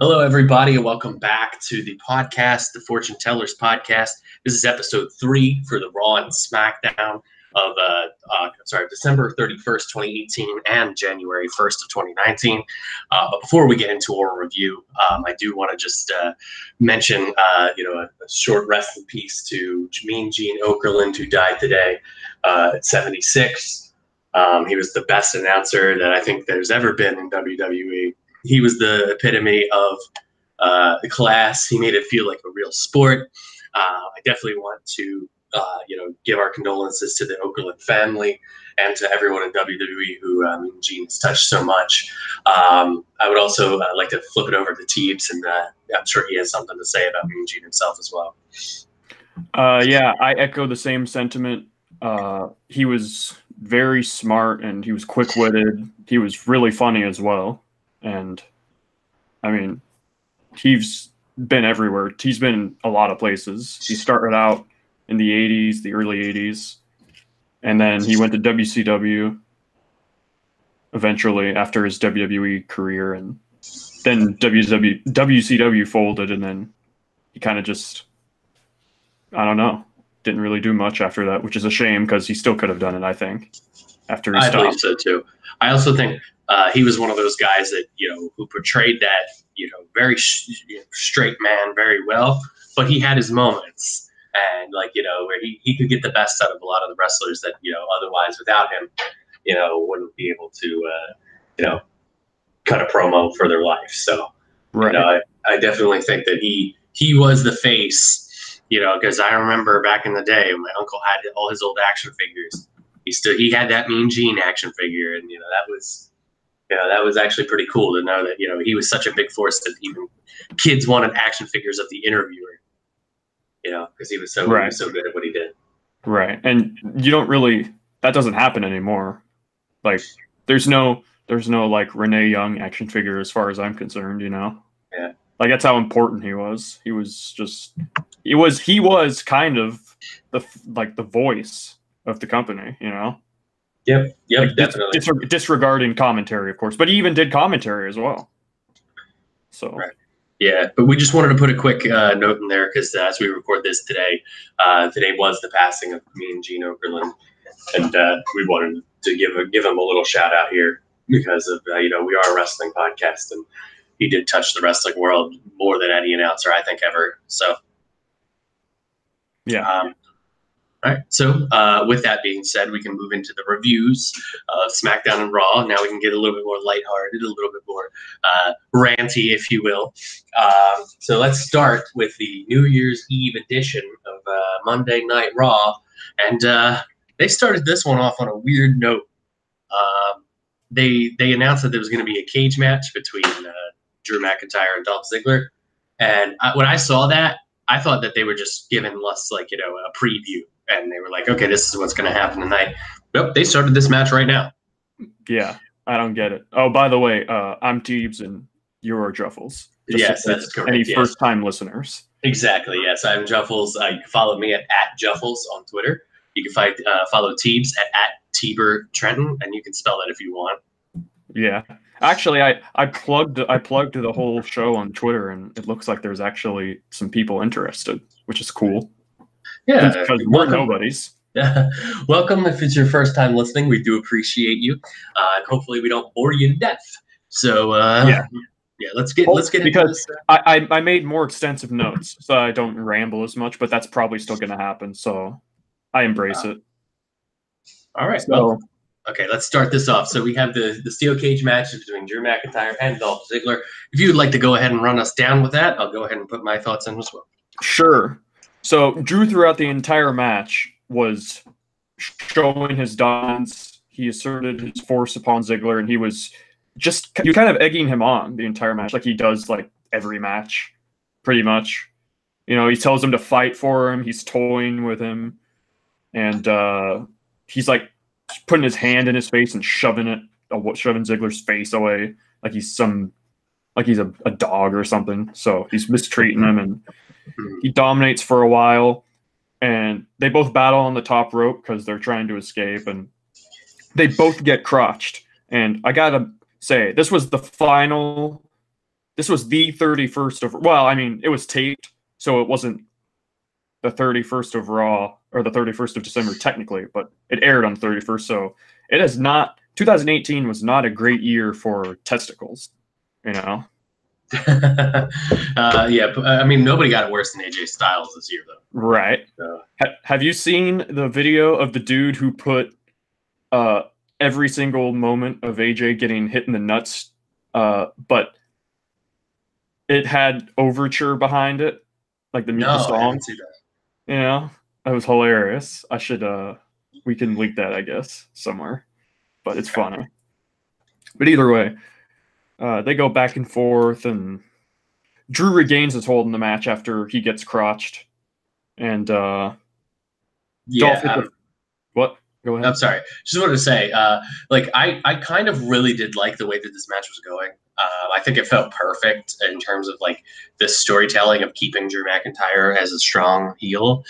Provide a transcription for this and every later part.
Hello, everybody, and welcome back to the podcast, the Fortune Tellers podcast. This is episode 3 for the Raw and Smackdown of December 31st, 2018, and January 1st of 2019. But before we get into our review, I do want to just mention, a short rest in peace to Mean Gene Okerlund, who died today at 76. He was the best announcer that I think there's ever been in WWE. He was the epitome of the class. He made it feel like a real sport. I definitely want to, give our condolences to the Okerlund family and to everyone in WWE who Mean Gene has touched so much. I would also like to flip it over to Teebs, and I'm sure he has something to say about Mean Gene himself as well. Yeah, I echo the same sentiment. He was very smart and he was quick-witted. He was really funny as well. And, I mean, he's been everywhere. He's been in a lot of places. He started out in the 80s, the early 80s, and then he went to WCW eventually after his WWE career, and then WCW folded, and then he kind of just, I don't know, didn't really do much after that, which is a shame because he still could have done it, I think, after he stopped. I believe so, too. I also think he was one of those guys that, who portrayed that, very straight man very well, but he had his moments, and where he could get the best out of a lot of the wrestlers that, otherwise without him, wouldn't be able to, cut a promo for their life. So, right. I definitely think that he was the face, because I remember back in the day, my uncle had all his old action figures. He had that Mean Gene action figure, and that was actually pretty cool to know that he was such a big force that even kids wanted action figures of the interviewer, because he was so Right. he was so good at what he did. Right, and that doesn't happen anymore. Like, there's no like Renee Young action figure as far as I'm concerned. Yeah. Like, that's how important he was. He was kind of the voice of the company. Yep, Like, definitely. disregarding commentary, of course, but he even did commentary as well. So. Right. Yeah, but we just wanted to put a quick note in there because as we record this today, today was the passing of Mean Gene Okerlund, and we wanted to give him a little shout out here because of we are a wrestling podcast, and he did touch the wrestling world more than any announcer I think ever. So, yeah. All right. So with that being said, we can move into the reviews of SmackDown and Raw. Now we can get a little bit more lighthearted, a little bit more ranty, if you will. So let's start with the New Year's Eve edition of Monday Night Raw. And they started this one off on a weird note. They announced that there was going to be a cage match between Drew McIntyre and Dolph Ziggler. And when I saw that, I thought that they were just giving us a preview. And they were like, okay, this is what's going to happen tonight. Nope, they started this match right now. Yeah, I don't get it. Oh, by the way, I'm Teebs and you're Juffles. Yes, that's correct. Any first-time listeners. Exactly, yes. I'm Juffles. You can follow me at @Juffles on Twitter. You can follow Teebs at Teeber Trenton, and you can spell that if you want. Yeah. Actually, I plugged the whole show on Twitter, and it looks like there's actually some people interested, which is cool. Yeah, because we're nobodies. Yeah. Welcome. If it's your first time listening, we do appreciate you, and hopefully we don't bore you to death. So let's get into this. I made more extensive notes, so I don't ramble as much, but that's probably still going to happen. So I embrace it. All right. So, okay, let's start this off. So we have the steel cage match between Drew McIntyre and Dolph Ziggler. If you would like to go ahead and run us down with that, I'll go ahead and put my thoughts in as well. Sure. So Drew throughout the entire match was showing his dominance. He asserted his force upon Ziggler, and he was kind of egging him on the entire match, like he does like every match, pretty much. He tells him to fight for him. He's toying with him, and he's like putting his hand in his face and shoving Ziggler's face away like he's a dog or something. So he's mistreating him, and he dominates for a while, and they both battle on the top rope because they're trying to escape, and they both get crotched. And I gotta say, this was the final This was the 31st of. Well, I mean, it was taped, so it wasn't the 31st of Raw or the 31st of December technically, but it aired on the 31st. So it is not. 2018 was not a great year for testicles. You know. Yeah, I mean, nobody got it worse than AJ Styles this year, though. Right. Have you seen the video of the dude who put every single moment of AJ getting hit in the nuts, but it had Overture behind it, like the song? I haven't seen that. You know, that was hilarious. I should we can link that, I guess, somewhere. But it's funny. But either way, they go back and forth, and Drew regains his hold in the match after he gets crotched. And yeah, what? Go ahead. I'm sorry. Just wanted to say, like, I kind of really did like the way that this match was going. I think it felt perfect in terms of like the storytelling of keeping Drew McIntyre as a strong heel.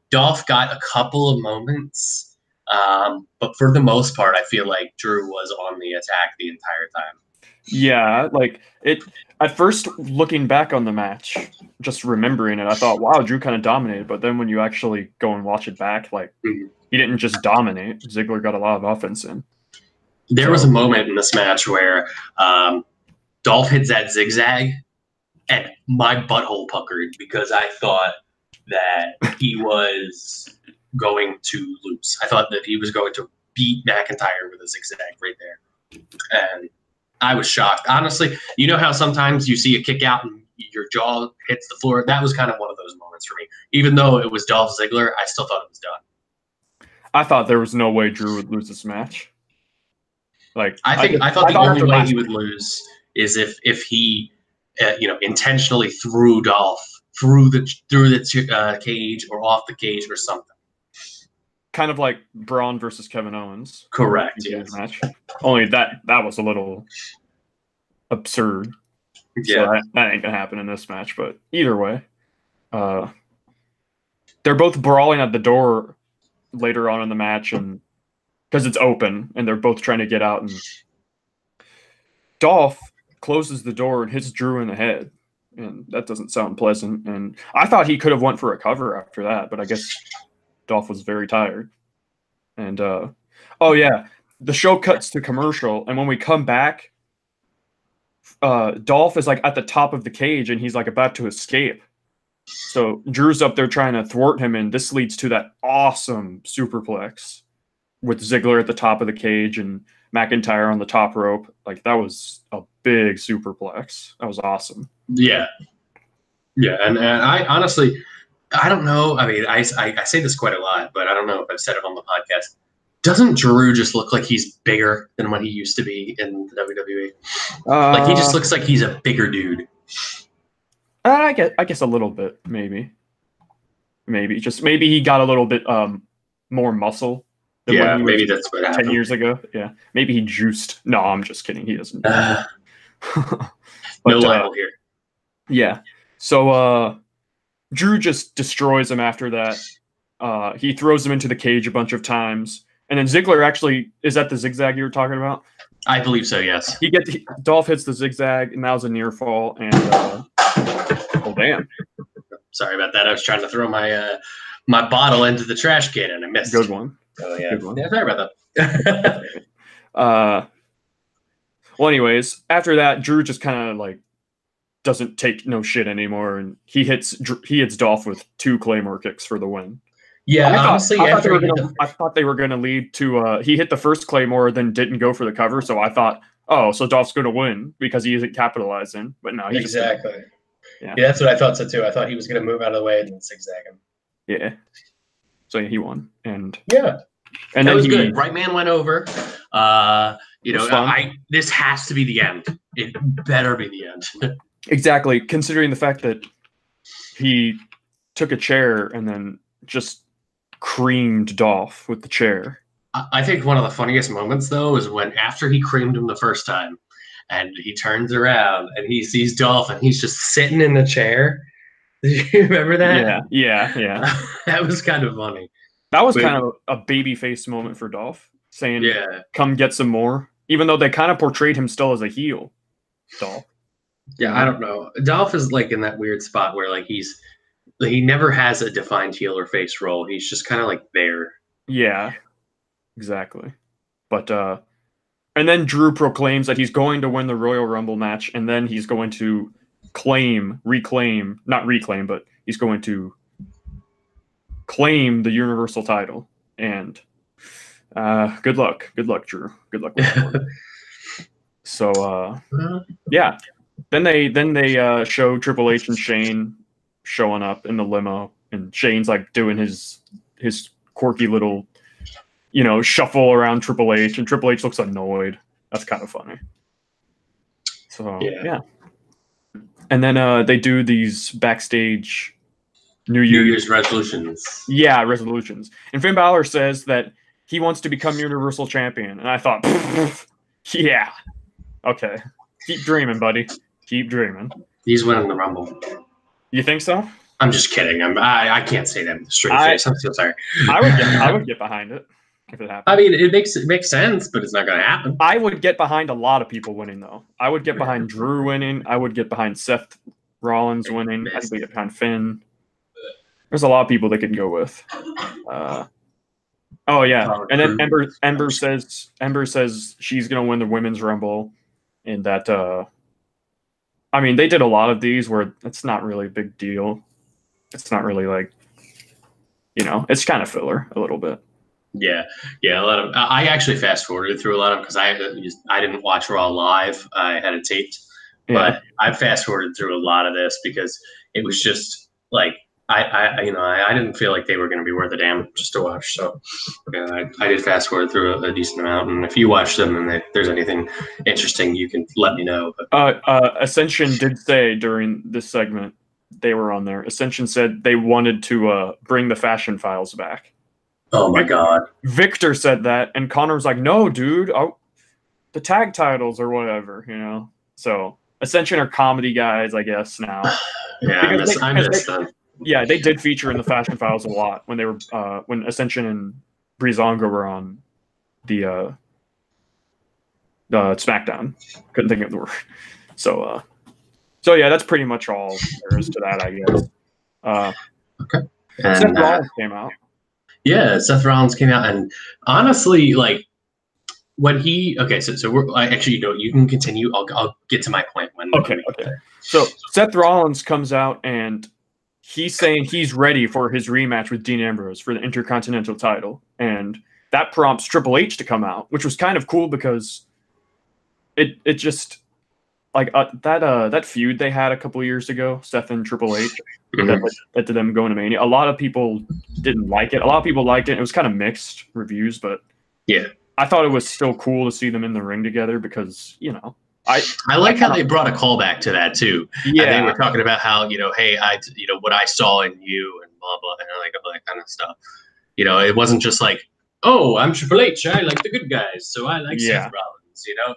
Dolph got a couple of moments, but for the most part, I feel like Drew was on the attack the entire time. Yeah, like it. At first, looking back on the match, just remembering it, I thought, wow, Drew kind of dominated. But then when you actually go and watch it back, like, he didn't just dominate. Ziggler got a lot of offense in. There was a moment in this match where Dolph hits that zigzag, and my butthole puckered because I thought that he was going to lose. I thought that he was going to beat McIntyre with a zigzag right there. And I was shocked. Honestly, you know how sometimes you see a kick out and your jaw hits the floor? That was kind of one of those moments for me. Even though it was Dolph Ziggler, I still thought it was done. I thought there was no way Drew would lose this match. Like, I thought the only way he would lose is if he, intentionally threw Dolph through the cage or off the cage or something. Kind of like Braun versus Kevin Owens. Correct. Yes. Match. Only that was a little absurd. Yeah. So that ain't gonna happen in this match. But either way, they're both brawling at the door later on in the match, and because it's open, and they're both trying to get out. And Dolph closes the door and hits Drew in the head, and that doesn't sound pleasant. And I thought he could have went for a cover after that, but I guess Dolph was very tired. And oh yeah, the show cuts to commercial, and when we come back, Dolph is like at the top of the cage, and he's like about to escape. So Drew's up there trying to thwart him, and this leads to that awesome superplex with Ziggler at the top of the cage and McIntyre on the top rope. Like, that was a big superplex. That was awesome. Yeah. Yeah, and I honestly, I don't know. I mean, I say this quite a lot, but I don't know if I've said it on the podcast. Doesn't Drew just look like he's bigger than what he used to be in the WWE? Like, he just looks like he's a bigger dude. I guess a little bit, maybe. Maybe he got a little bit more muscle. Yeah, maybe that's what happened 10 years ago. Yeah, maybe he juiced. No, I'm just kidding. He doesn't. But, no libel here. Yeah. So Drew just destroys him after that. He throws him into the cage a bunch of times, and then Ziggler actually is that the zigzag you were talking about? I believe so. Yes. Dolph hits the zigzag, and that was a near fall. And oh damn! Sorry about that. I was trying to throw my my bottle into the trash can, and I missed. Good one. Oh yeah. Good one. Yeah, sorry about that. Well, anyways, after that, Drew just kind of like doesn't take no shit anymore, and he hits Dolph with 2 Claymore kicks for the win. Yeah, honestly, I thought they were gonna lead to he hit the first Claymore, then didn't go for the cover, so I thought, oh, so Dolph's gonna win because he isn't capitalizing, but no, he exactly. Yeah, that's what I thought so too. I thought he was gonna move out of the way and then zigzag him. Yeah. So yeah, he won, and yeah, and that then was good. Right man went over. This has to be the end. It better be the end. Exactly, considering the fact that he took a chair and then just creamed Dolph with the chair. I think one of the funniest moments, though, is when after he creamed him the first time, and he turns around and he sees Dolph and he's just sitting in the chair. Did you remember that? Yeah. That was kind of funny. That was kind of a babyface moment for Dolph, saying, come get some more. Even though they kind of portrayed him still as a heel, Dolph. Yeah, I don't know. Dolph is like in that weird spot where like he never has a defined heel or face role. He's just kind of like there. Yeah, exactly. But and then Drew proclaims that he's going to win the Royal Rumble match, and then he's going to not reclaim, but he's going to claim the Universal title. And good luck, Drew. Good luck with that one. So yeah. Then they show Triple H and Shane showing up in the limo, and Shane's like doing his quirky little, shuffle around Triple H, and Triple H looks annoyed. That's kind of funny. So yeah. And then they do these backstage New Year's resolutions. Yeah, resolutions. And Finn Balor says that he wants to become Universal Champion, and I thought, yeah, okay, keep dreaming, buddy. Keep dreaming. He's winning the Rumble. You think so? I'm just kidding. I can't say that with a straight face. I'm so sorry. I would get behind it if it happened. I mean, it makes sense, but it's not going to happen. I would get behind a lot of people winning, though. I would get behind Drew winning. I would get behind Seth Rollins winning. I would get behind Finn. There's a lot of people they could go with. Oh yeah, and then Ember says she's gonna win the Women's Rumble, and that I mean, they did a lot of these where it's not really a big deal. It's not really like, it's kind of filler a little bit. Yeah, a lot of. I actually fast forwarded through a lot of them because I didn't watch Raw live. I had it taped, but I fast forwarded through a lot of this because it was just like I didn't feel like they were going to be worth a damn just to watch. So I did fast forward through a decent amount. And if you watch them and if there's anything interesting, you can let me know. But Ascension did say during this segment, they were on there. Ascension said they wanted to bring the Fashion Files back. Oh my God. Victor said that, and Connor was like, "No, dude, the tag titles or whatever, So Ascension are comedy guys, I guess now. Yeah, I miss them. Yeah, they did feature in the Fashion Files a lot when they were when Ascension and Breezango were on the Smackdown. Couldn't think of the word. So yeah, that's pretty much all there is to that, I guess. Okay. Seth Rollins came out. Yeah, Seth Rollins came out, and honestly, like when so we're actually you can continue. I'll get to my point when. Okay. So Seth Rollins comes out and he's saying he's ready for his rematch with Dean Ambrose for the Intercontinental title. And that prompts Triple H to come out, which was kind of cool because it just like that feud they had a couple of years ago, Seth and Triple H, that led to them going to Mania. A lot of people didn't like it. A lot of people liked it. It was kind of mixed reviews, but yeah, I thought it was still cool to see them in the ring together because, I like how they brought a callback to that too. Yeah, they were talking about how hey, what I saw in you and blah blah and like all that kind of stuff. It wasn't just like, oh, I'm Triple H, I like the good guys, so I like Seth Rollins.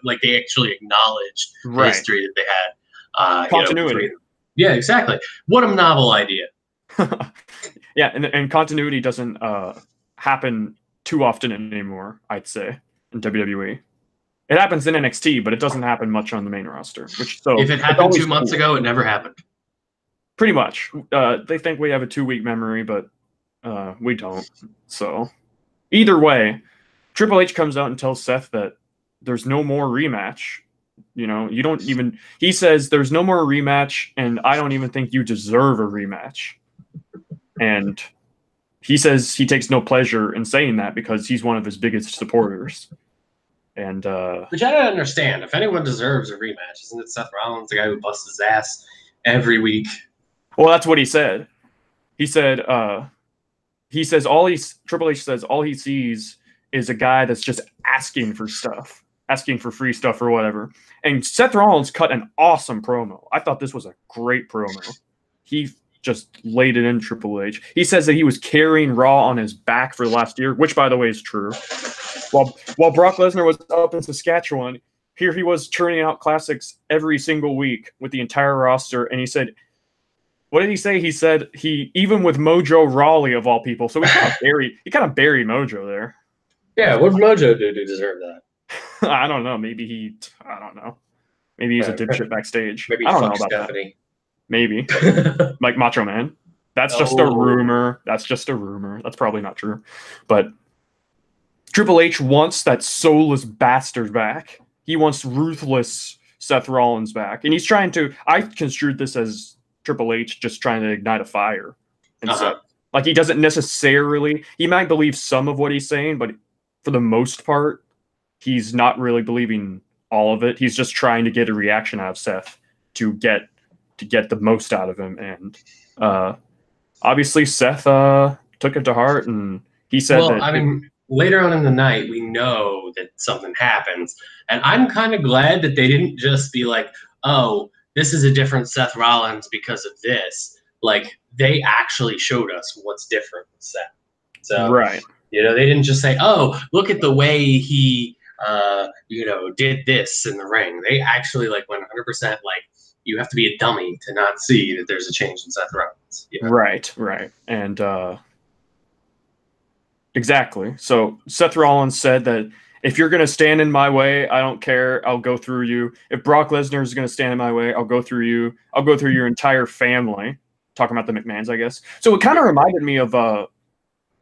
Like they actually acknowledged the history that they had. Continuity. Yeah, exactly. What a novel idea. Yeah, and continuity doesn't happen too often anymore, I'd say, in WWE. It happens in NXT, but it doesn't happen much on the main roster. If it happened 2 months ago, it never happened. Pretty much. They think we have a 2-week memory, but we don't. So either way, Triple H comes out and tells Seth that there's no more rematch. You don't even. He says there's no more rematch, and I don't even think you deserve a rematch. And he says he takes no pleasure in saying that because he's one of his biggest supporters. And which I don't understand. If anyone deserves a rematch, isn't it Seth Rollins, the guy who busts his ass every week? Well, that's what he said. He said Triple H says all he sees is a guy that's just asking for stuff, asking for free stuff or whatever. And Seth Rollins cut an awesome promo. I thought this was a great promo. He just laid it in Triple H. He says that he was carrying Raw on his back for the last year, which, by the way, is true. While Brock Lesnar was up in Saskatchewan, here he was churning out classics every single week with the entire roster. And he said, what did he say? He said even with Mojo Rawley of all people. So he kind of buried Mojo there. Yeah, what did Mojo do to deserve that? I don't know. Maybe I don't know. Maybe he's a dipshit backstage. Maybe I don't know fuck about Stephanie. that. Maybe. Like Macho Man. That's just a rumor. That's just a rumor. That's probably not true. But Triple H wants that soulless bastard back. He wants ruthless Seth Rollins back. And he's trying to, I construed this as Triple H just trying to ignite a fire. And so, like, he doesn't necessarily, he might believe some of what he's saying, but for the most part, he's not really believing all of it. He's just trying to get a reaction out of Seth to get the most out of him. And obviously Seth took it to heart, and he said that. I mean, later on in the night, we know that something happens, and I'm kind of glad that they didn't just be like, "Oh, this is a different Seth Rollins because of this." Like, they actually showed us what's different with Seth. So, right. You know, they didn't just say, "Oh, look at the way he, did this in the ring." They actually, like, 100%, like, you have to be a dummy to not see that there's a change in Seth Rollins. You know? Right. And exactly. So Seth Rollins said that if you're going to stand in my way, I don't care. I'll go through you. If Brock Lesnar is going to stand in my way, I'll go through you. I'll go through your entire family. Talking about the McMahons, I guess. So it kind of reminded me of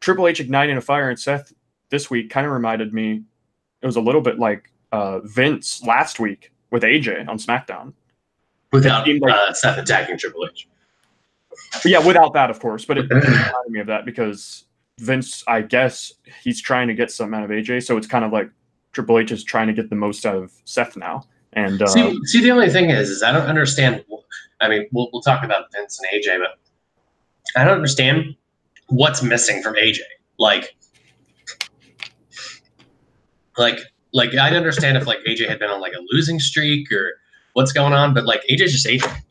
Triple H igniting a fire, and Seth this week kind of reminded me. It was a little bit like Vince last week with AJ on SmackDown. Without Seth attacking Triple H. Yeah, without that, of course. But it reminded me of that because Vince, I guess, he's trying to get something out of AJ. So it's kind of like Triple H is trying to get the most out of Seth now. And see, the only thing is I don't understand. I mean, we'll talk about Vince and AJ, but I don't understand what's missing from AJ. Like I'd understand if like AJ had been on like a losing streak or what's going on, but like AJ's just AJ.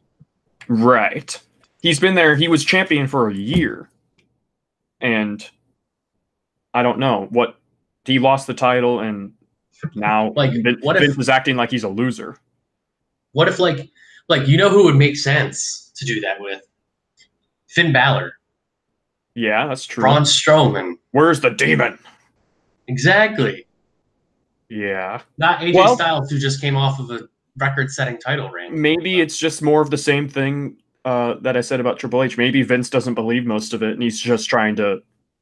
Right. He's been there. He was champion for a year, and I don't know what he lost the title, and now like Vince is acting like he's a loser. What if like you know who would make sense to do that with? Finn Balor. Yeah, that's true. Braun Strowman. Where's the demon? Exactly. Yeah. Not AJ Styles, who just came off of a record-setting title reign. Maybe it's just more of the same thing that I said about Triple H. Maybe Vince doesn't believe most of it, and he's just trying to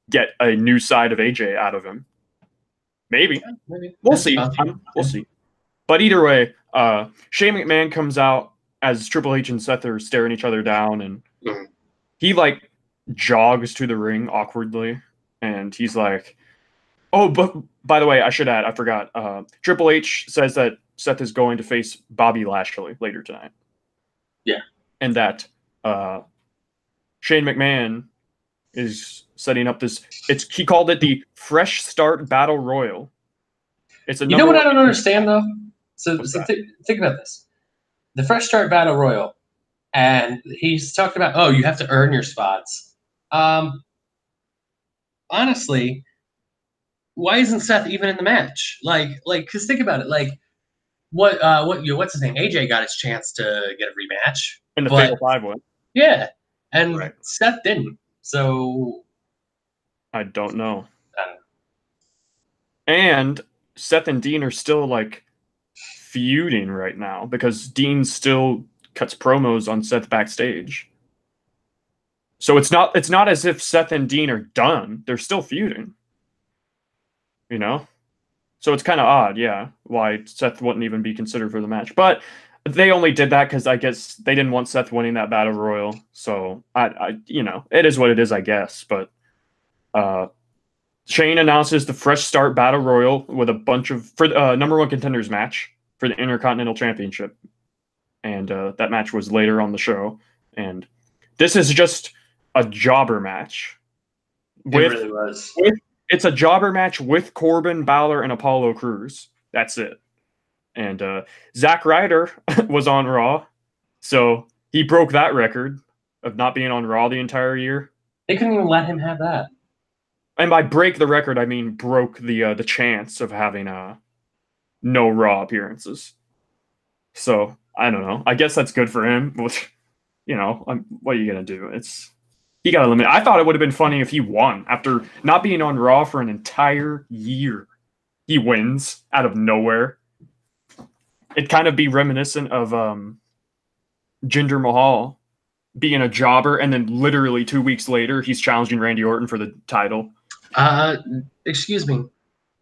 get a new side of AJ out of him. Maybe. We'll see. We'll see. But either way, Shane McMahon comes out as Triple H and Seth are staring each other down, and he like jogs to the ring awkwardly, and he's like, "Oh, but by the way, I should add, I forgot. Triple H says that Seth is going to face Bobby Lashley later tonight. Yeah, and that Shane McMahon is setting up this. He called it the Fresh Start Battle Royal. It's you know what I don't understand though. So think about this: the Fresh Start Battle Royal, and he's talked about, oh, you have to earn your spots. Honestly, why isn't Seth even in the match? Like, because think about it. Like, what's his name? AJ got his chance to get a rematch in the Fatal 5-Way. Yeah, and Seth didn't. So I don't know. And Seth and Dean are still like feuding right now because Dean still cuts promos on Seth backstage. So it's not as if Seth and Dean are done. They're still feuding. You know? So it's kind of odd, yeah, why Seth wouldn't even be considered for the match. But they only did that because I guess they didn't want Seth winning that Battle Royal. So I it is what it is, I guess. But Shane announces the Fresh Start Battle Royal with a bunch of for number one contenders match for the Intercontinental Championship, and that match was later on the show. And this is just a jobber match. It really was. It's a jobber match with Corbin, Balor, and Apollo Crews. That's it. And Zack Ryder was on Raw, so he broke that record of not being on Raw the entire year. They couldn't even let him have that. And by break the record, I mean broke the chance of having no Raw appearances. So I don't know. I guess that's good for him. What are you gonna do? He got eliminated. I thought it would have been funny if he won after not being on Raw for an entire year. He wins out of nowhere. It'd kind of be reminiscent of Jinder Mahal being a jobber, and then literally 2 weeks later, he's challenging Randy Orton for the title. Excuse me.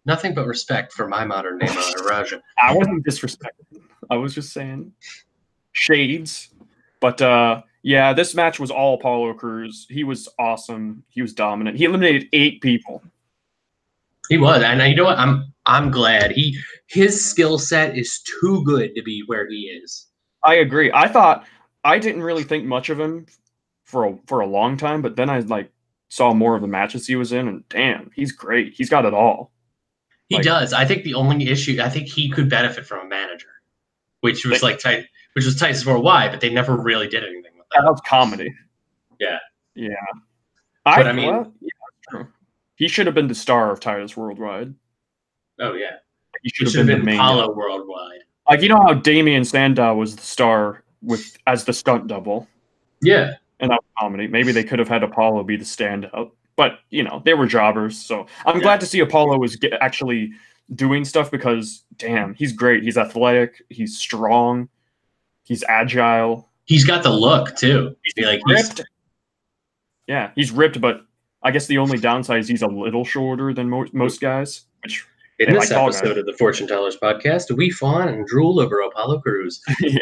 Nothing but respect for my modern name, Raja. I wasn't disrespecting. I was just saying shades. But yeah, this match was all Apollo Crews. He was awesome. He was dominant. He eliminated 8 people. He was, and you know what? I'm glad. His skill set is too good to be where he is. I agree. I didn't really think much of him for a long time, but then I saw more of the matches he was in, and damn, he's great. He's got it all. He does. I think the only issue, I think he could benefit from a manager, which was Titus Worldwide, but they never really did anything with that. That was comedy. Yeah. Yeah. But I mean, true. He should have been the star of Titus Worldwide. Oh yeah. He should have been the main Apollo Worldwide. Like, you know how Damian Sandow was the star as the stunt double? Yeah. And that was comedy. Maybe they could have had Apollo be the standout. But, they were jobbers. So I'm glad to see Apollo was actually doing stuff because, damn, he's great. He's athletic. He's strong. He's agile. He's got the look, too. He's ripped. Yeah, he's ripped, but I guess the only downside is he's a little shorter than most guys. Which in this episode of the Fortune Tellers podcast, we fawn and drool over Apollo Crews. Yeah.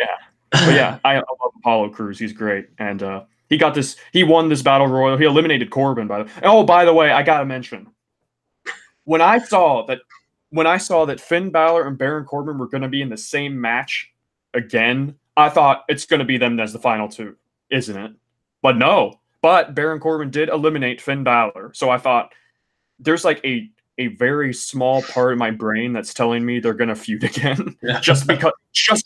But yeah, I love Apollo Crews. He's great. And he won this battle royal. He eliminated Corbin, by the way, I gotta mention. When I saw that Finn Balor and Baron Corbin were gonna be in the same match again, I thought it's gonna be them as the final two, isn't it? But no. But Baron Corbin did eliminate Finn Balor. So I thought there's a very small part of my brain that's telling me they're gonna feud again. just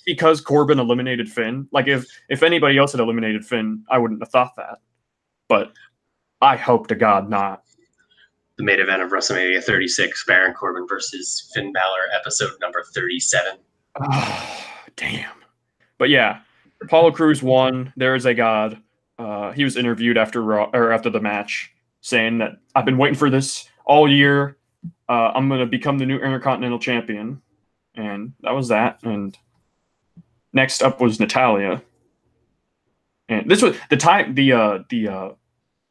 because Corbin eliminated Finn. Like if anybody else had eliminated Finn, I wouldn't have thought that. But I hope to God not. The main event of WrestleMania 36, Baron Corbin versus Finn Balor, episode number 37. Oh, damn. But yeah, Apollo Crews won. There is a God. He was interviewed after the match, saying that I've been waiting for this all year. I'm going to become the new Intercontinental Champion, and that was that. And next up was Natalya, and this was the time. The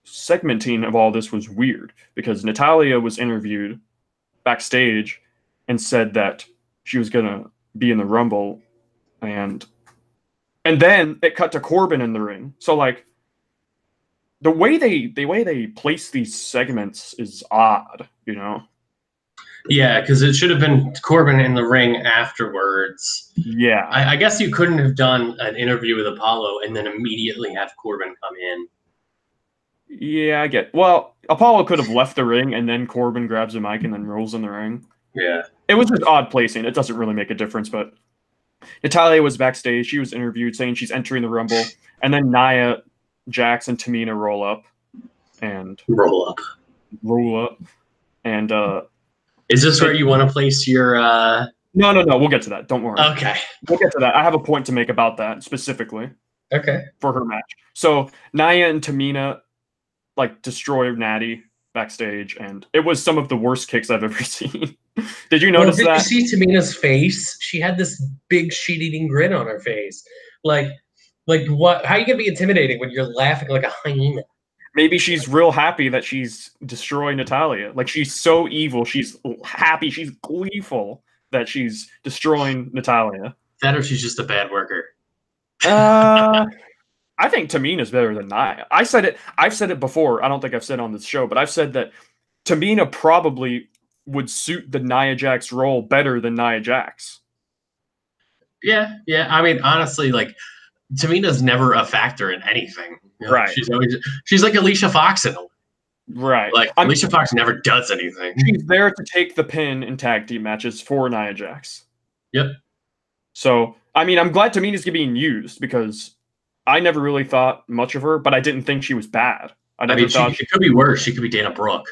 segmenting of all this was weird because Natalya was interviewed backstage and said that she was going to be in the Rumble, and then it cut to Corbin in the ring. So the way they place these segments is odd, Yeah, because it should have been Corbin in the ring afterwards. Yeah. I guess you couldn't have done an interview with Apollo and then immediately have Corbin come in. Yeah, I get. Well, Apollo could have left the ring and then Corbin grabs a mic and then rolls in the ring. Yeah. It was just odd placing. It doesn't really make a difference, but Natalya was backstage. She was interviewed saying she's entering the Rumble, and then Nia Jax and Tamina roll up. And is this where you want to place your No, we'll get to that. Don't worry. Okay. We'll get to that. I have a point to make about that specifically. Okay. For her match. So Nia and Tamina destroy Natty backstage, and it was some of the worst kicks I've ever seen. Did you notice that? Did you see Tamina's face? She had this big shit-eating grin on her face. Like what? How are you gonna be intimidating when you're laughing like a hyena? Maybe she's real happy that she's destroying Natalya. She's so evil. She's happy. She's gleeful that she's destroying Natalya. That or she's just a bad worker. I think Tamina's better than Nia. I've said it before. I don't think I've said it on this show, but I've said that Tamina probably would suit the Nia Jax role better than Nia Jax. Yeah. I mean, honestly, Tamina's never a factor in anything. Right. She's like Alicia Fox in a way. Right. Alicia Fox never does anything. She's there to take the pin in tag team matches for Nia Jax. Yep. So, I mean, I'm glad Tamina's being used because I never really thought much of her, but I didn't think she was bad. It could be worse. She could be Dana Brooke.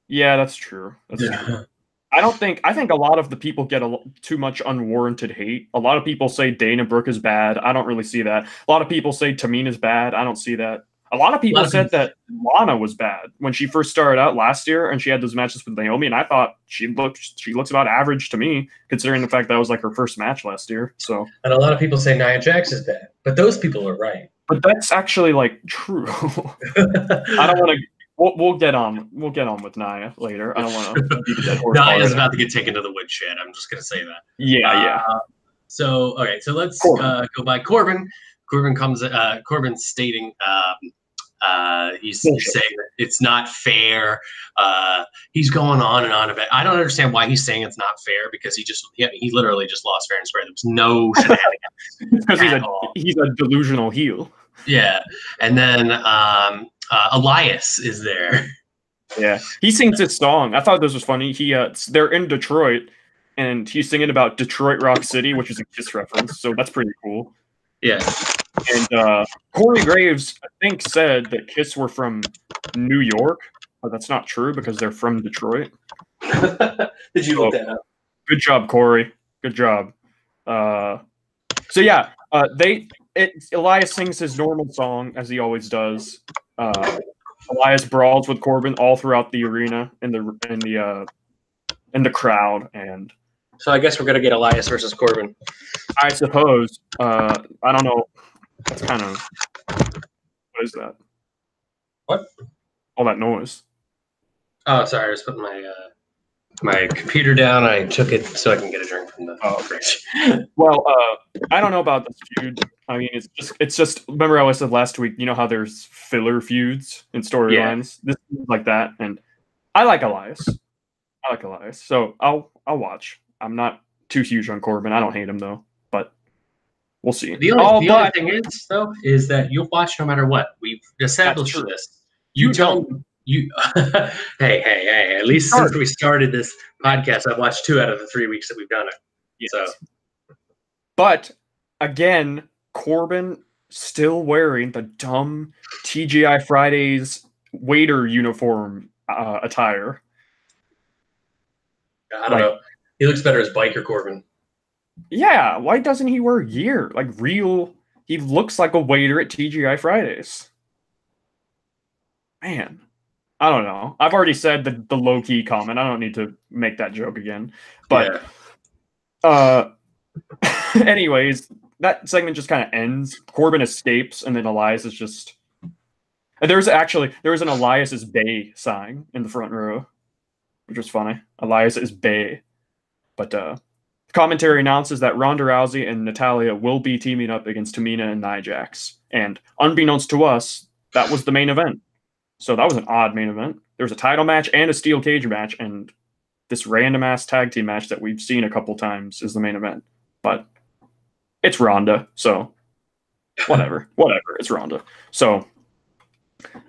Yeah, that's true. True. I think a lot of the people get too much unwarranted hate. A lot of people say Dana Brooke is bad. I don't really see that. A lot of people say Tamina's bad. I don't see that. A lot of people said people, that Lana was bad when she first started out last year, and she had those matches with Naomi, and I thought she looks about average to me, considering the fact that was like her first match last year. So, and a lot of people say Nia Jax is bad, but those people are right. but that's actually like true. I don't want to. We'll get on. We'll get on with Nia later. I don't want to beat a dead horse. Nia's about to get taken to the woodshed. I'm just gonna say that. Yeah. So okay, so let's go by Corbin. Corbin's stating he's saying that it's not fair. He's going on and on about. I don't understand why he's saying it's not fair because he literally just lost fair and square. There was no shenanigans. Because he's a delusional heel. Yeah, and then Elias is there. Yeah, he sings this song. I thought this was funny. They're in Detroit, and he's singing about Detroit Rock City, which is a Kiss reference. So that's pretty cool. Yeah. And Corey Graves, I think, said that Kiss were from New York, but that's not true because they're from Detroit. Did you look that up? Good job, Corey. Good job. So yeah, Elias sings his normal song as he always does. Elias brawls with Corbin all throughout the arena in the crowd, and so I guess we're gonna get Elias versus Corbin. I suppose. I don't know. That's kind of what is that? What? All that noise. Oh, sorry. I was putting my computer down. I took it so I can get a drink from the fridge. Well, I don't know about this feud. I mean, it's just. Remember, I said last week. You know how there's filler feuds in storylines. Yeah. This is like that, and I like Elias. So I'll watch. I'm not too huge on Corbin. I don't hate him though, but we'll see. The only thing is though is that you'll watch no matter what. We've established this. You don't. You hey! At least since we started this podcast, I've watched 2 out of the 3 weeks that we've done it. Yes. So, but again, Corbin still wearing the dumb TGI Fridays waiter uniform attire. I don't know. He looks better as biker Corbin. Yeah, why doesn't he wear gear? Like real, he looks like a waiter at TGI Fridays. Man, I don't know. I've already said the low-key comment. I don't need to make that joke again. But, anyways, that segment just kind of ends. Corbin escapes, and then Elias is just... There was an Elias is Bay sign in the front row, which was funny. Elias is Bay. But commentary announces that Ronda Rousey and Natalya will be teaming up against Tamina and Nia Jax. And unbeknownst to us, that was the main event. So that was an odd main event. There was a title match and a steel cage match, and this random-ass tag team match that we've seen a couple times is the main event. But it's Ronda, so whatever. It's Ronda. So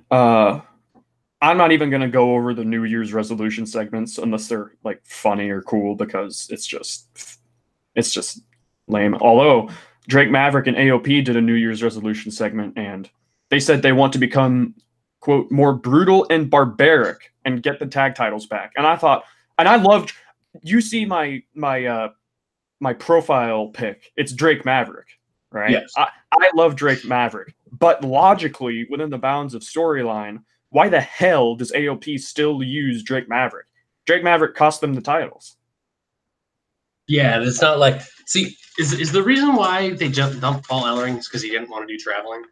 I'm not even going to go over the New Year's resolution segments unless they're like funny or cool because it's just lame. Although Drake Maverick and AOP did a New Year's resolution segment and they said they want to become, quote, more brutal and barbaric and get the tag titles back. And I thought, and I loved, you see my profile pic, it's Drake Maverick, right? Yes. I love Drake Maverick, but logically within the bounds of storyline, why the hell does AOP still use Drake Maverick? Drake Maverick cost them the titles. Yeah, it's not like... See, is the reason why they dumped Paul Ellering because he didn't want to do traveling?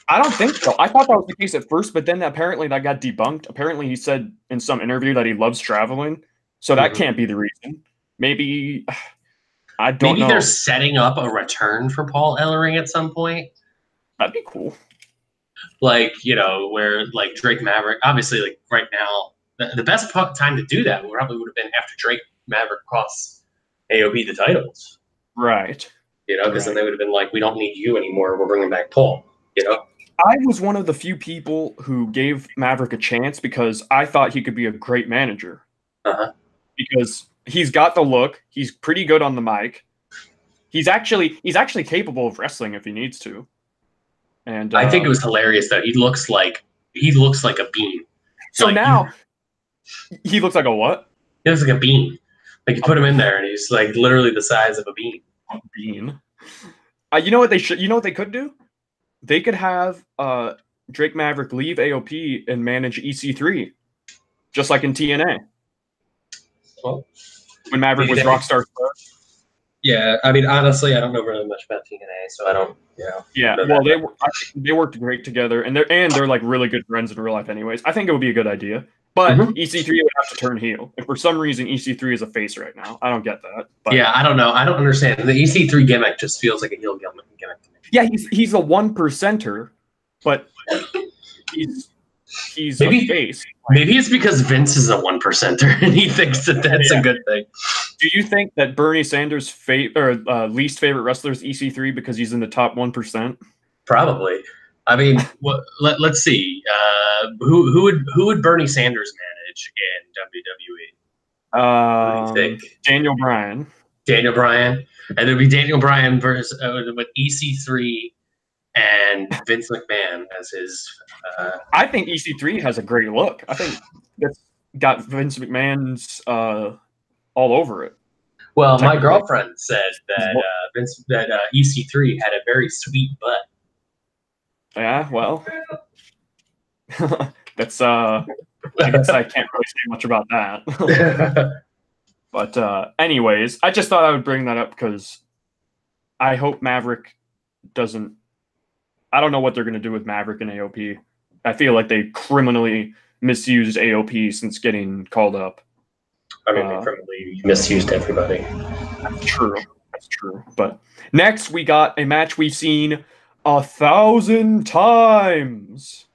I don't think so. I thought that was the case at first, but then apparently that got debunked. Apparently he said in some interview that he loves traveling, so that can't be the reason. Maybe... I don't know. Maybe they're setting up a return for Paul Ellering at some point. That'd be cool. Like, where like Drake Maverick, obviously, like right now, the best time to do that probably would have been after Drake Maverick costs AOP the titles. Right. Because then they would have been like, we don't need you anymore. We're bringing back Paul. I was one of the few people who gave Maverick a chance because I thought he could be a great manager. Because he's got the look. He's pretty good on the mic. He's actually capable of wrestling if he needs to. And I think it was hilarious that he looks like a bean. So like, now he looks like a what? He looks like a bean. Like you put him in there and he's like literally the size of a bean. A bean. You know what they should? You know what they could do? They could have Drake Maverick leave AOP and manage EC3, just like in TNA. Well, when Maverick was Rockstar. Yeah, I mean, honestly, I don't know really much about TNA, so I don't. Yeah, well, they worked great together, and they're like really good friends in real life, anyways. I think it would be a good idea, but EC3 would have to turn heel. If for some reason EC3 is a face right now, I don't get that. But yeah, I don't know. I don't understand. The EC3 gimmick just feels like a heel gimmick to me. Yeah, he's a 1%er, but he's maybe a face. Maybe it's because Vince is a 1%er and he thinks that that's a good thing. Do you think that Bernie Sanders' least favorite wrestler is EC3 because he's in the top 1%? Probably. I mean, let's see. Who would Bernie Sanders manage in WWE? What do you think? Daniel Bryan. Daniel Bryan, and it'd be Daniel Bryan versus with EC3 and Vince McMahon as his. I think EC3 has a great look. I think that's got Vince McMahon's all over it. Well, my girlfriend said that EC3 had a very sweet butt. Yeah, well, that's I guess I can't really say much about that. But anyways, I just thought I would bring that up because I hope Maverick doesn't. I don't know what they're going to do with Maverick and AOP. I feel like they criminally misused AOP since getting called up. I mean, they criminally misused everybody. That's true. That's true. But next, we got a match we've seen 1,000 times.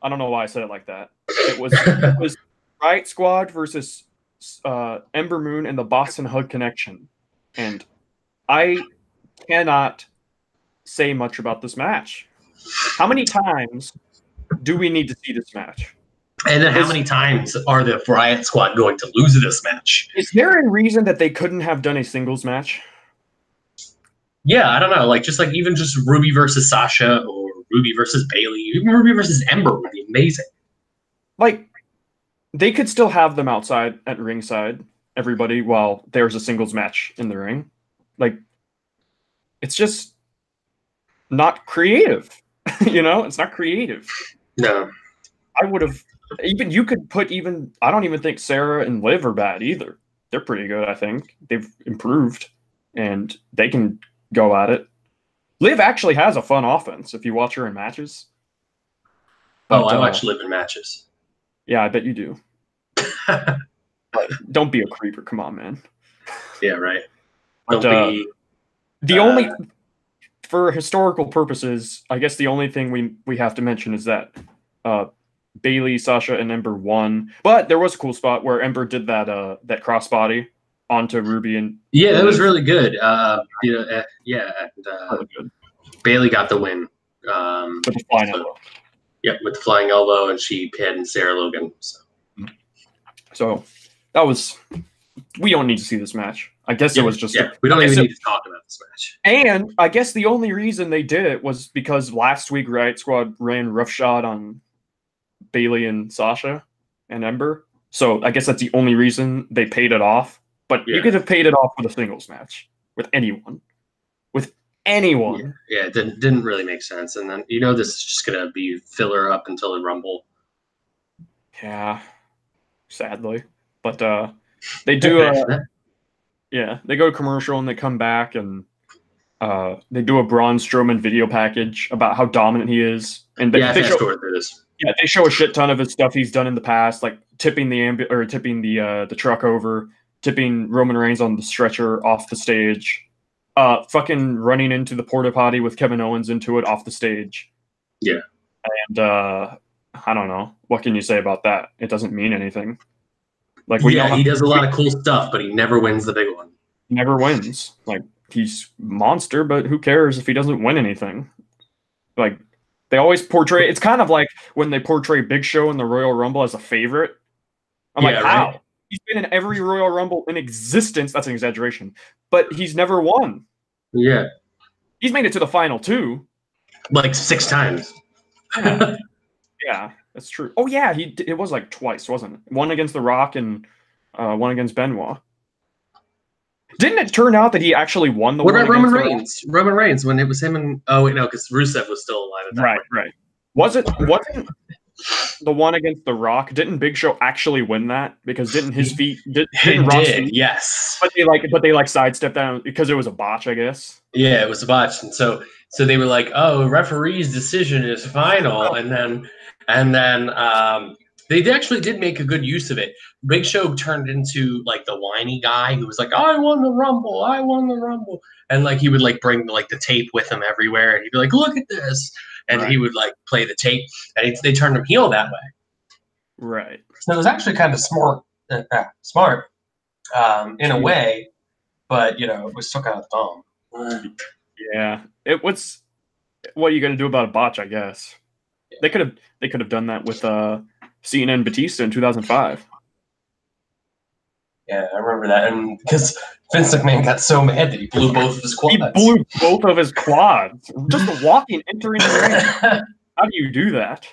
I don't know why I said it like that. It was Riot Squad versus Ember Moon and the Boston Hug Connection. And I cannot say much about this match. How many times do we need to see this match? And then how many times are the Riot Squad going to lose this match? Is there a reason that they couldn't have done a singles match? Yeah, I don't know. Like even just Ruby versus Sasha or Ruby versus Bayley, even Ruby versus Ember would be amazing. Like, they could still have them outside at ringside, everybody, while there's a singles match in the ring. Like, it's just not creative. It's not creative. No. I would have you could put I don't even think Sarah and Liv are bad either. They're pretty good, I think. They've improved and they can go at it. Liv actually has a fun offense if you watch her in matches. But, I watch Liv in matches. Yeah, I bet you do. But don't be a creeper. Come on, man. Yeah, right. Only for historical purposes, I guess the only thing we have to mention is that Bayley, Sasha, and Ember won. But there was a cool spot where Ember did that crossbody onto Ruby and that was really good. Really good. Bayley got the win. With the flying elbow. Yep, with the flying elbow, and she pinned Sarah Logan. So that was. We don't need to see this match. I guess it was just. We don't even need to talk about this match. And I guess the only reason they did it was because last week Riot Squad ran roughshod on Bayley and Sasha and Ember. So I guess that's the only reason they paid it off. But you could have paid it off with a singles match with anyone. Yeah, it didn't really make sense. And then this is just gonna be filler up until the Rumble. Yeah, sadly, but they do. They go to commercial and they come back and they do a Braun Strowman video package about how dominant he is. And they show a shit ton of his stuff he's done in the past, like tipping the truck over, tipping Roman Reigns on the stretcher off the stage. Fucking running into the porta potty with Kevin Owens into it off the stage. Yeah. And I don't know. What can you say about that? It doesn't mean anything. Like he does a lot of cool stuff, but he never wins the big one. He never wins. Like, he's monster, but who cares if he doesn't win anything? Like, they always portray. It's kind of like when they portray Big Show in the Royal Rumble as a favorite. I'm like, how? Right. He's been in every Royal Rumble in existence. That's an exaggeration. But he's never won. Yeah. He's made it to the final too. Like 6 times. Yeah, that's true. Oh, yeah. It was like twice, wasn't it? One against The Rock and one against Benoit. Didn't it turn out that he actually won the What about Roman Reigns? Roman Reigns, when it was him and... Oh, wait, no, because Rusev was still alive at that point. Right. Wasn't the one against The Rock? Didn't Big Show actually win that? Because didn't his feet didn't Rock's feet? Yes. But they sidestepped that because it was a botch, I guess. Yeah, it was a botch, and so they were like, "Oh, referee's decision is final," and then they actually did make a good use of it. Big Show turned into like the whiny guy who was like, "I won the Rumble, I won the Rumble," and like he would like bring like the tape with him everywhere, and he'd be like, "Look at this," and he would like play the tape, and they turned him heel that way. Right. So it was actually kind of smart, in a way, but it was still kind of dumb. Yeah, it was. What are you going to do about a botch? I guess they could have done that with Cena and Batista in 2005. Yeah, I remember that, and because Vince McMahon got so mad that he blew both of his quads. He blew both of his quads. Just entering the ring. How do you do that?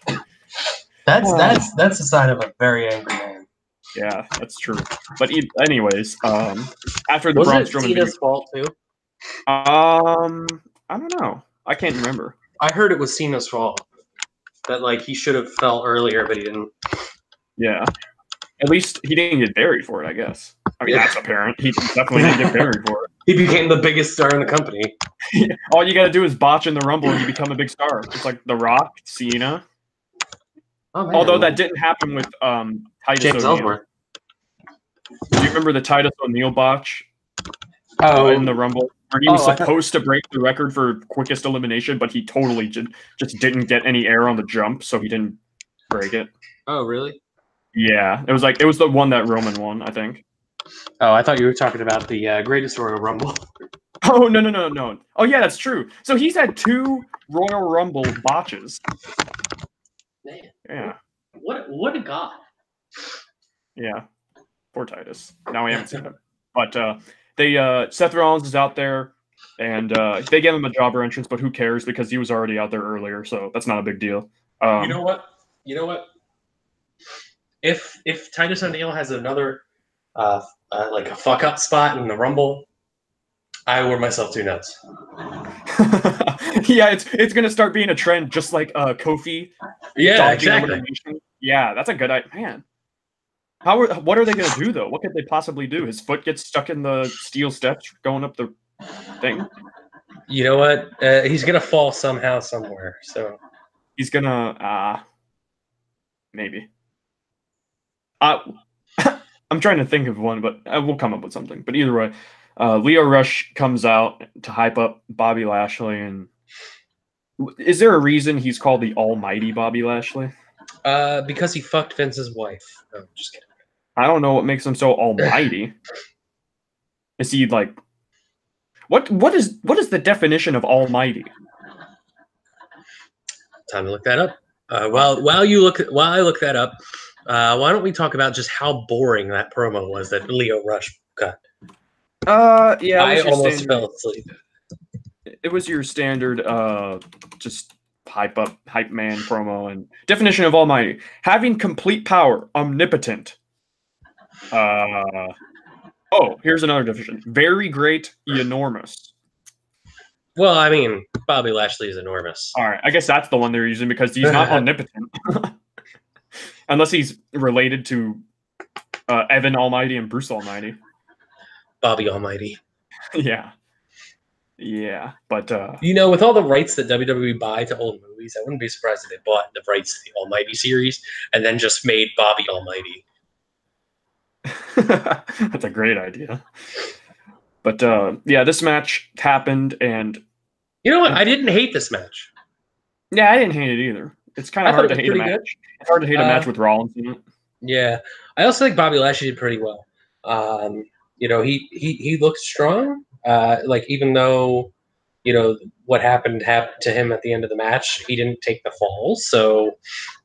That's a sign of a very angry man. Yeah, that's true. But anyways, after the was Braun it Strowman Cena's fault too? I don't know. I can't remember. I heard it was Cena's fault. That like he should have fell earlier, but he didn't. Yeah. At least he didn't get buried for it, I guess. I mean, that's apparent. He definitely didn't get buried for it. He became the biggest star in the company. All you got to do is botch in the Rumble and you become a big star. It's like The Rock, Cena. Oh, man. Although that didn't happen with Titus James O'Neil. Ellsworth. Do you remember the Titus O'Neil botch in the Rumble? Where he was supposed to break the record for quickest elimination, but he totally just didn't get any air on the jump, so he didn't break it. Oh, really? Yeah, it was the one that Roman won, I think. Oh, I thought you were talking about the Greatest Royal Rumble. Oh no! Oh yeah, that's true. So he's had 2 Royal Rumble botches. Man, yeah. What a god. Yeah, poor Titus. Now we haven't seen him, but Seth Rollins is out there, and they gave him a jobber entrance, but who cares because he was already out there earlier, so that's not a big deal. You know what? If Titus O'Neil has another like a fuck up spot in the Rumble, I wear myself 2 nuts. Yeah, it's gonna start being a trend, just like Kofi. Yeah, exactly. Yeah, that's a good idea, man. What are they gonna do though? What could they possibly do? His foot gets stuck in the steel steps going up the thing. You know what? He's gonna fall somehow, somewhere. So he's gonna maybe. I'm trying to think of one, but we'll come up with something. But either way, Leo Rush comes out to hype up Bobby Lashley, and is there a reason he's called the Almighty Bobby Lashley? Because he fucked Vince's wife. No, just kidding. I don't know what makes him so almighty. Is he like what is the definition of almighty? Time to look that up. While I look that up, why don't we talk about just how boring that promo was that Leo Rush cut? Yeah, I almost fell asleep. It was your standard just hype man promo. And definition of almighty: having complete power, omnipotent. Here's another definition: very great, enormous. Well, I mean, Bobby Lashley is enormous. All right, I guess that's the one they're using because he's not omnipotent, unless he's related to Evan Almighty and Bruce Almighty. Bobby Almighty. Yeah, but with all the rights that WWE buy to old movies, I wouldn't be surprised if they bought the rights to the Almighty series and then just made Bobby Almighty. That's a great idea. But this match happened, and you know what? I didn't hate this match. Yeah, I didn't hate it either. It's kind of hard to hate a match. Good. It's hard to hate a match with Rollins in it. Yeah, I also think Bobby Lashley did pretty well. He looked strong. Even though, what happened to him at the end of the match, he didn't take the fall. So,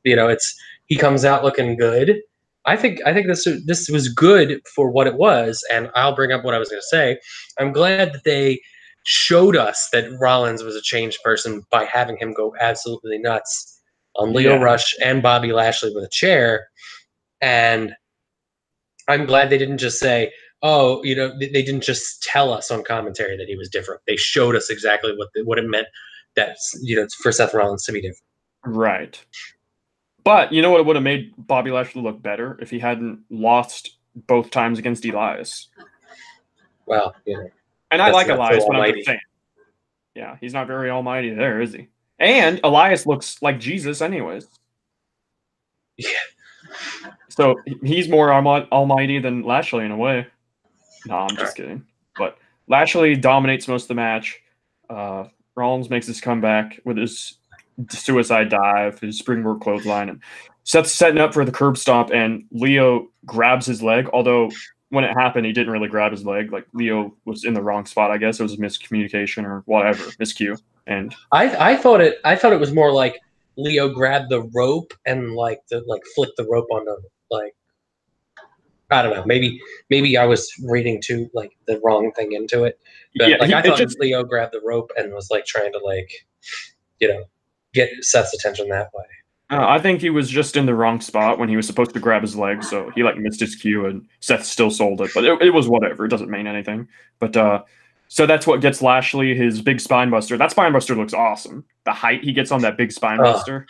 he comes out looking good. I think this was good for what it was, and I'll bring up what I was going to say. I'm glad that they showed us that Rollins was a changed person by having him go absolutely nuts on Leo Rush and Bobby Lashley with a chair. And I'm glad they didn't just say, they didn't just tell us on commentary that he was different. They showed us exactly what it meant that, for Seth Rollins to be different. Right. But you know what would have made Bobby Lashley look better if he hadn't lost both times against Elias. Well, you know, And I like not Elias, so but I'm almighty. just saying. Yeah, he's not very almighty there, is he? And Elias looks like Jesus anyways. Yeah. So he's more almighty than Lashley in a way. No, I'm just kidding. But Lashley dominates most of the match. Rollins makes his comeback with his suicide dive, his springboard clothesline, and Seth's setting up for the curb stomp, and Leo grabs his leg. Although when it happened, he didn't really grab his leg. Like Leo was in the wrong spot. I guess it was a miscommunication or whatever, miscue. And I thought it was more like Leo grabbed the rope and flicked the rope on the I don't know. Maybe I was reading too the wrong thing into it. But yeah, I thought Leo grabbed the rope and was trying to get Seth's attention that way. I think he was just in the wrong spot when he was supposed to grab his leg, so he missed his cue, and Seth still sold it. But it was whatever; it doesn't mean anything. But so that's what gets Lashley his big spine buster. That spine buster looks awesome. The height he gets on that big spine buster.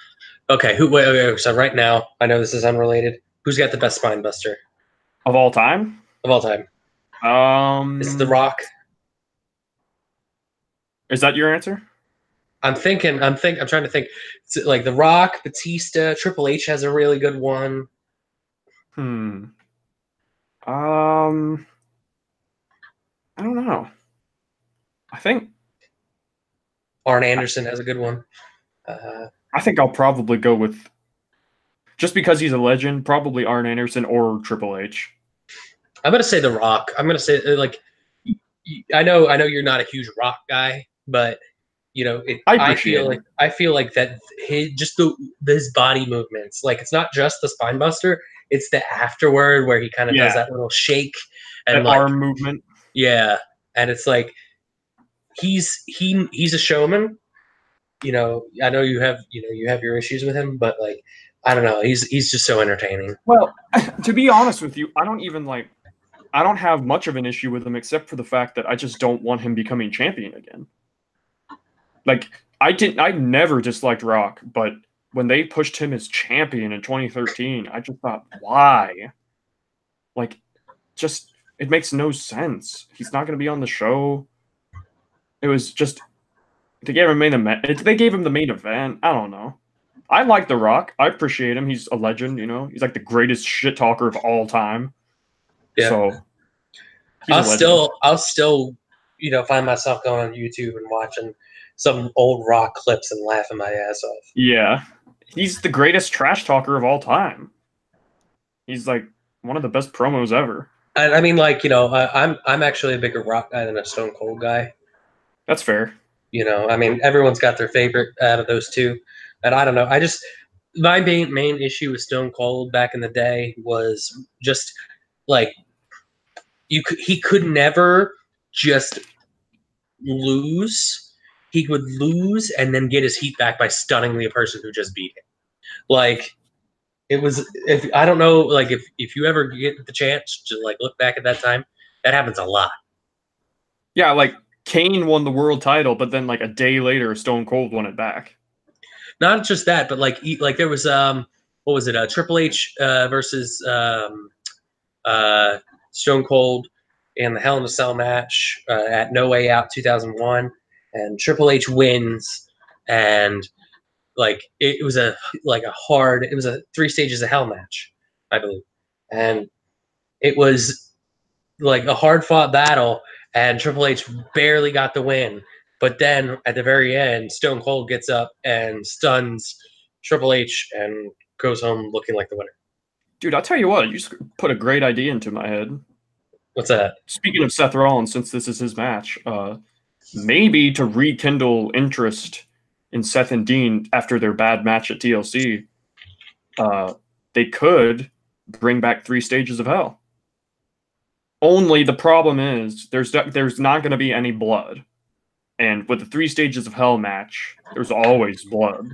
Okay, wait, so right now, I know this is unrelated. Who's got the best spine buster Of all time? of all time? Is it The Rock? Is that your answer? I'm trying to think. It's like The Rock, Batista, Triple H has a really good one. I don't know. I think Arn Anderson has a good one. I think I'll probably go with, just because he's a legend, probably Arn Anderson or Triple H. I'm gonna say The Rock. I'm gonna say I know you're not a huge Rock guy, but I feel like that his body movements, it's not just the spine buster, it's the afterward where he kind of does that little shake and that arm movement. Yeah, and it's he's a showman. I know you have your issues with him, but I don't know, he's just so entertaining. Well, to be honest with you, I don't have much of an issue with him except for the fact that I just don't want him becoming champion again. I never disliked Rock, but when they pushed him as champion in 2013, I just thought, why? It makes no sense. He's not going to be on the show. It was just, they gave him the main event. I don't know. I like The Rock. I appreciate him. He's a legend, He's the greatest shit talker of all time. Yeah. So I'll still find myself going on YouTube and watching some old Rock clips and laughing my ass off. Yeah. He's the greatest trash talker of all time. He's one of the best promos ever. And I mean, I'm actually a bigger Rock guy than a Stone Cold guy. That's fair. I mean, everyone's got their favorite out of those two. And I don't know. My main issue with Stone Cold back in the day was just he could never just lose. He would lose and then get his heat back by stunning the person who just beat him. It was, I don't know, if you ever get the chance to look back at that time, that happens a lot. Yeah, Kane won the world title, but then a day later, Stone Cold won it back. Not just that, but there was what was it? Triple H versus Stone Cold in the Hell in a Cell match at No Way Out 2001, and Triple H wins, and it was a 3 stages of hell match, I believe, and it was a hard fought battle, and Triple H barely got the win. But then at the very end, Stone Cold gets up and stuns Triple H and goes home looking like the winner. Dude, I'll tell you what, you just put a great idea into my head. What's that? Speaking of Seth Rollins, since this is his match, maybe to rekindle interest in Seth and Dean after their bad match at TLC, they could bring back 3 stages of hell. Only the problem is there's not going to be any blood. And with the 3 stages of hell match, there's always blood,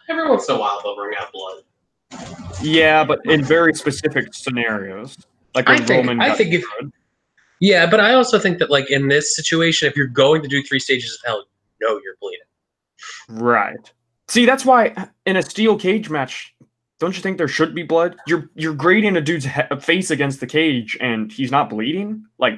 Every once in a while they'll bring out blood. Yeah, but in very specific scenarios. Yeah, but I also think that in this situation, if you're going to do 3 stages of hell, you're bleeding. Right. See, that's why in a steel cage match, don't you think there should be blood? You're grating a dude's face against the cage and he's not bleeding? Like,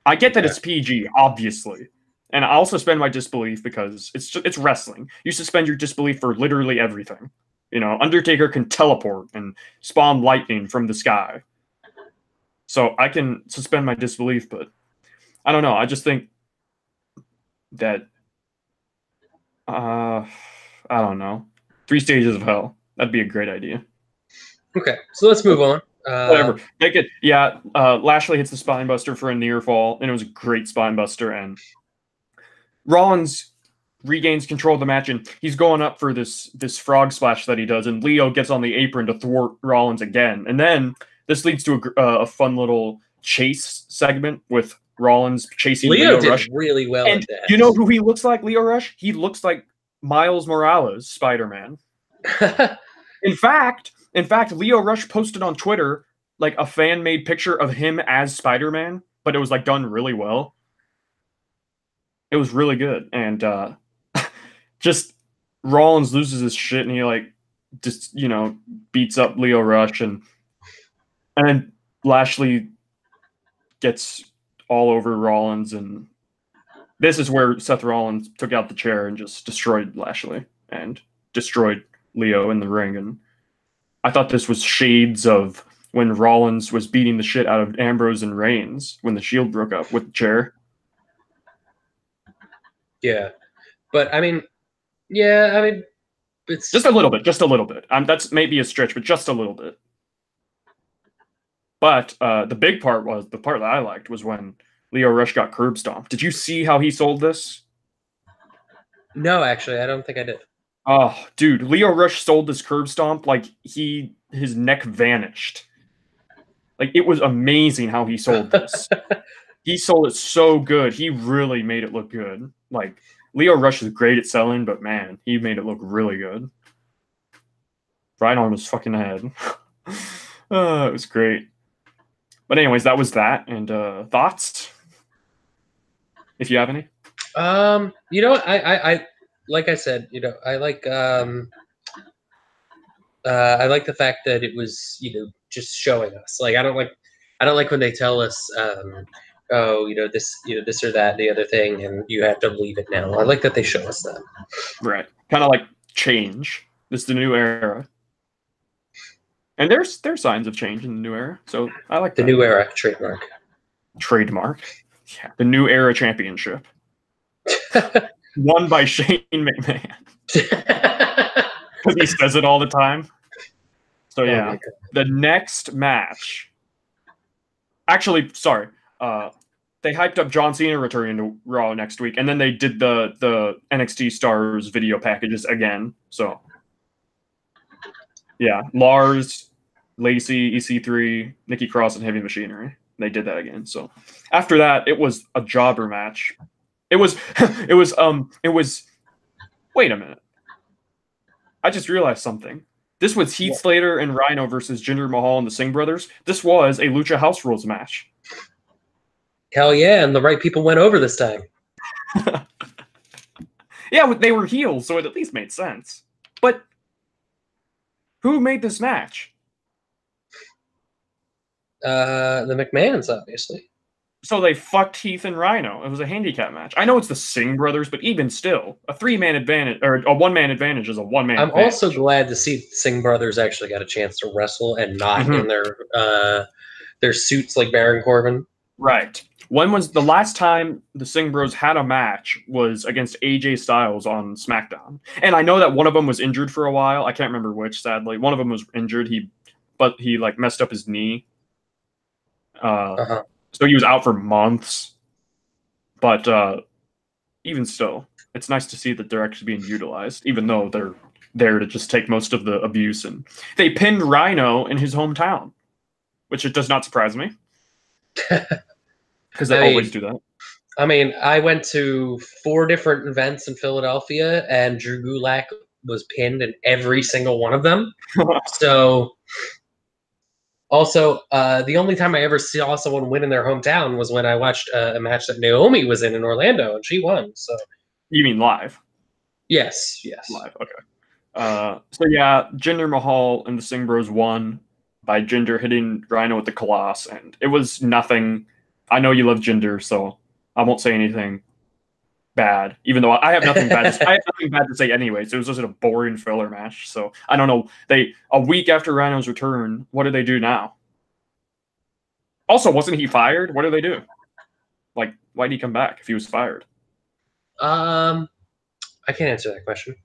I get that it's PG, obviously. And I'll suspend my disbelief because it's wrestling. You suspend your disbelief for literally everything. You know, Undertaker can teleport and spawn lightning from the sky. So I can suspend my disbelief, but I don't know. I just think that I don't know. 3 stages of hell. That'd be a great idea. Okay, so let's move on. Whatever. Make it. Yeah. Lashley hits the spine buster for a near fall, and it was a great spine buster. And Rollins regains control of the match, and he's going up for this frog splash that he does, and Leo gets on the apron to thwart Rollins again. And then this leads to a fun little chase segment with Rollins chasing Leo did Rush really well and at that. you know who he looks like, Leo Rush? He looks like Miles Morales, Spider-Man. In fact, Leo Rush posted on Twitter like a fan-made picture of him as Spider-Man, but it was like done really well. It was really good, and just Rollins loses his shit, and he like just beats up Leo Rush, and then Lashley gets all over Rollins, and this is where Seth Rollins took out the chair and just destroyed Lashley and destroyed Leo in the ring. And I thought this was shades of when Rollins was beating the shit out of Ambrose and Reigns when the Shield broke up with the chair. Yeah, but I mean, it's just a little bit. That's maybe a stretch, but just a little bit. But the big part was the part that I liked was when Leo Rush got curb stomped. Did you see how he sold this? No, actually, I don't think I did. Oh, dude, Leo Rush sold this curb stomp like his neck vanished. Like, it was amazing how he sold this. He sold it so good. He really made it look good. Like, Leo Rush is great at selling, but man, he made it look really good. Right on his fucking head. It was great. But anyways, that was that. And thoughts? If you have any? I like I said, I like the fact that it was, just showing us. Like, I don't like when they tell us, this or that, the other thing, and you have to believe it now. I like that they show us that. Right. Kind of like change. This is the new era. And there's signs of change in the new era. So I like the new era trademark. Yeah. The new era championship. Won by Shane McMahon. Because he says it all the time. So yeah. The next match. Actually, sorry. They hyped up John Cena returning to Raw next week, and then they did the NXT Stars video packages again. So yeah, Lars, Lacey, EC3, Nikki Cross, and Heavy Machinery. They did that again. So after that, it was a jobber match. It was wait a minute. I just realized something. This was Heath Slater and Rhino versus Jinder Mahal and the Singh brothers. This was a Lucha House Rules match. Hell yeah, and the right people went over this time. Yeah, they were heels, so it at least made sense. But who made this match? The McMahons, obviously. So they fucked Heath and Rhino. It was a handicap match. I know it's the Singh brothers, but even still, a 3-man advantage or a 1-man advantage is a 1-man. I'm also glad to see the Singh brothers actually got a chance to wrestle and not in their suits like Baron Corbin. Right. When was the last time the Singh Bros had a match was against AJ Styles on Smackdown. And I know that one of them was injured for a while. I can't remember which, sadly. One of them was injured. But he like messed up his knee. So he was out for months. But even still, it's nice to see that they're actually being utilized, even though they're there to just take most of the abuse. And they pinned Rhino in his hometown, which it does not surprise me. Because they always do that. I mean, I went to 4 different events in Philadelphia, and Drew Gulak was pinned in every single one of them. So, also, the only time I ever saw someone win in their hometown was when I watched a match that Naomi was in Orlando, and she won. So, you mean live? Yes. Live. Okay. So yeah, Jinder Mahal and the Singh Bros won by Jinder hitting Rhino with the Colossus, and it was nothing. I know you love Jinder, so I won't say anything bad, even though I have nothing bad. I have nothing bad to say anyways. It was just a boring filler match. So I don't know. A week after Rhino's return, what do they do now? Also, wasn't he fired? What do they do? Like, why did he come back if he was fired? I can't answer that question.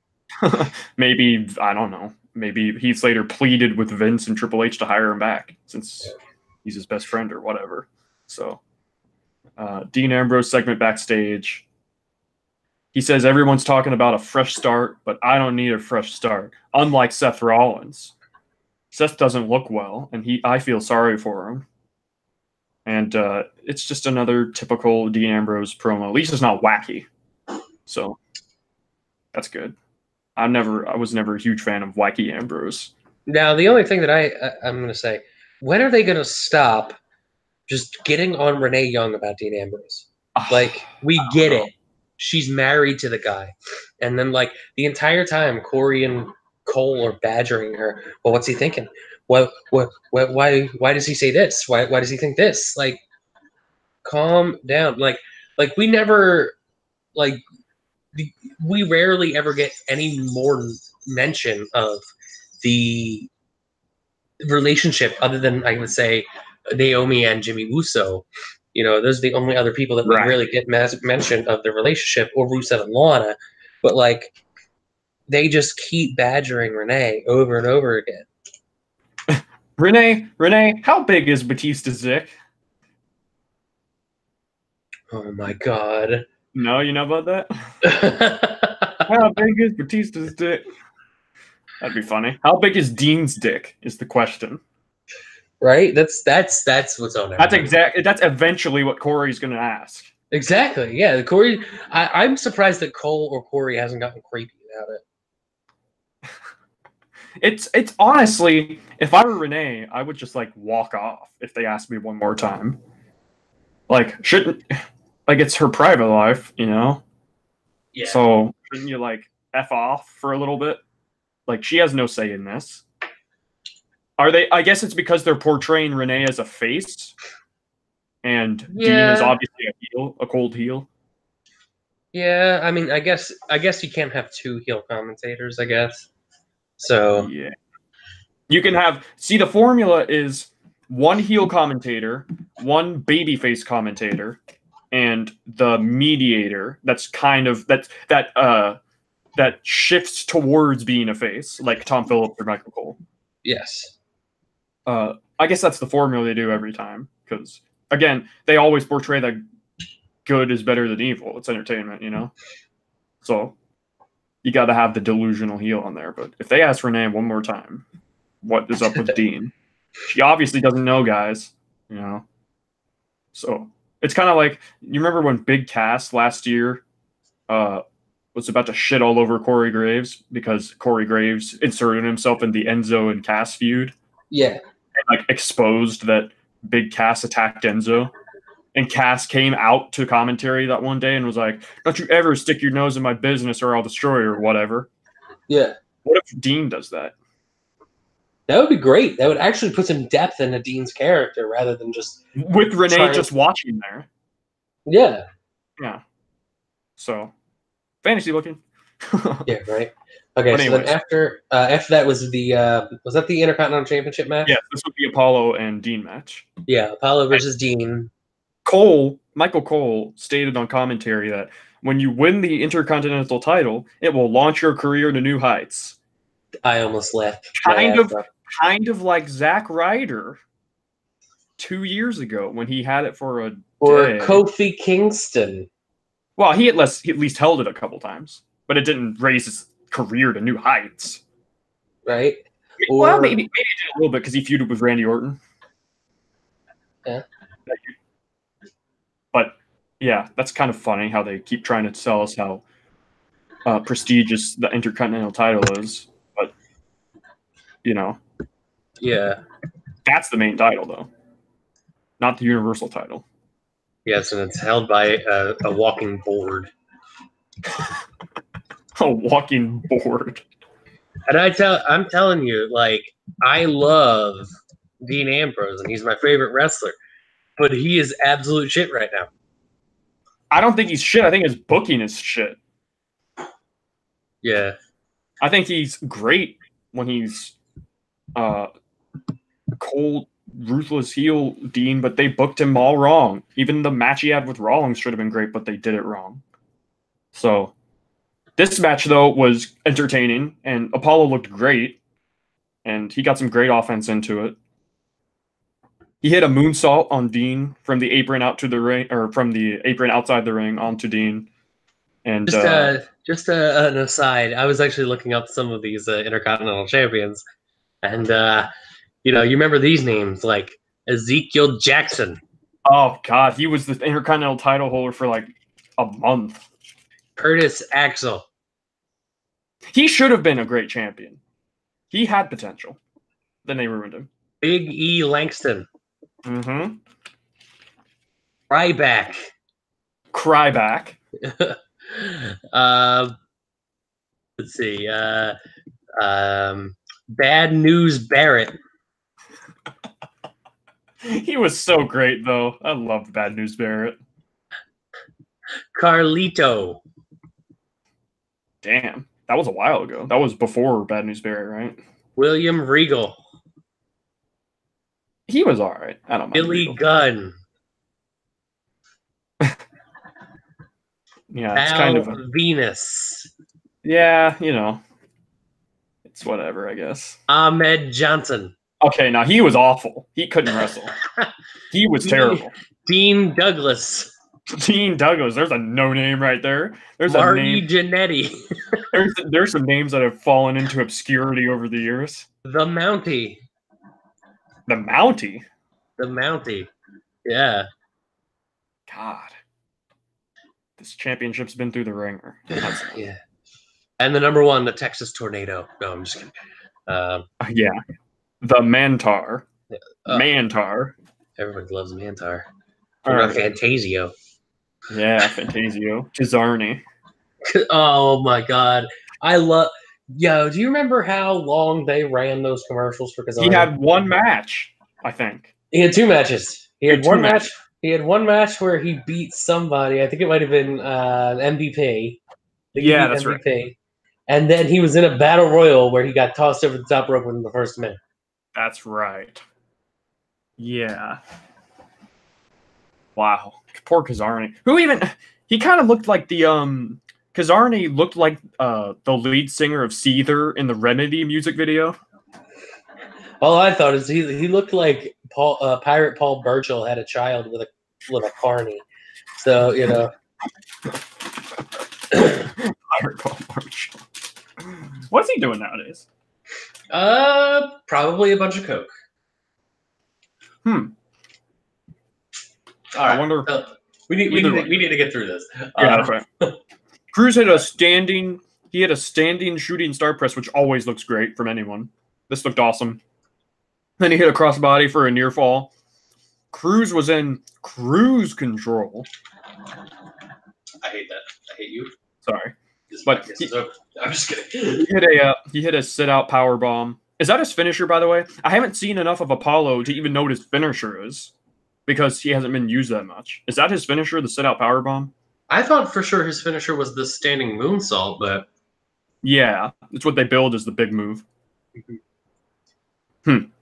Maybe, I don't know. Maybe Heath Slater pleaded with Vince and Triple H to hire him back since he's his best friend or whatever. So, Dean Ambrose segment backstage. He says everyone's talking about a fresh start, but I don't need a fresh start. Unlike Seth Rollins. Seth doesn't look well, and I feel sorry for him. And it's just another typical Dean Ambrose promo. At least it's not wacky. So that's good. I was never a huge fan of wacky Ambrose. Now, the only thing that I'm going to say, when are they going to stop just getting on Renee Young about Dean Ambrose? Like, we get it. She's married to the guy. And then, like, the entire time, Corey and Cole are badgering her. Well, what's he thinking? Why does he say this? Why does he think this? Like, calm down. Like we never, like, we rarely ever get any more mention of the relationship other than, I would say, Naomi and Jimmy Uso. You know, those are the only other people that we really get mentioned of the relationship, or Rusev and Lana. But, like, they just keep badgering Renee over and over again. Renee, how big is Batista's dick? Oh my god. No, you know about that? How big is Batista's dick? That'd be funny. How big is Dean's dick is the question. Right? That's what's on there. That's eventually what Corey's gonna ask. Exactly. Yeah, Corey. I'm surprised that Cole or Corey hasn't gotten creepy about it. It's honestly, if I were Renee, I would just like walk off if they asked me one more time. Like, it's her private life, you know? Yeah. So shouldn't you like F off for a little bit? Like, she has no say in this. I guess it's because they're portraying Renee as a face, and Dean is obviously a heel, a cold heel. Yeah, I mean, I guess you can't have two heel commentators, I guess. So yeah, you can have. See, the formula is one heel commentator, one babyface commentator, and the mediator. That's kind of that shifts towards being a face, like Tom Phillips or Michael Cole. Yes. I guess that's the formula they do every time, because again, they always portray that good is better than evil. It's entertainment, you know? So you got to have the delusional heel on there. But if they ask Renee one more time, what is up with Dean? She obviously doesn't know, guys, you know? So it's kind of like, you remember when Big Cass last year was about to shit all over Corey Graves because Corey Graves inserted himself in the Enzo and Cass feud? Yeah. And, like, exposed that Big Cass attacked Enzo. And Cass came out to commentary that one day and was like, "Don't you ever stick your nose in my business or I'll destroy you," or whatever. Yeah. What if Dean does that? That would be great. That would actually put some depth into Dean's character rather than just... With Renee just watching there. Yeah. Yeah. So, fantasy looking. Yeah, right. Okay, so then after that was that the Intercontinental Championship match? Yeah, this would be Apollo and Dean match. Yeah, Apollo versus Dean. Michael Cole stated on commentary that when you win the Intercontinental title, it will launch your career to new heights. I almost left. Kind of like Zack Ryder 2 years ago when he had it for a day. Kofi Kingston. Well, he at least held it a couple times, but it didn't raise his career to new heights. Right? Well, maybe it did a little bit because he feuded with Randy Orton. Yeah. But yeah, that's kind of funny how they keep trying to tell us how prestigious the Intercontinental title is. But, you know. Yeah. That's the main title, though. Not the Universal title. Yes, and it's held by a walking board. A walking board. And I'm telling you, like, I love Dean Ambrose, and he's my favorite wrestler, but he is absolute shit right now. I don't think he's shit. I think his booking is shit. Yeah. I think he's great when he's cold, ruthless heel Dean, but they booked him all wrong. Even the match he had with Rollins should have been great, but they did it wrong. So this match, though, was entertaining, and Apollo looked great, and he got some great offense into it. He hit a moonsault on Dean from the apron out to the ring, or from the apron outside the ring onto Dean. And just an aside, I was actually looking up some of these Intercontinental champions, and you remember these names like Ezekiel Jackson. Oh God, he was the Intercontinental title holder for like a month. Curtis Axel. He should have been a great champion. He had potential. Then they ruined him. Big E Langston. Mm-hmm. Ryback. Cryback. Let's see. Bad News Barrett. He was so great, though. I loved Bad News Barrett. Carlito. Damn. That was a while ago. That was before Bad News Barrett, right? William Regal. He was all right. I don't mind. Billy Regal. Gunn. Yeah, it's kind of Venus. Yeah, it's whatever, I guess. Ahmed Johnson. Okay, now he was awful. He couldn't wrestle. He was terrible. Dean Douglas. Dean Douglas. There's a no name right there. There's Marty a name. Jannetty. there's some names that have fallen into obscurity over the years. The Mountie. The Mountie. The Mountie. Yeah. God. This championship's been through the ringer. Yeah. And the number one, the Texas Tornado. No, I'm just kidding. Yeah. The Mantar. Mantar. Everybody loves Mantar. Or Fantasio. Yeah, Fantasio. Cesarni. Oh my God. Yo, do you remember how long they ran those commercials for Cesarni? He had one match, I think. He had two matches. He had one match. He had one match where he beat somebody. I think it might have been MVP. Yeah, that's MVP. Right. And then he was in a battle royal where he got tossed over the top rope in the first minute. That's right. Yeah. Wow. Poor Cesarni. He kind of looked like the Cesarni looked like the lead singer of Seether in the Remedy music video. All I thought is he looked like Pirate Paul Burchill had a child with a carny. So, Pirate Paul Burchill. What's he doing nowadays? Probably a bunch of coke. All right. I wonder. We need to get through this. Yeah, that's right. Cruz had a standing shooting star press, which always looks great from anyone. This looked awesome. Then he hit a crossbody for a near fall. Cruz was in cruise control. I hate that. I hate you. Sorry. But I'm just kidding. He hit a sit-out power bomb. Is that his finisher, by the way? I haven't seen enough of Apollo to even know what his finisher is, because he hasn't been used that much. Is that his finisher, the sit-out power bomb? I thought for sure his finisher was the standing moonsault, but yeah, it's what they build as the big move.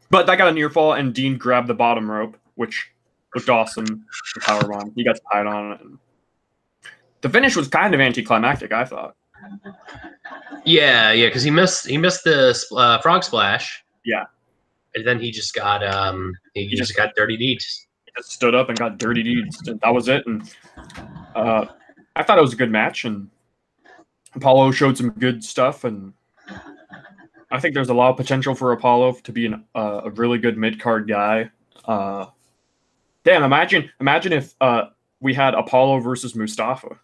But that got a near fall, and Dean grabbed the bottom rope, which looked awesome. The power bomb. He got tied on it. The finish was kind of anticlimactic, I thought. Yeah, because he missed the frog splash. Yeah, and then he just got he just got dirty deeds. He just stood up and got dirty deeds. And that was it. And I thought it was a good match, and Apollo showed some good stuff, and I think there's a lot of potential for Apollo to be a really good mid-card guy. Damn, imagine if we had Apollo versus Mustafa.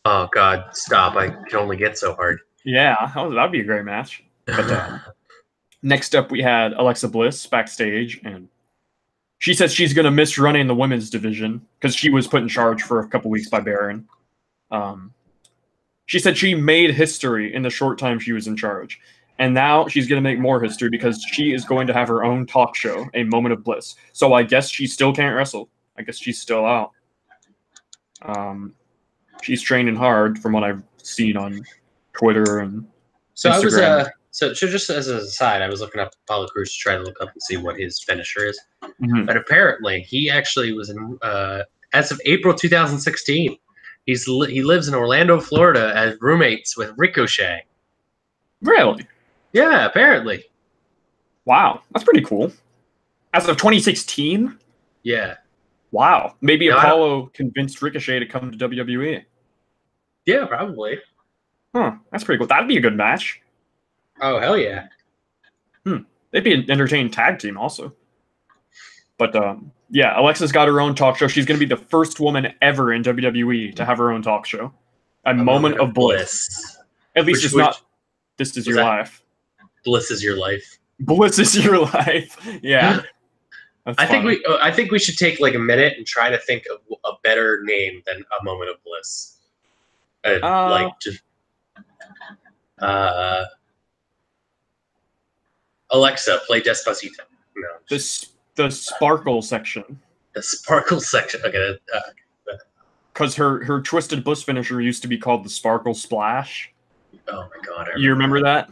Oh, God, stop. I can only get so hard. Yeah, that'd be a great match. But next up, we had Alexa Bliss backstage, and she says she's going to miss running the women's division because she was put in charge for a couple weeks by Baron. She said she made history in the short time she was in charge. And now she's going to make more history because she is going to have her own talk show, A Moment of Bliss. So I guess she still can't wrestle. I guess she's still out. She's training hard from what I've seen on Twitter and Instagram. So just as an aside, I was looking up Apollo Crews to try to look up and see what his finisher is. Mhm. But apparently, he actually was in as of April 2016. He lives in Orlando, Florida, as roommates with Ricochet. Really? Yeah, apparently. Wow, that's pretty cool. As of 2016? Yeah. Wow. Maybe No, Apollo convinced Ricochet to come to WWE. Yeah, probably. Huh, that's pretty cool. That'd be a good match. Oh, hell yeah. They'd be an entertaining tag team also. But yeah, Alexa's got her own talk show. She's going to be the first woman ever in WWE to have her own talk show. A moment of bliss. At least it's not This Is Your Life. Bliss is your life. Bliss is your life. Yeah. I think we should take like a minute and try to think of a better name than A Moment of Bliss. Alexa, play Despacito. No. The Sparkle section. The Sparkle section. Okay. Because her Twisted Bliss finisher used to be called the Sparkle Splash. Oh my god. You remember that?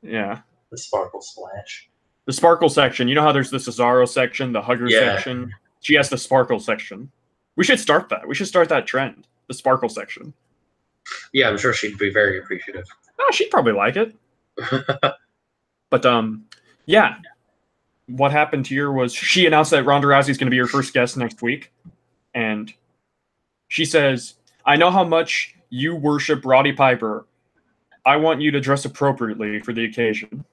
Yeah. The Sparkle Splash. The Sparkle section. You know how there's the Cesaro section, the Hugger section? She has the Sparkle section. We should start that. We should start that trend. The Sparkle section. Yeah, I'm sure she'd be very appreciative. Oh, she'd probably like it. But yeah. What happened here was she announced that Ronda Rousey is going to be her first guest next week. And she says, I know how much you worship Roddy Piper. I want you to dress appropriately for the occasion.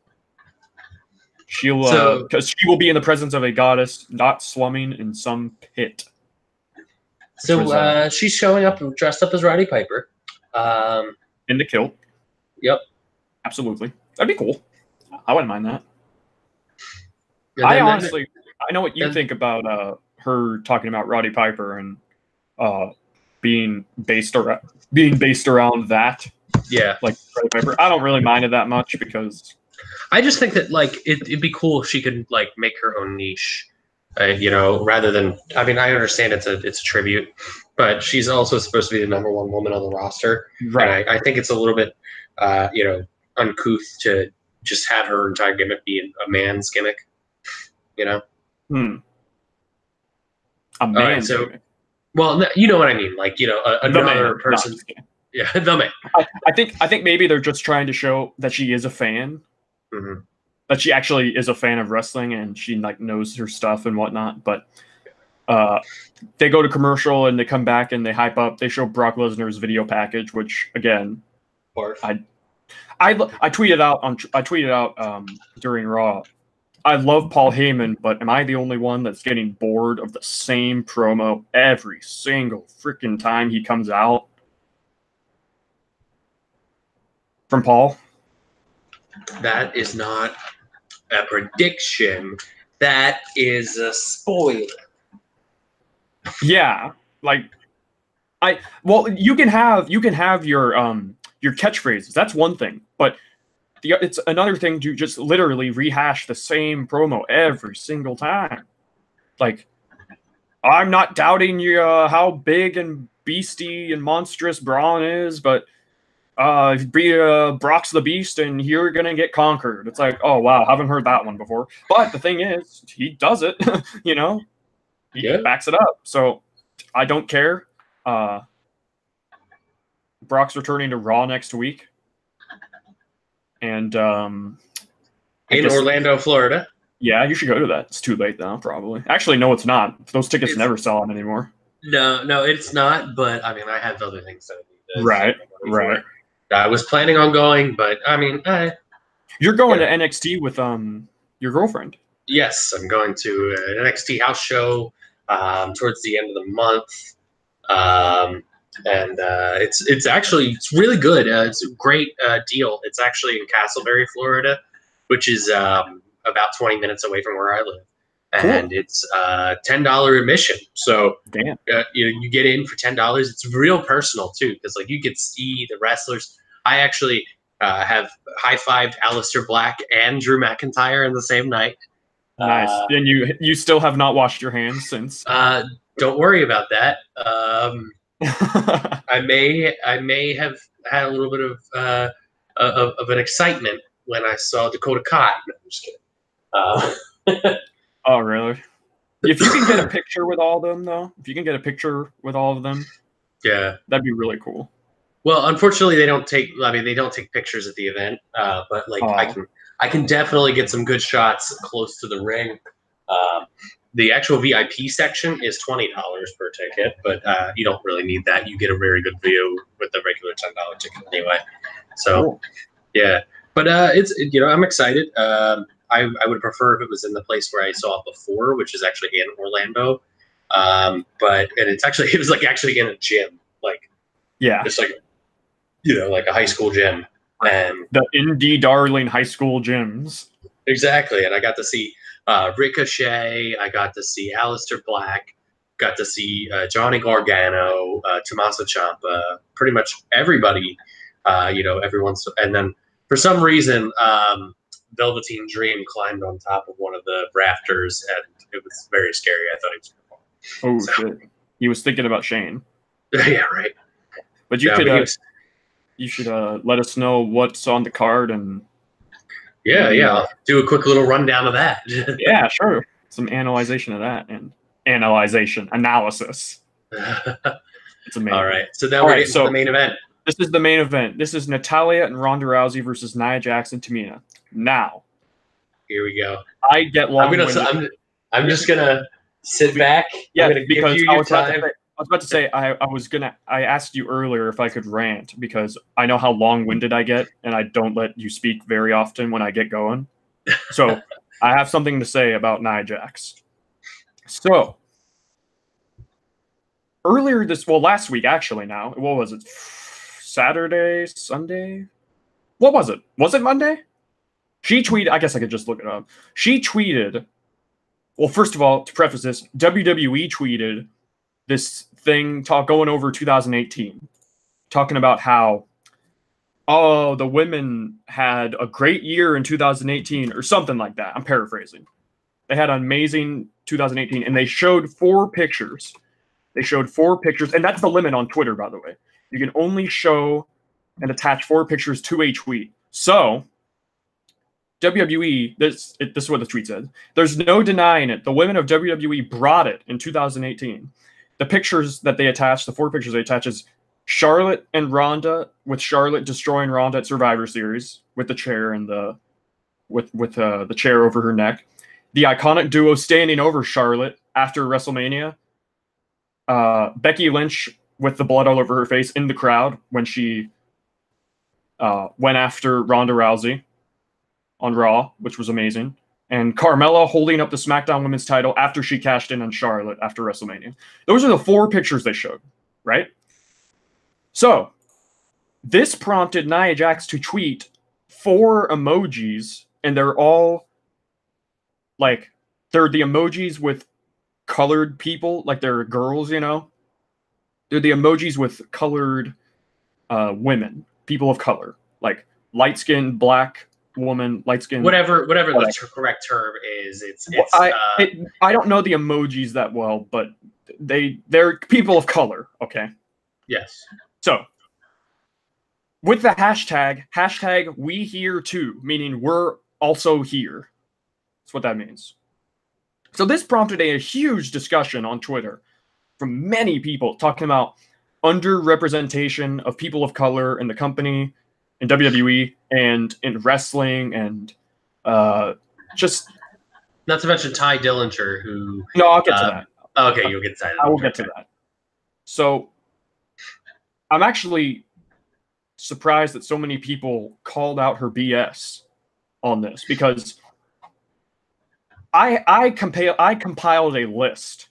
Because she will be in the presence of a goddess, not slumming in some pit. So she's showing up dressed up as Roddy Piper. In the kilt. Yep. Absolutely. That'd be cool. I wouldn't mind that. I know what you think about her talking about Roddy Piper and being based around that. Yeah. Like Roddy Piper. I don't really mind it that much because I just think that like it'd be cool if she could like make her own niche. Rather than I understand it's a tribute, but she's also supposed to be the number one woman on the roster. Right. And I think it's a little bit uncouth to just have her entire gimmick be a man's gimmick. A man's gimmick. Well, you know what I mean. Like, another person. Yeah, the man. I think maybe they're just trying to show that she is a fan. Mm-hmm. That she actually is a fan of wrestling and she like knows her stuff and whatnot. But they go to commercial and they come back and they hype up. They show Brock Lesnar's video package, which again, I tweeted out during Raw. I love Paul Heyman, but am I the only one that's getting bored of the same promo every single freaking time he comes out? From Paul? That is not a prediction. That is a spoiler. Yeah, like you can have your catchphrases. That's one thing, but it's another thing to just literally rehash the same promo every single time. Like, I'm not doubting you how big and beastie and monstrous Braun is, but Brock's the beast and you're gonna get conquered. It's like, oh wow, haven't heard that one before. But the thing is, he does it. He backs it up. So I don't care. Brock's returning to Raw next week. And in Orlando, Florida. Yeah, you should go to that. It's too late now, probably. Actually, no, it's not. Those tickets never sell out anymore. No, it's not. But I have other things to do. Right. I was planning on going, but you're going to NXT with your girlfriend. Yes, I'm going to an NXT house show towards the end of the month. And it's really good. It's a great deal. It's actually in Castleberry, Florida, which is about 20 minutes away from where I live. and it's $10 admission. So Damn. you get in for $10. It's real personal too, because like you could see the wrestlers. I actually have high-fived Aleister Black and Drew McIntyre in the same night. Nice. And you still have not washed your hands since? Don't worry about that. I may have had a little bit of an excitement when I saw Dakota Kai. No, I'm just kidding. Oh, really? If you can get a picture with all of them, though, Yeah, that'd be really cool. Well, unfortunately, they don't take pictures at the event. But like, I can definitely get some good shots close to the ring. The actual VIP section is $20 per ticket, but you don't really need that. You get a very good view with the regular $10 ticket anyway. So, cool. Yeah, but I'm excited. I would prefer if it was in the place where I saw it before, which is actually in Orlando. But it was actually in a gym, just like a high school gym, and the indie darling high school gyms. Exactly, and I got to see Ricochet. I got to see Aleister Black. Got to see Johnny Gargano, Tommaso Ciampa. Pretty much everybody. Everyone's, and then for some reason, Velveteen Dream climbed on top of one of the rafters, and it was very scary. I thought he was going to fall. Shit! He was thinking about Shane. Yeah, right. But you should let us know what's on the card and. Yeah, I'll do a quick little rundown of that. Yeah, sure. Some analyzation of that and analysis. It's amazing. All right, so now we're getting to the main event. This is the main event. This is Natalya and Ronda Rousey versus Nia Jax and Tamina. Now, here we go. I get long-winded. I'm just gonna sit back. Yeah, I'm gonna because give you your time. I was about to say, I asked you earlier if I could rant because I know how long-winded I get and I don't let you speak very often when I get going. So I have something to say about Nia Jax. So last week actually now, what was it? Saturday, Sunday? What was it? Was it Monday? She tweeted, I guess I could just look it up. She tweeted, well, first of all, to preface this, WWE tweeted this thing going over 2018, talking about how, the women had a great year in 2018 or something like that. I'm paraphrasing. They had an amazing 2018, and they showed 4 pictures. And that's the limit on Twitter, by the way. You can only show and attach 4 pictures to a tweet. So, WWE, this is what the tweet said. There's no denying it. The women of WWE brought it in 2018. The pictures that they attach, the 4 pictures they attach, is Charlotte and Ronda, with Charlotte destroying Ronda at Survivor Series with the chair and the chair over her neck. The iconic duo standing over Charlotte after WrestleMania. Becky Lynch with the blood all over her face in the crowd when she went after Ronda Rousey on Raw, which was amazing. And Carmella holding up the SmackDown Women's title after she cashed in on Charlotte after WrestleMania. Those are the 4 pictures they showed, right? So, this prompted Nia Jax to tweet 4 emojis, and they're all, they're the emojis with colored people, they're girls, They're the emojis with colored women, people of color, light-skinned, black woman, light skin, whatever the correct term is. I don't know the emojis that well, but they're people of color. Okay. Yes. So with the hashtag we here too, meaning we're also here. That's what that means. So this prompted a huge discussion on Twitter from many people talking about underrepresentation of people of color in the company, in WWE, and in wrestling, and just... Not to mention Ty Dillinger, who... No, I'll get to that. Okay, you'll get to that. I will get to that. So, I'm actually surprised that so many people called out her BS on this, because I compiled a list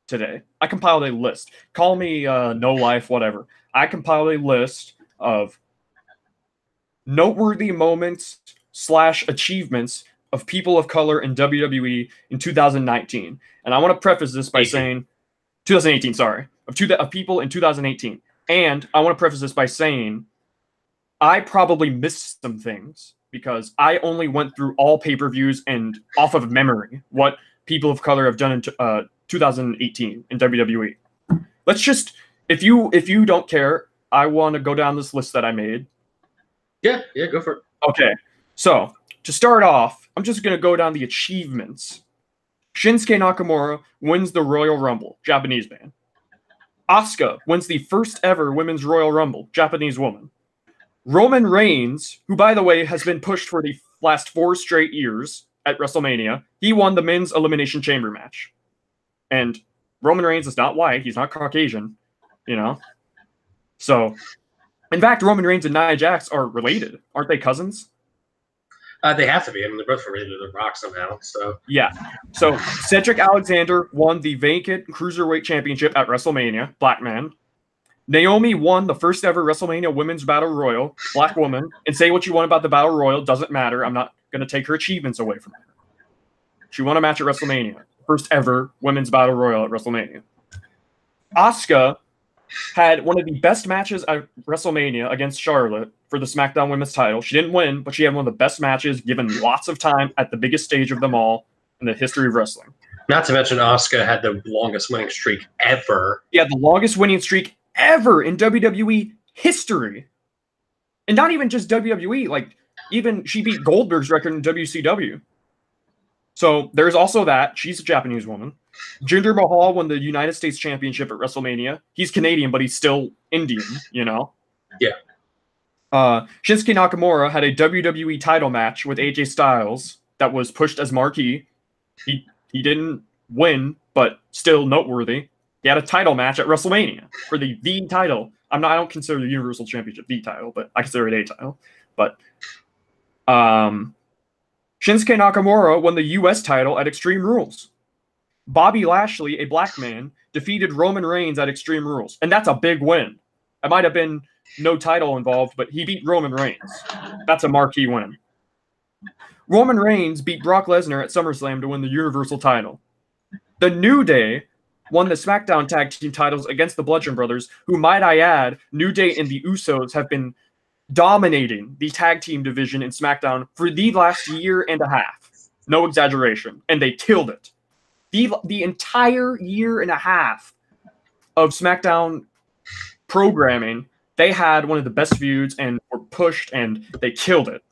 today. I compiled a list. Call me no life, whatever. I compiled a list of noteworthy moments / achievements of people of color in WWE in 2019. And I want to preface this by 18. saying 2018, sorry, of people in 2018. And I want to preface this by saying I probably missed some things because I only went through all pay-per-views and off of memory what people of color have done in 2018 in WWE. Let's just, if you don't care, I want to go down this list that I made. Yeah, go for it. Okay, so to start off, I'm just going to go down the achievements. Shinsuke Nakamura wins the Royal Rumble, Japanese man. Asuka wins the first ever Women's Royal Rumble, Japanese woman. Roman Reigns, who, by the way, has been pushed for the last 4 straight years at WrestleMania, he won the Men's Elimination Chamber match. And Roman Reigns is not white. He's not Caucasian, you know? So, in fact, Roman Reigns and Nia Jax are related. Aren't they cousins? They have to be. I mean, they're both related to The Rock somehow. So Yeah. So, Cedric Alexander won the vacant Cruiserweight Championship at WrestleMania, black man. Naomi won the first ever WrestleMania Women's Battle Royal, black woman. And say what you want about the Battle Royal, doesn't matter. I'm not going to take her achievements away from her. She won a match at WrestleMania. First ever Women's Battle Royal at WrestleMania. Asuka had one of the best matches at WrestleMania against Charlotte for the SmackDown Women's title. She didn't win, but she had one of the best matches, given lots of time at the biggest stage of them all in the history of wrestling. not to mention Asuka had the longest winning streak ever. Yeah, the longest winning streak ever in WWE history. And not even just WWE, like even she beat Goldberg's record in WCW. So there's also that. She's a Japanese woman. Jinder Mahal won the United States Championship at WrestleMania. He's Canadian, but he's still Indian, you know? Yeah. Shinsuke Nakamura had a WWE title match with AJ Styles that was pushed as marquee. He didn't win, but still noteworthy. He had a title match at WrestleMania for the title. I don't consider the Universal Championship the title, but I consider it a title. But Shinsuke Nakamura won the U.S. title at Extreme Rules. Bobby Lashley, a black man, defeated Roman Reigns at Extreme Rules. And that's a big win. It might have been no title involved, but he beat Roman Reigns. That's a marquee win. Roman Reigns beat Brock Lesnar at SummerSlam to win the Universal title. The New Day won the SmackDown Tag Team titles against the Bludgeon Brothers, who, might I add, New Day and the Usos have been dominating the tag team division in SmackDown for the last year and a half. No exaggeration. And they killed it. The entire year and a half of SmackDown programming, they had one of the best feuds and were pushed, and they killed it.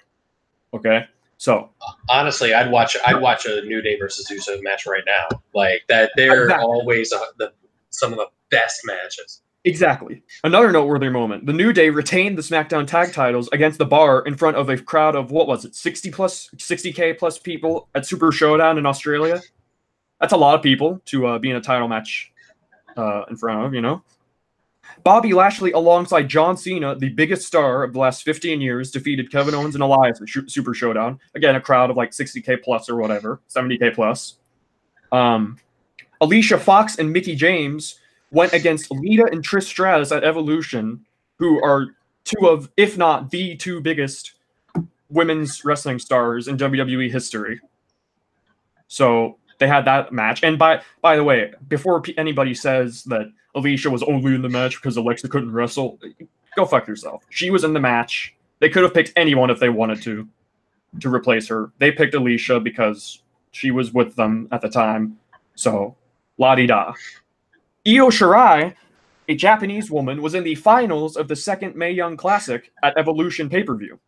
Okay? So honestly, I'd watch a New Day versus Uso match right now. Like that, they're exactly. always some of the best matches. Exactly. Another noteworthy moment: the New Day retained the SmackDown tag titles against the Bar in front of a crowd of 60K plus people at Super Showdown in Australia. That's a lot of people to be in a title match in front of, you know. Bobby Lashley, alongside John Cena, the biggest star of the last 15 years, defeated Kevin Owens and Elias at Super Showdown. Again, a crowd of like 60K plus or whatever, 70K plus. Alicia Fox and Mickie James went against Lita and Trish Stratus at Evolution, who are two of, if not the two biggest women's wrestling stars in WWE history. So they had that match. And by the way, before anybody says that Alicia was only in the match because Alexa couldn't wrestle, go fuck yourself. She was in the match. They could have picked anyone if they wanted to replace her. They picked Alicia because she was with them at the time. So, la-di-da. Io Shirai, a Japanese woman, was in the finals of the second Mae Young Classic at Evolution pay-per-view.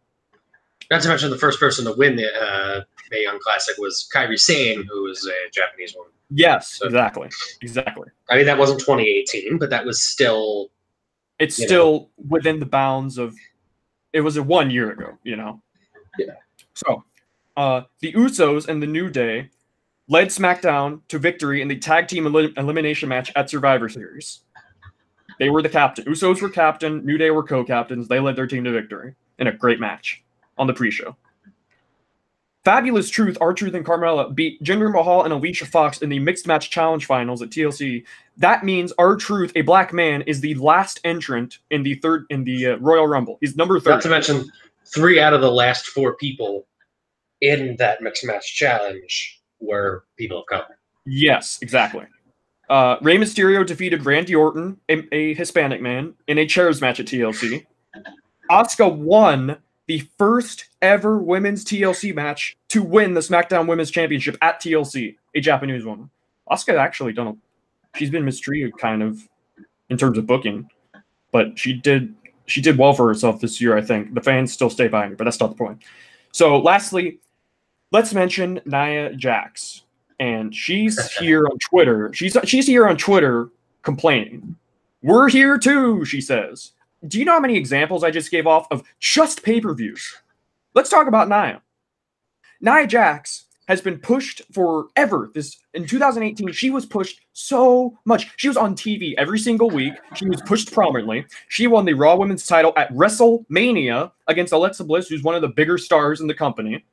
Not to mention the first person to win the Mae Young Classic was Kairi Sane, who was a Japanese woman. Yes, so, exactly. I mean, that wasn't 2018, but that was still... It's still within the bounds of... It was 1 year ago, you know? Yeah. So, the Usos and the New Day led SmackDown to victory in the tag team elimination match at Survivor Series. They were the captain. Usos were captain. New Day were co-captains. They led their team to victory in a great match on the pre-show. Fabulous Truth, R-Truth, and Carmella beat Jinder Mahal and Alicia Fox in the Mixed Match Challenge Finals at TLC. That means R-Truth, a black man, is the last entrant in the Royal Rumble. He's number 30. Not to mention 3 out of the last 4 people in that mixed match challenge were people of color. Yes, exactly. Rey Mysterio defeated Randy Orton, a Hispanic man, in a chairs match at TLC. Asuka won the first ever women's TLC match to win the SmackDown Women's Championship at TLC, a Japanese woman. Asuka actually she's been mistreated kind of in terms of booking, but she did well for herself this year, I think. The fans still stay behind her, but that's not the point. So lastly, let's mention Nia Jax. And she's here on Twitter. She's here on Twitter complaining. We're here too, she says. Do you know how many examples I just gave off of just pay-per-views? Let's talk about Nia. Nia Jax has been pushed forever. In 2018, she was pushed so much. She was on TV every single week. She was pushed prominently. She won the Raw Women's title at WrestleMania against Alexa Bliss, who's one of the bigger stars in the company.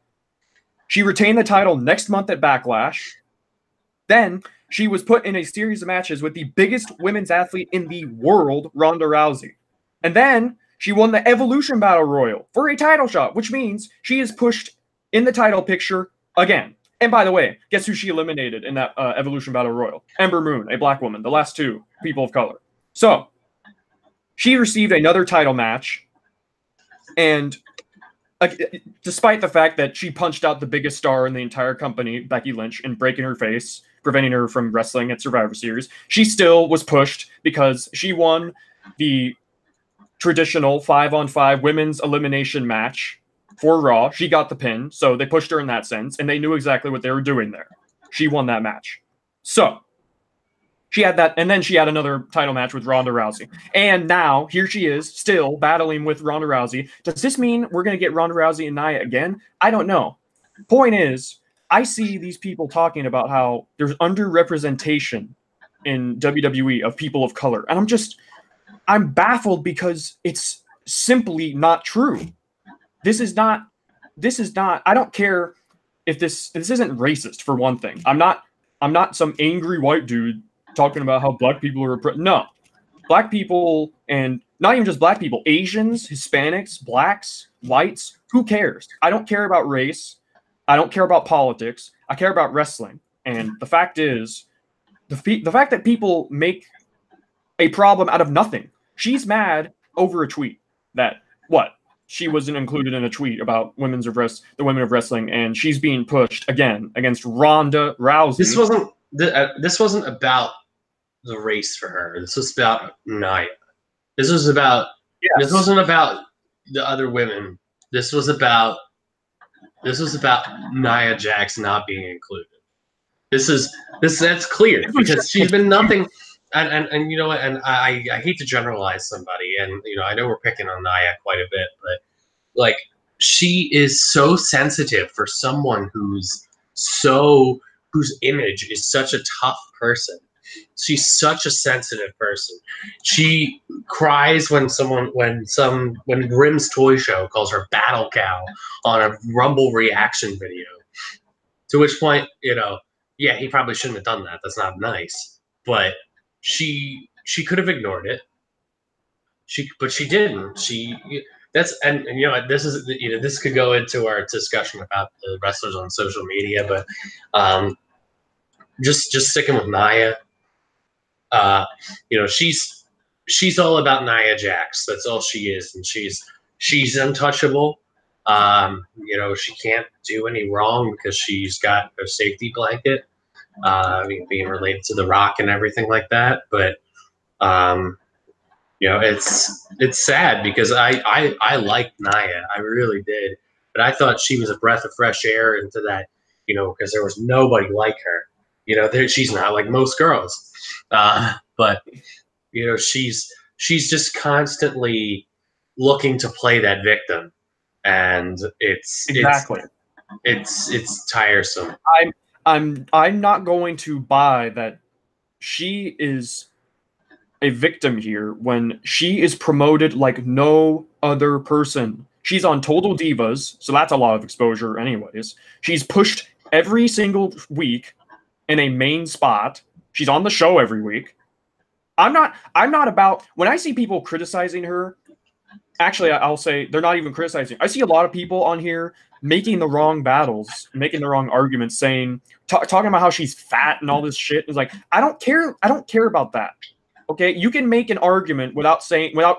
She retained the title next month at Backlash. Then she was put in a series of matches with the biggest women's athlete in the world, Ronda Rousey. And then she won the Evolution Battle Royal for a title shot, which means she is pushed in the title picture again. And by the way, guess who she eliminated in that Evolution Battle Royal? Ember Moon, a black woman, the last two people of color. So she received another title match, and despite the fact that she punched out the biggest star in the entire company, Becky Lynch, and breaking her face, preventing her from wrestling at Survivor Series, she still was pushed because she won the traditional 5-on-5 women's elimination match for Raw. She got the pin, so they pushed her in that sense, and they knew exactly what they were doing there. She won that match. So she had that, and then she had another title match with Ronda Rousey. And now, here she is, still battling with Ronda Rousey. Does this mean we're going to get Ronda Rousey and Nia again? I don't know. Point is, I see these people talking about how there's underrepresentation in WWE of people of color. And I'm baffled because it's simply not true. This is not, I don't care if this isn't racist, for one thing. I'm not some angry white dude talking about how black people are no. Black people, and not even just black people, Asians, Hispanics, blacks, whites, who cares? I don't care about race. I don't care about politics. I care about wrestling. And the fact is, the fact that people make a problem out of nothing. She's mad over a tweet that, she wasn't included in a tweet about the women of wrestling, and she's being pushed again against Ronda Rousey. This wasn't about the race for her. This was about Nia. This wasn't about the other women. This was about Nia Jax not being included. That's clear because she's been nothing. And you know what? And I hate to generalize somebody, and I know we're picking on Nia quite a bit, but like she is so sensitive for someone whose image is such a tough person. She's such a sensitive person. She cries when Grimm's Toy Show calls her Battle Cow on a Rumble reaction video. To which point, yeah, he probably shouldn't have done that. That's not nice. But she could have ignored it. But she didn't. This could go into our discussion about the wrestlers on social media, but just sticking with Nia. She's all about Nia Jax. That's all she is, and she's untouchable. She can't do any wrong because she's got a safety blanket. Being related to The Rock and everything like that. But it's sad because I liked Nia, I really did, but I thought she was a breath of fresh air into that. Because there was nobody like her. She's not like most girls, but she's just constantly looking to play that victim, and it's tiresome. I'm not going to buy that she is a victim here when she is promoted like no other person. She's on Total Divas, so that's a lot of exposure anyways. She's pushed every single week in a main spot. She's on the show every week. I'm not about, when I see people criticizing her Actually, I'll say they're not even criticizing. I see a lot of people on here making the wrong battles, making the wrong arguments, saying, talking about how she's fat and all this shit. It's like, I don't care. I don't care about that. Okay, you can make an argument without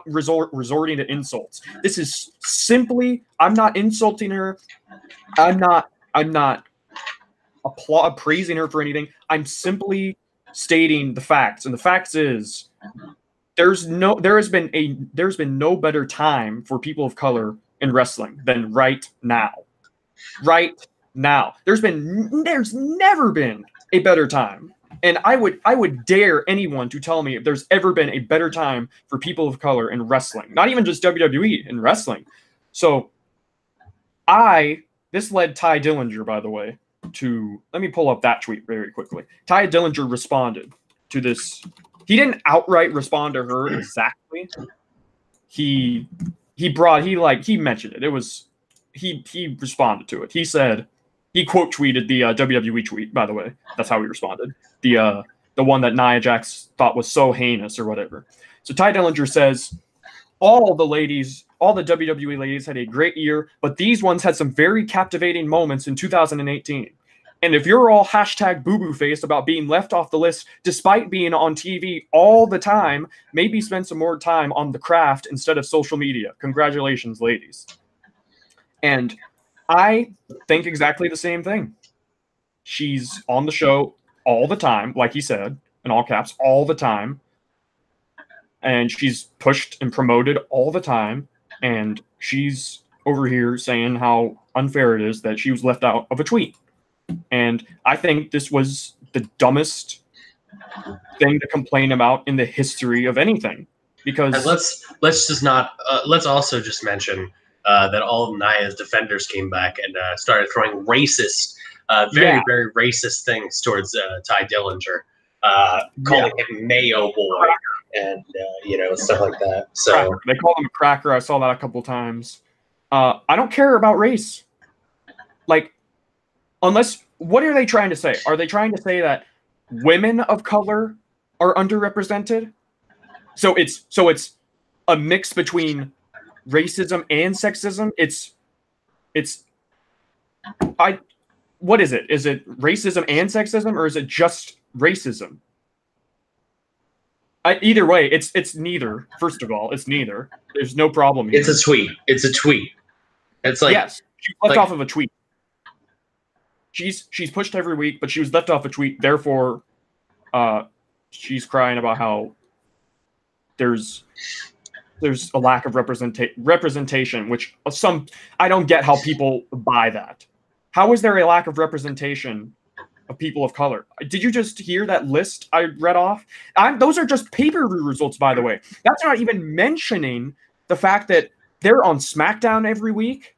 resorting to insults. This is simply, I'm not insulting her. I'm not praising her for anything. I'm simply stating the facts, and the facts is there's been no better time for people of color in wrestling than right now. Right now, there's never been a better time. And I would dare anyone to tell me if there's ever been a better time for people of color in wrestling. Not even just WWE, in wrestling. So this led Ty Dillinger, by the way, to, let me pull up that tweet very quickly. Ty Dillinger responded to this. He didn't outright respond to her exactly. He mentioned it. It was, he responded to it. He said, he quote tweeted the WWE tweet, by the way. That's how he responded. The one that Nia Jax thought was so heinous or whatever. So Ty Dillinger says, all the WWE ladies had a great year, but these ones had some very captivating moments in 2018. And if you're all hashtag boo-boo faced about being left off the list despite being on TV all the time, maybe spend some more time on the craft instead of social media. Congratulations, ladies. And I think exactly the same thing. She's on the show all the time, like he said, in all caps, all the time. And she's pushed and promoted all the time. And she's over here saying how unfair it is that she was left out of a tweet. And I think this was the dumbest thing to complain about in the history of anything. Because and let's also just mention that all of Nia's defenders came back and started throwing racist, very racist things towards Ty Dillinger, calling him Mayo Boy and stuff like that. So cracker. They call him a cracker. I saw that a couple times. I don't care about race. Like, unless, what are they trying to say? Are they trying to say that women of color are underrepresented? So it's a mix between racism and sexism. What is it? Is it racism and sexism, or is it just racism? Either way, it's neither. First of all, it's neither. There's no problem here. It's a tweet. It's a tweet. It's like, yes, she left off of a tweet. She's pushed every week, but she was left off a tweet. Therefore, she's crying about how there's a lack of representation, which I don't get how people buy that. How is there a lack of representation of people of color? Did you just hear that list I read off? Those are just pay-per-view results, by the way. That's not even mentioning the fact that they're on Smackdown every week.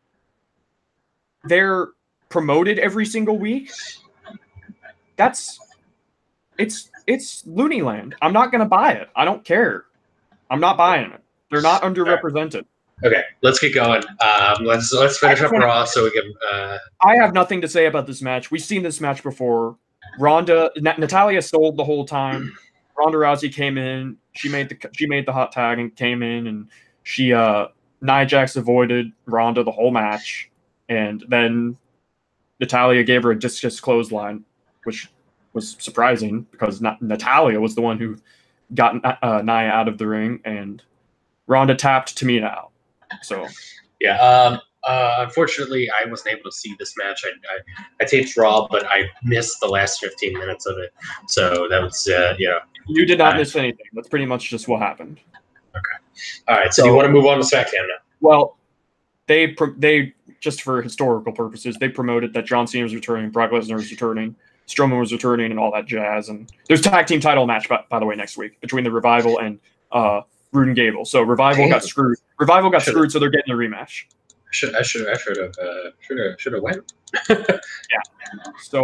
They're promoted every single week. It's Looney Land. I'm not gonna buy it. I don't care. I'm not buying it. They're not underrepresented. Okay, let's get going. Let's finish up Raw so we can. I have nothing to say about this match. We've seen this match before. Natalia sold the whole time. Ronda Rousey came in. She made the hot tag and came in, and Nia Jax avoided Ronda the whole match, and then Natalia gave her a discus clothesline, which was surprising because Natalia was the one who got Nia out of the ring, and Ronda tapped Tamina out. So, yeah. Unfortunately, I wasn't able to see this match. I taped Raw, but I missed the last 15 minutes of it. So that was, You did not miss anything. That's pretty much just what happened. Okay. All right. So you want to move on to SmackDown now? Well, they just for historical purposes, they promoted that John Cena was returning, Brock Lesnar was returning, Strowman was returning, and all that jazz. And there's a tag team title match, by the way, next week between the Revival and Roode and Gable. So Revival got screwed. So they're getting a rematch. I should have went. Yeah. So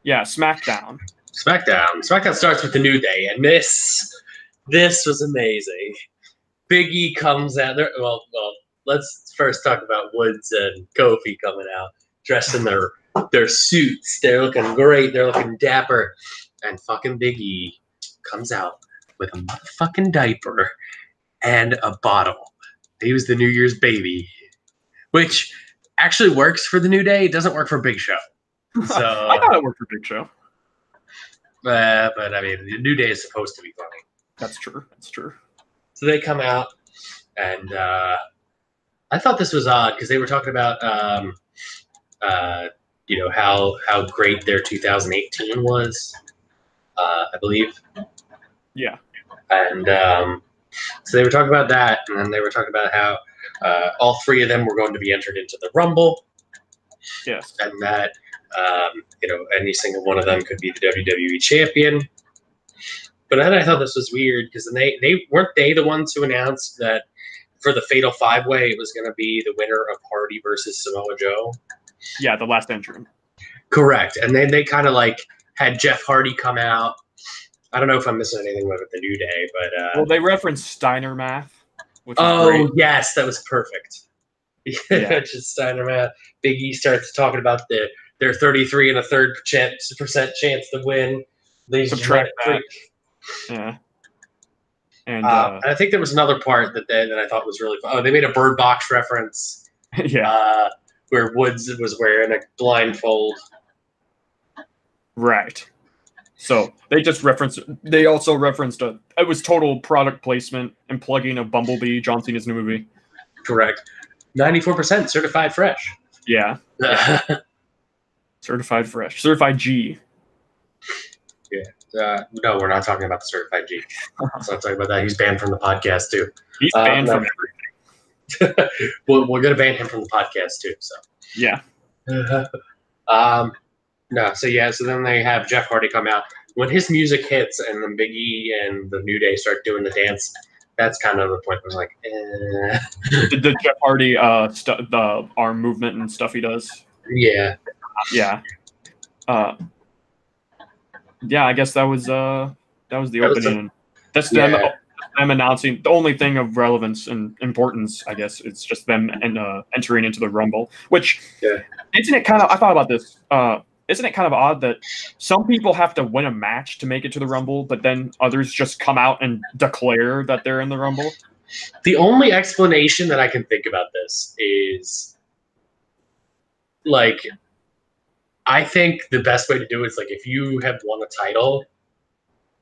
SmackDown. SmackDown starts with the New Day, and this was amazing. Big E comes out there. Well, let's first talk about Woods and Kofi coming out dressed in their suits. They're looking great. They're looking dapper, and fucking Big E comes out with a motherfucking diaper and a bottle. He was the New Year's baby, which actually works for the New Day. It doesn't work for Big Show. So I thought it worked for Big Show. But I mean, the New Day is supposed to be funny. That's true. That's true. So they come out, and I thought this was odd because they were talking about, how great their 2018 was, I believe. Yeah. And so they were talking about that, and then they were talking about how all three of them were going to be entered into the Rumble. Yes. And that, any single one of them could be the WWE champion. But then I thought this was weird because they weren't they the ones who announced that for the Fatal 5-Way it was going to be the winner of Hardy versus Samoa Joe. Yeah, the last entrant. Correct. And then they kind of like had Jeff Hardy come out. I don't know if I'm missing anything with the New Day, but well, they referenced Steiner math. Which is great. Yes, that was perfect. Yeah. Just Steiner math. Big E starts talking about their 33 and a third percent chance to win. They subtract that. Yeah. And I think there was another part that I thought was really fun. Oh, they made a Bird Box reference. Yeah. Where Woods was wearing a blindfold. Right. So they also referenced it was total product placement and plugging of Bumblebee, John Cena's new movie. Correct. 94% certified fresh. Yeah. Certified fresh. Certified G. Yeah. No, we're not talking about the certified G. Let's not talking about that. He's banned from the podcast too. He's banned from everything. We're going to ban him from the podcast too. So yeah. No. So then they have Jeff Hardy come out. When his music hits and then Big E and the New Day start doing the dance, that's kind of the point. I was like, The Jeff Hardy the arm movement and stuff he does. Yeah. Yeah. Yeah, I guess that was the opening. That's them announcing the only thing of relevance and importance. I guess it's just them entering into the Rumble. Which isn't it kind of? I thought about this. Isn't it kind of odd that some people have to win a match to make it to the Rumble, but then others just come out and declare that they're in the Rumble? The only explanation that I can think about this is, like, I think the best way to do it is, like, if you have won a title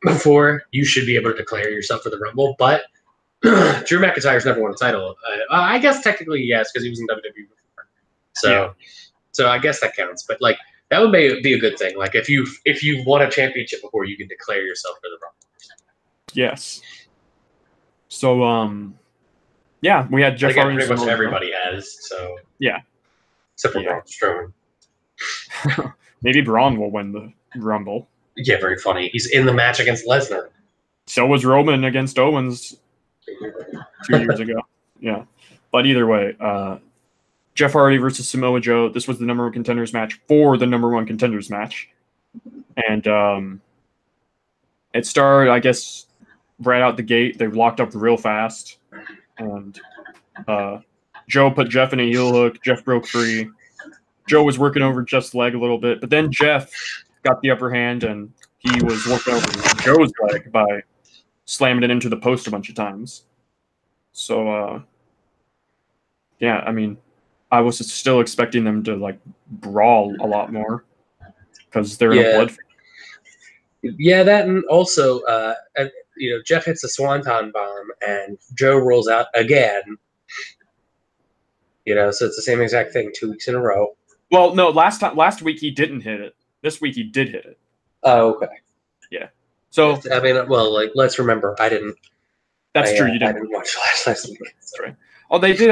before, you should be able to declare yourself for the Rumble. But Drew McIntyre's never won a title. I guess technically yes, because he was in WWE before. So I guess that counts. But, like, that would be a good thing. Like, if you've won a championship before, you can declare yourself for the Rumble. Yes. So yeah, we had Jeff Hardy. Pretty much everybody has. So yeah, except for Braun Strowman. Maybe Braun will win the Rumble. Yeah, very funny. He's in the match against Lesnar. So was Roman against Owens 2 years ago. Yeah, but either way, Jeff Hardy versus Samoa Joe. This was the number one contenders match for the number one contenders match, and it started, I guess, right out the gate. They locked up real fast, and Joe put Jeff in a heel hook. Jeff broke free. Joe was working over Jeff's leg a little bit, but then Jeff got the upper hand, and he was working over Joe's leg by slamming it into the post a bunch of times. So, yeah, I mean, I was still expecting them to, like, brawl a lot more because they're in a blood. Yeah, that, and also, Jeff hits a swanton bomb, and Joe rolls out again. So it's the same exact thing 2 weeks in a row. Well, no, last week he didn't hit it. This week he did hit it. Oh, okay. Yeah. So I mean, well, like, let's remember, I didn't. That's true. You didn't. I didn't watch last week. That's right. Oh, they did.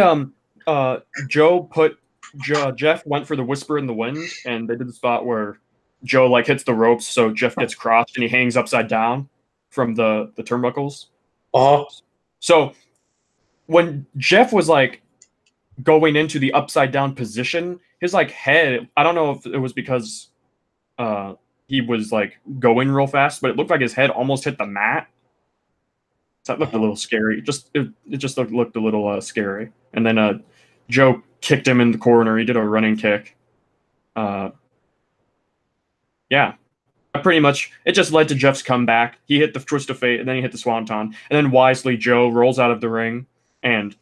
Jeff went for the whisper in the wind, and they did the spot where Joe, like, hits the ropes, so Jeff gets crossed and he hangs upside down from the turnbuckles. Oh. So when Jeff was, like, going into the upside down position, his, like, head, I don't know if it was because he was, like, going real fast, but it looked like his head almost hit the mat. So that looked a little scary. It just looked a little scary. And then Joe kicked him in the corner. He did a running kick. Yeah. pretty much, it just led to Jeff's comeback. He hit the twist of fate, and then he hit the swanton, and then wisely Joe rolls out of the ring, and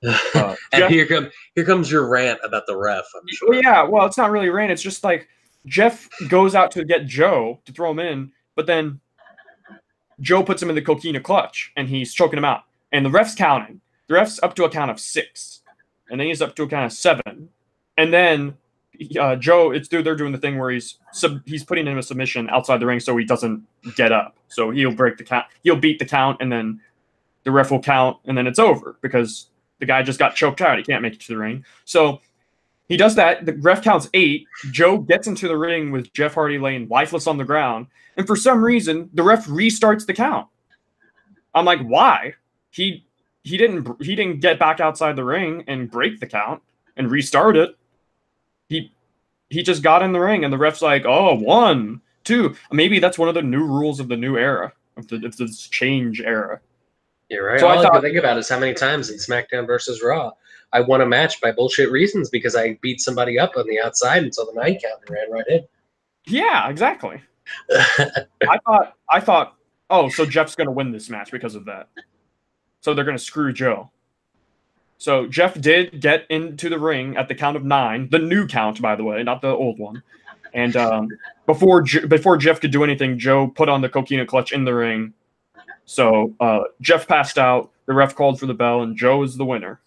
and Jeff, here comes your rant about the ref. I'm sure. Yeah, well, it's not really a rant. It's just like Jeff goes out to get Joe to throw him in, but then Joe puts him in the coquina clutch, and he's choking him out. And the ref's counting. The ref's up to a count of 6, and then he's up to a count of 7, and then Joe, they're doing the thing where he's putting him in a submission outside the ring so he doesn't get up. So he'll break the count. He'll beat the count, and then the ref will count, and then it's over because the guy just got choked out. He can't make it to the ring. So he does that. The ref counts 8. Joe gets into the ring with Jeff Hardy laying lifeless on the ground, and for some reason, the ref restarts the count. I'm like, why? He didn't get back outside the ring and break the count and restart it. He just got in the ring, and the ref's like, oh, 1, 2. Maybe that's one of the new rules of the new era, of this change era. You're right. So all I can think about is how many times in SmackDown versus Raw I won a match by bullshit reasons because I beat somebody up on the outside until the 9 count and ran right in. Yeah, exactly. I thought, oh, so Jeff's going to win this match because of that. So they're going to screw Joe. So Jeff did get into the ring at the count of 9, the new count, by the way, not the old one. And before Jeff could do anything, Joe put on the coquina clutch in the ring. So Jeff passed out. The ref called for the bell, and Joe is the winner.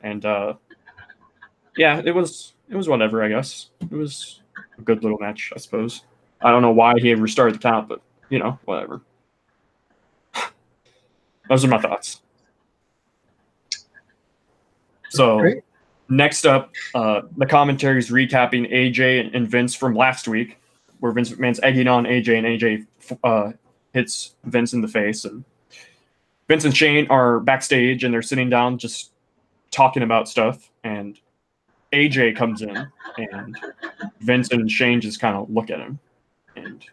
And yeah, it was whatever, I guess. It was a good little match, I suppose. I don't know why he restarted the count, but whatever. Those are my thoughts. So Great. Next up, the commentary is recapping AJ and Vince from last week, where Vince McMahon's egging on AJ, and AJ hits Vince in the face. And Vince and Shane are backstage, and they're sitting down just talking about stuff. And AJ comes in, and Vince and Shane just kind of look at him. And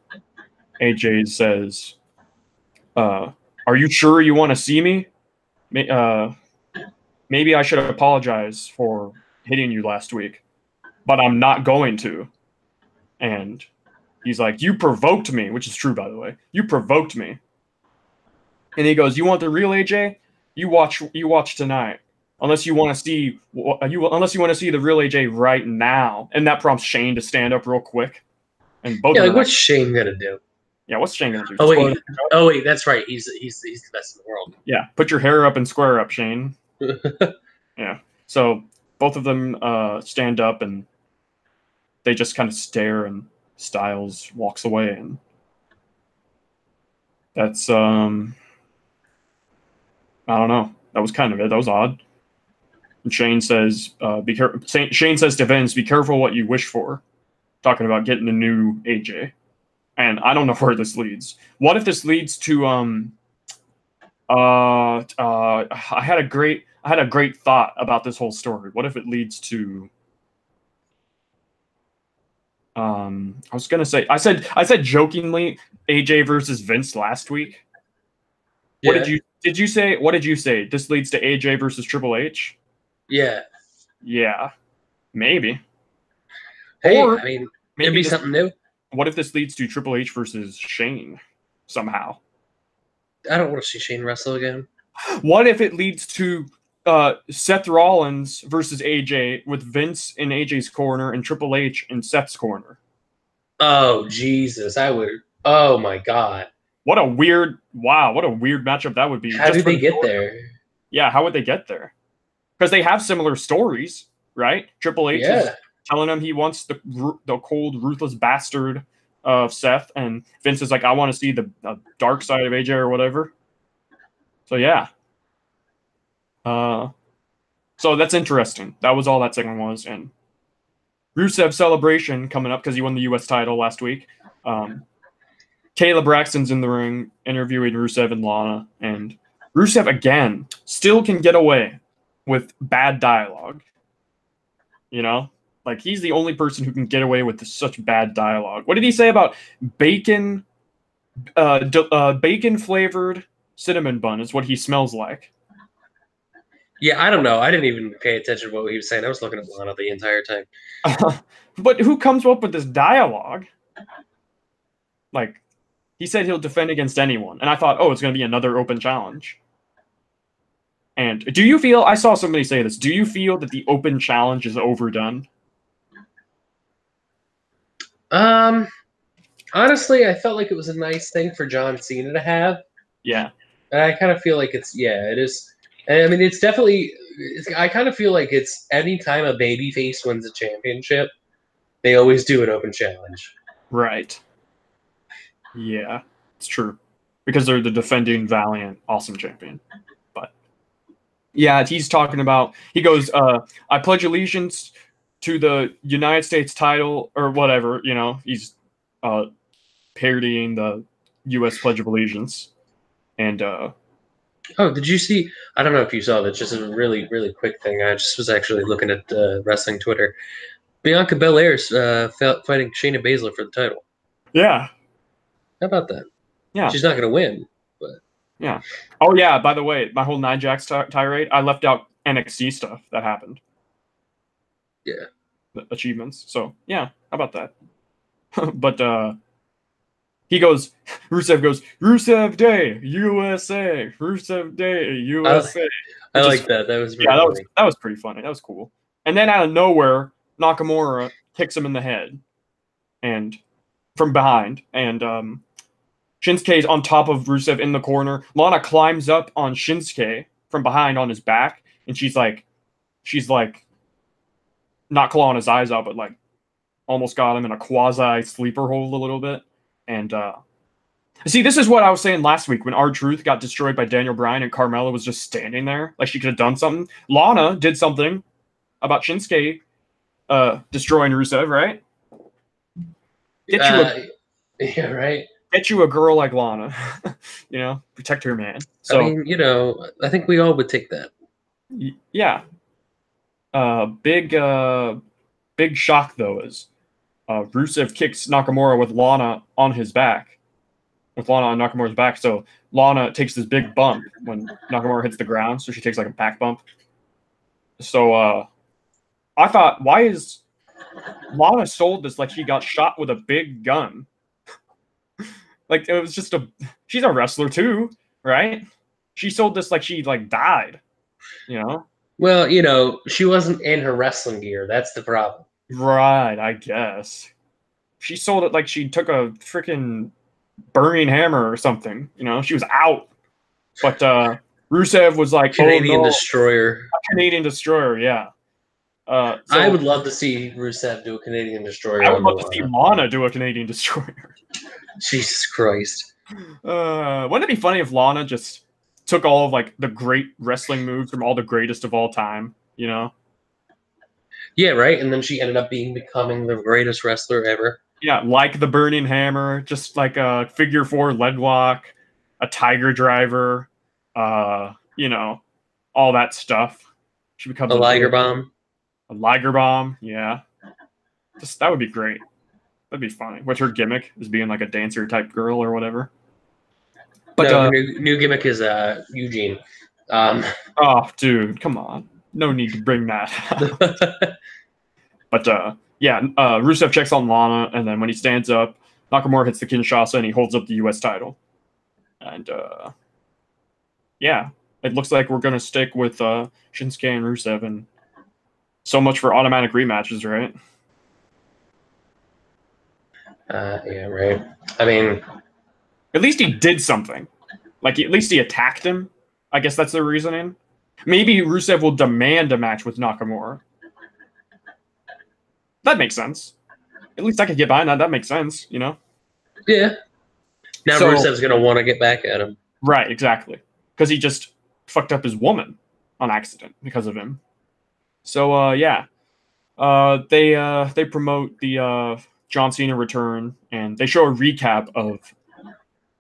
AJ says, are you sure you want to see me? Maybe I should apologize for hitting you last week, but I'm not going to. And he's like, you provoked me, which is true, by the way. You provoked me. And he goes, you want the real AJ? You watch tonight. Unless you want to see the real AJ right now. And that prompts Shane to stand up real quick. And both. Yeah, like what's Shane gonna do? Yeah, what's Shane gonna do? Oh wait, that's right. He's the best in the world. Yeah, put your hair up and square up, Shane. Yeah. So both of them stand up, and they just kind of stare, and Styles walks away, and that's I don't know. That was kind of it. That was odd. And Shane says, "Be careful." Shane says to Vince, "Be careful what you wish for." Talking about getting a new AJ, and I don't know where this leads. What if this leads to I had a great thought about this whole story. What if it leads to I was gonna say I said jokingly AJ versus Vince last week. Yeah. What did you say? What did you say? This leads to AJ versus Triple H? Yeah. Yeah. Maybe. Hey, or I mean, maybe something new. What if this leads to Triple H versus Shane somehow? I don't want to see Shane wrestle again. What if it leads to Seth Rollins versus AJ with Vince in AJ's corner and Triple H in Seth's corner? Oh, Jesus. I would. Oh, my God. What a weird matchup that would be. How did they get there? Yeah, how would they get there? Because they have similar stories, right? Triple H is telling him he wants the cold, ruthless bastard of Seth, and Vince is like, I want to see the dark side of AJ or whatever. So yeah. So that's interesting. That was all that segment was. And Rusev celebration coming up because he won the U.S. title last week. Kayla Braxton's in the ring interviewing Rusev and Lana, and Rusev again still can get away with bad dialogue. You know, like he's the only person who can get away with such bad dialogue. What did he say about bacon? Bacon flavored cinnamon bun is what he smells like. Yeah, I don't know. I didn't even pay attention to what he was saying. I was looking at Lana the entire time. But who comes up with this dialogue? Like, he said he'll defend against anyone. And I thought, oh, it's going to be another open challenge. And do you feel, I saw somebody say this, do you feel that the open challenge is overdone? Honestly, I felt like it was a nice thing for John Cena to have. Yeah. And I kind of feel like it is. And I mean, it's definitely, I kind of feel like it's any time a babyface wins a championship, they always do an open challenge. Right. Yeah, it's true. Because they're the defending Valiant Awesome Champion. But yeah, he's talking about, he goes, I pledge allegiance to the United States title, or whatever, you know, he's parodying the U.S. Pledge of Allegiance. And oh, did you see? I don't know if you saw that. Just a really, really quick thing. I just was actually looking at wrestling Twitter. Bianca Belair's fighting Shayna Baszler for the title. yeah. How about that? Yeah. She's not going to win, but yeah. Oh yeah. By the way, my whole Nia Jax tirade, I left out NXT stuff that happened. Yeah. The achievements. So yeah, how about that? But he goes, Rusev goes, Rusev Day, USA, Rusev Day, USA. I like that. That was really funny. That was pretty funny. That was cool. And then out of nowhere, Nakamura kicks him in the head, and from behind, and Shinsuke's on top of Rusev in the corner. Lana climbs up on Shinsuke from behind on his back, and she's like, not clawing his eyes out, but like almost got him in a quasi sleeper hold a little bit. And see, this is what I was saying last week when R-Truth got destroyed by Daniel Bryan and Carmella was just standing there. Like, she could have done something. Lana did something about Shinsuke destroying Rusev, right? Yeah, right. Get you a girl like Lana. You know, protect her man. So, I mean, you know, I think we all would take that. Yeah. Big shock, though, is Rusev kicks Nakamura with Lana on his back. With Lana on Nakamura's back. So Lana takes this big bump when Nakamura hits the ground. So she takes like a back bump. So I thought, why is Lana sold this like she got shot with a big gun? Like, it was just she's a wrestler too, right? She sold this like she like died, you know? Well, you know, she wasn't in her wrestling gear. That's the problem. Right, I guess. She sold it like she took a freaking burning hammer or something. You know, she was out. But Rusev was like, Canadian oh, no. Destroyer. A Canadian Destroyer, yeah. So I would love to see Rusev do a Canadian Destroyer. I would love to see Lana do a Canadian Destroyer. Jesus Christ. Wouldn't it be funny if Lana just took all of like the great wrestling moves from all the greatest of all time, you know? Yeah, right? And then she ended up becoming the greatest wrestler ever. Yeah, like the burning hammer, just like a figure four leg lock, a tiger driver, you know, all that stuff. She becomes a Liger bomb. A Liger bomb, yeah. Just that would be great. That'd be funny. With her gimmick as being like a dancer type girl or whatever. But no, her new gimmick is Eugene. Oh, dude, come on. No need to bring that. But yeah, Rusev checks on Lana, and then when he stands up, Nakamura hits the Kinshasa, and he holds up the U.S. title. And yeah, it looks like we're going to stick with Shinsuke and Rusev, and so much for automatic rematches, right? Yeah, right. I mean, at least he did something. Like, at least he attacked him. I guess that's the reasoning. Maybe Rusev will demand a match with Nakamura. That makes sense. At least I could get behind that. That makes sense, you know? Yeah. Now Rusev's going to want to get back at him. Right, exactly. Because he just fucked up his woman on accident because of him. So, yeah. They promote the John Cena return, and they show a recap of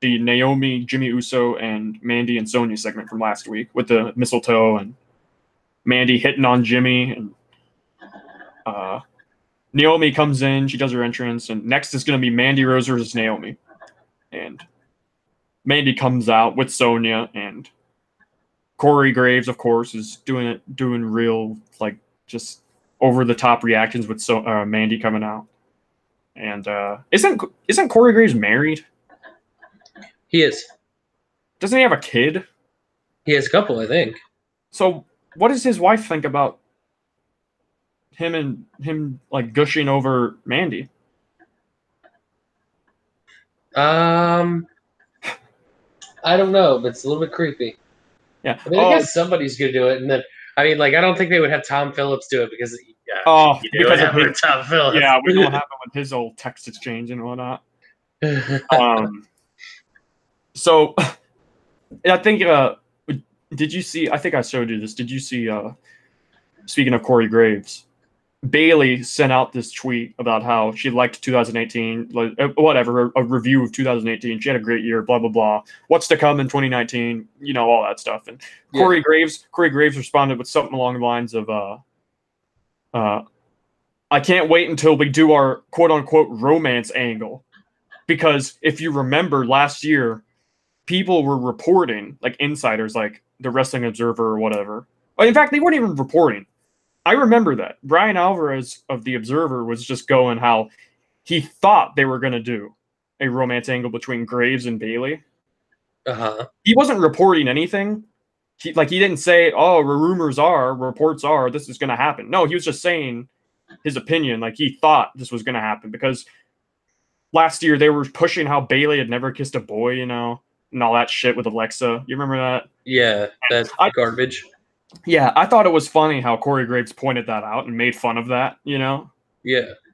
the Naomi, Jimmy Uso, and Mandy and Sonya segment from last week with the mistletoe and Mandy hitting on Jimmy. And Naomi comes in, she does her entrance, and next is going to be Mandy Rose versus Naomi. And Mandy comes out with Sonya, and Corey Graves, of course, is doing real, like, just over-the-top reactions with Mandy coming out. And isn't Corey Graves married? He is. Doesn't he have a kid? He has a couple, I think. So what does his wife think about him like gushing over Mandy? I don't know, but it's a little bit creepy. Yeah. I mean, I guess somebody's gonna do it, and then I mean, like, I don't think they would have Tom Phillips do it because because of his, Tom Phillips. Yeah, we know what happened with his old text exchange and whatnot. So I think did you see? I think I showed you this. Did you see? Speaking of Corey Graves, Bailey sent out this tweet about how she liked 2018, whatever, a review of 2018. She had a great year, blah, blah, blah. What's to come in 2019, all that stuff. And Corey Graves responded with something along the lines of, I can't wait until we do our quote unquote romance angle. Because if you remember last year, people were reporting, like insiders, like the Wrestling Observer or whatever. In fact, they weren't even reporting. I remember that. Brian Alvarez of The Observer was just going how he thought they were going to do a romance angle between Graves and Bailey. Uh-huh. He wasn't reporting anything. He didn't say, reports are, this is going to happen. No, he was just saying his opinion. Like, he thought this was going to happen because last year they were pushing how Bailey had never kissed a boy, and all that shit with Alexa. You remember that? Yeah, that's garbage. Yeah, I thought it was funny how Corey Graves pointed that out and made fun of that, Yeah.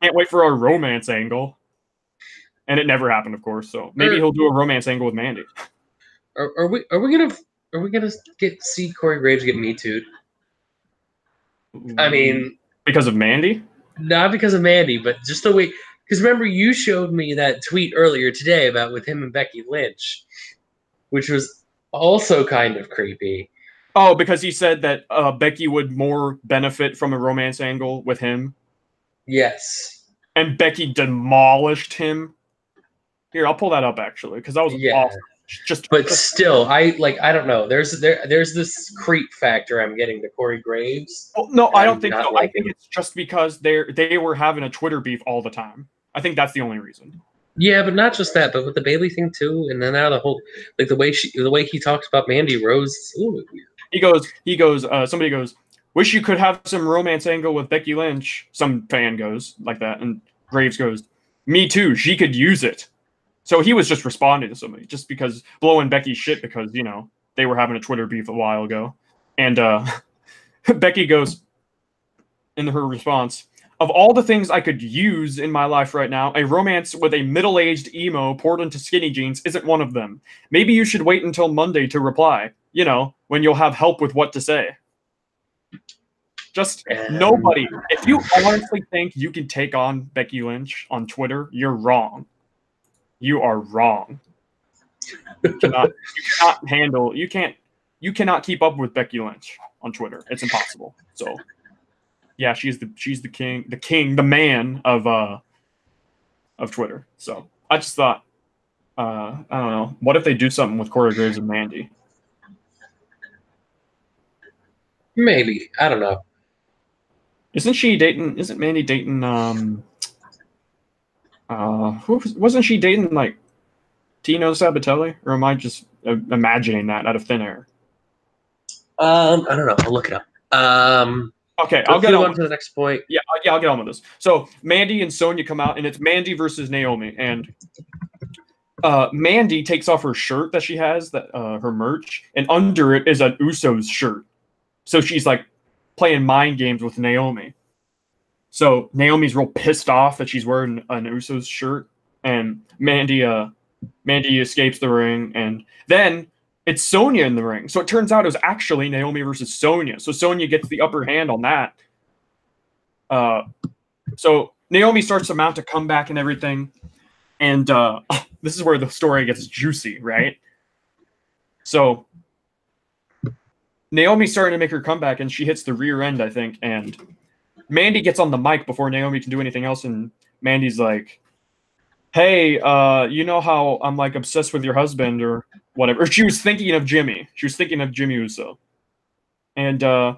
Can't wait for our romance angle. And it never happened, of course, so maybe he'll do a romance angle with Mandy. Are we gonna see Corey Graves get Me Too'd? I mean, because of Mandy? Not because of Mandy, but just the way, because remember you showed me that tweet earlier today about with him and Becky Lynch, which was also kind of creepy. Oh, because he said that Becky would more benefit from a romance angle with him? Yes. And Becky demolished him? Here, I'll pull that up, actually, because that was awesome. Still, I don't know. There's this creep factor I'm getting to Corey Graves. Well, no, I don't think so. I think it's just because they were having a Twitter beef all the time. I think that's the only reason. Yeah, but not just that, but with the Bailey thing too, and then now the whole the way he talks about Mandy Rose, it's a little bit weird. Somebody goes, wish you could have some romance angle with Becky Lynch. Some fan goes like that, and Graves goes, me too, she could use it. So he was just responding to somebody, just because blowing Becky's shit because, they were having a Twitter beef a while ago. And Becky goes, in her response, of all the things I could use in my life right now, a romance with a middle-aged emo poured into skinny jeans isn't one of them. Maybe you should wait until Monday to reply, when you'll have help with what to say. Just nobody. If you honestly think you can take on Becky Lynch on Twitter, you're wrong. You are wrong. You cannot keep up with Becky Lynch on Twitter. It's impossible. So yeah, she's the king, the man of Twitter. So I just thought, I don't know, what if they do something with Corey Graves and Mandy? Maybe. I don't know. Isn't Mandy dating wasn't she dating like Tino Sabatelli? Or am I just imagining that out of thin air? I don't know. I'll look it up. Okay, I'll get on to the next point. Yeah, I'll get on with this. So Mandy and Sonya come out, and it's Mandy versus Naomi, and Mandy takes off her shirt that she has, her merch, and under it is an Usos shirt. So she's like playing mind games with Naomi. So Naomi's real pissed off that she's wearing an Usos shirt, and Mandy escapes the ring, and then it's Sonya in the ring. So it turns out it was actually Naomi versus Sonya. So Sonya gets the upper hand on that. So Naomi starts to mount a comeback and everything, and this is where the story gets juicy, right? So Naomi's starting to make her comeback, and she hits the rear end, I think, and Mandy gets on the mic before Naomi can do anything else, and Mandy's like, hey, you know how I'm like obsessed with your husband or whatever. She was thinking of Jimmy. She was thinking of Jimmy Uso. And I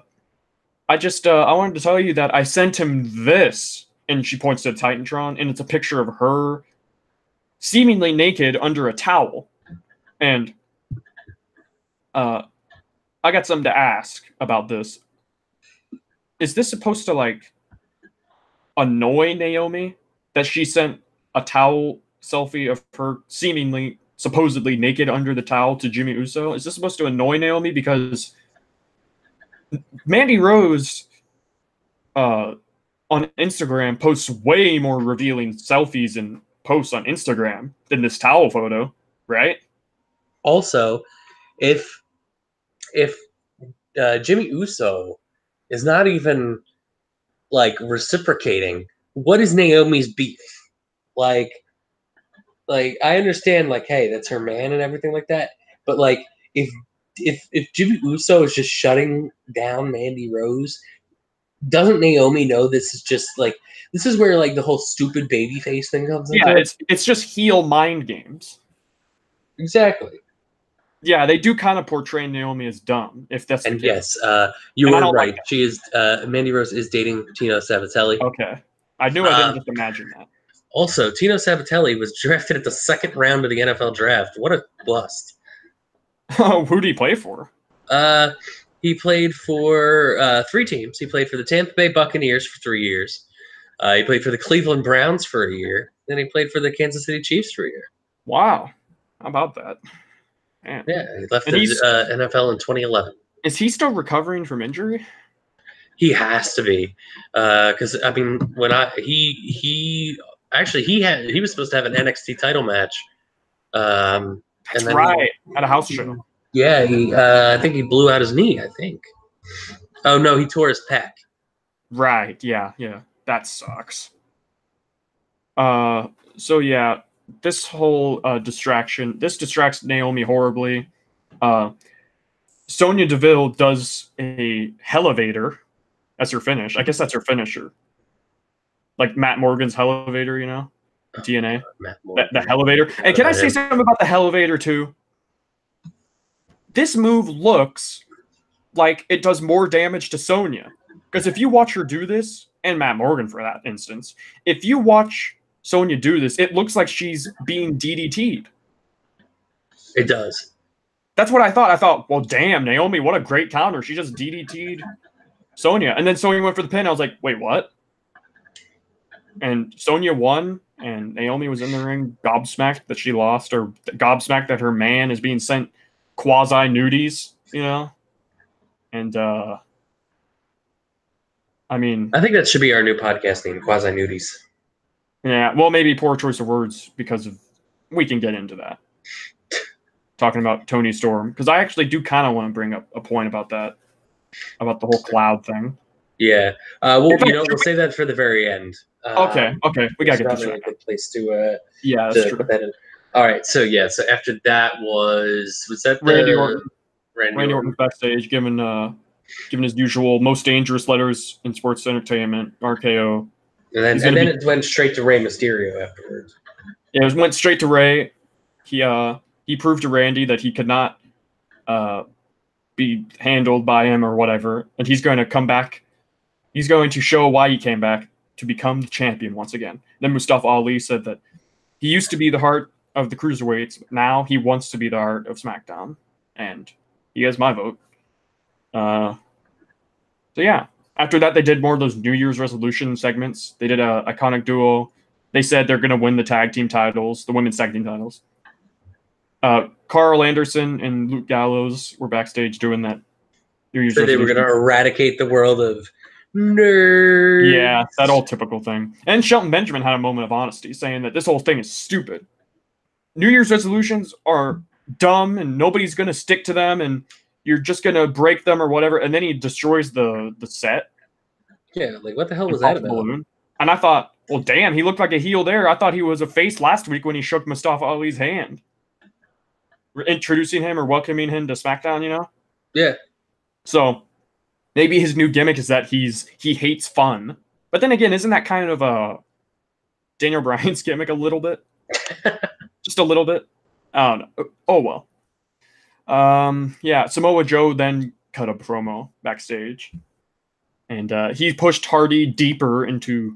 wanted to tell you that I sent him this. and she points to the Titantron, and it's a picture of her seemingly naked under a towel. And I got something to ask about this. Is this supposed to, like, annoy Naomi that she sent a towel selfie of her seemingly, supposedly naked under the towel to Jimmy Uso? Is this supposed to annoy Naomi? Because Mandy Rose on Instagram posts way more revealing selfies and posts on Instagram than this towel photo, right? Also, if Jimmy Uso is not even like reciprocating, what is Naomi's beef? Like I understand, like, hey, that's her man and everything like that, but like if Jimmy Uso is just shutting down Mandy Rose, doesn't Naomi know this is just like, this is where like the whole stupid babyface thing comes into Yeah, it? it's just heel mind games. Exactly. Yeah, they do kind of portray Naomi as dumb, if that's And the case. yes, you And I were don't right. like She is Mandy Rose is dating Tino Sabatelli. Okay. I knew I didn't just imagine that. Also, Tino Sabatelli was drafted at the second round of the NFL draft. What a bust. Who did he play for? He played for 3 teams. He played for the Tampa Bay Buccaneers for 3 years. He played for the Cleveland Browns for a year. Then he played for the Kansas City Chiefs for a year. Wow. How about that? Man. Yeah, he left the NFL in 2011. Is he still recovering from injury? He has to be, because I mean, when he was supposed to have an NXT title match. That's right, at a house show. Yeah, I think he blew out his knee. I think. Oh no, he tore his pec. Right. Yeah. That sucks. So yeah, this whole distraction. This distracts Naomi horribly. Sonya Deville does a Hellevator as her finish. I guess that's her finisher. Like Matt Morgan's Hellevator, you know? TNA. The Hellevator. And can I say something about the Hellevator too? This move looks like it does more damage to Sonya. Because if you watch her do this, and Matt Morgan for that instance, if you watch Sonya do this, it looks like she's being DDT'd. It does. That's what I thought. I thought, well, damn, Naomi, what a great counter. She just DDT'd Sonya. And then Sonya went for the pin. I was like, wait, what? And Sonya won, and Naomi was in the ring, gobsmacked that she lost, or gobsmacked that her man is being sent quasi-nudies, you know? And, I mean... I think that should be our new podcast name, quasi-nudies. Yeah, well, maybe poor choice of words because of... We can get into that. Talking about Toni Storm, because I actually do kind of want to bring up a point about that, about the whole cloud thing. Yeah. We'll save that for the very end. Okay, we gotta get this right. A good place to that's true. Put that in. All right, so after that was that Randy Orton? Randy Orton backstage giving his usual most dangerous letters in sports entertainment, RKO. And then it went straight to Rey Mysterio afterwards. Yeah, it went straight to Rey. He proved to Randy that he could not be handled by him or whatever, and he's going to come back. He's going to show why he came back, to become the champion once again. Then Mustafa Ali said that he used to be the heart of the cruiserweights, but now he wants to be the heart of SmackDown, and he has my vote. So yeah, after that they did more of those New Year's resolution segments. They did a iconic duo. They said they're going to win the tag team titles, the women's tag team titles. Carl Anderson and Luke Gallows were backstage doing that New Year's resolution. They were going to eradicate the world of nerds. Yeah, that old typical thing. And Shelton Benjamin had a moment of honesty, saying that this whole thing is stupid. New Year's resolutions are dumb, and nobody's going to stick to them, and you're just going to break them or whatever. And then he destroys the set. Yeah, like what the hell was that about? Balloon. And I thought, well, damn, he looked like a heel there. I thought he was a face last week when he shook Mustafa Ali's hand. Introducing him or welcoming him to SmackDown, you know? Yeah. So maybe his new gimmick is that he hates fun. But then again, isn't that kind of a Daniel Bryan's gimmick a little bit? Just a little bit? I don't know. Oh, well. Yeah, Samoa Joe then cut a promo backstage. And he pushed Hardy deeper into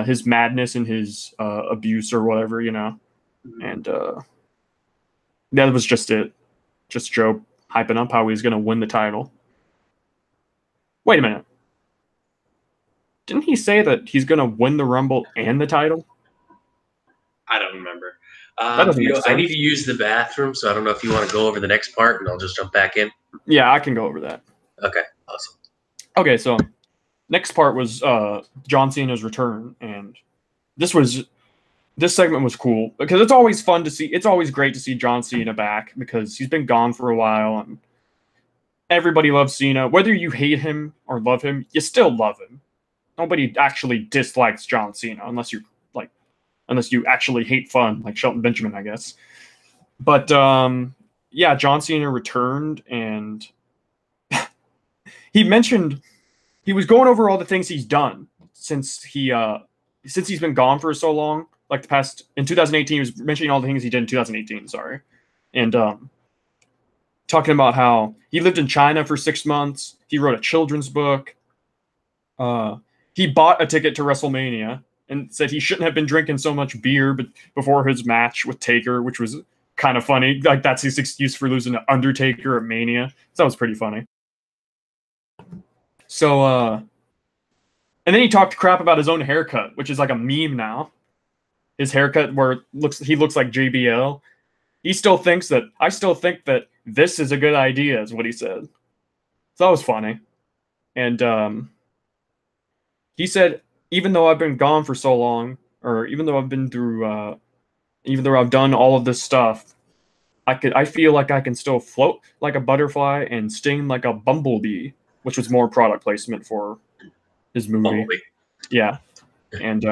his madness and his abuse or whatever, you know. And that was just it. Just Joe hyping up how he's going to win the title. Wait a minute. Didn't he say that he's going to win the Rumble and the title? I don't remember. That doesn't make sense. I need to use the bathroom, so I don't know if you want to go over the next part, and I'll just jump back in. Yeah, I can go over that. Okay, awesome. Okay, so next part was John Cena's return, and this segment was cool because it's always fun to see. It's always great to see John Cena back because he's been gone for a while, and everybody loves Cena. Whether you hate him or love him, you still love him. Nobody actually dislikes John Cena unless you actually hate fun, like Shelton Benjamin, I guess. But yeah, John Cena returned, and he mentioned he was going over all the things he's done since he's been gone for so long. Like in 2018, he was mentioning all the things he did in 2018. Sorry, and talking about how he lived in China for 6 months. He wrote a children's book. He bought a ticket to WrestleMania and said he shouldn't have been drinking so much beer before his match with Taker, which was kind of funny. Like, that's his excuse for losing to Undertaker at Mania. So that was pretty funny. So, and then he talked crap about his own haircut, which is like a meme now. His haircut where he looks like JBL. I still think that this is a good idea, is what he said. So that was funny. And he said, even though I've been gone for so long, or even though I've been through, even though I've done all of this stuff, I feel like I can still float like a butterfly and sting like a bumblebee, which was more product placement for his movie. Bumblebee. Yeah. And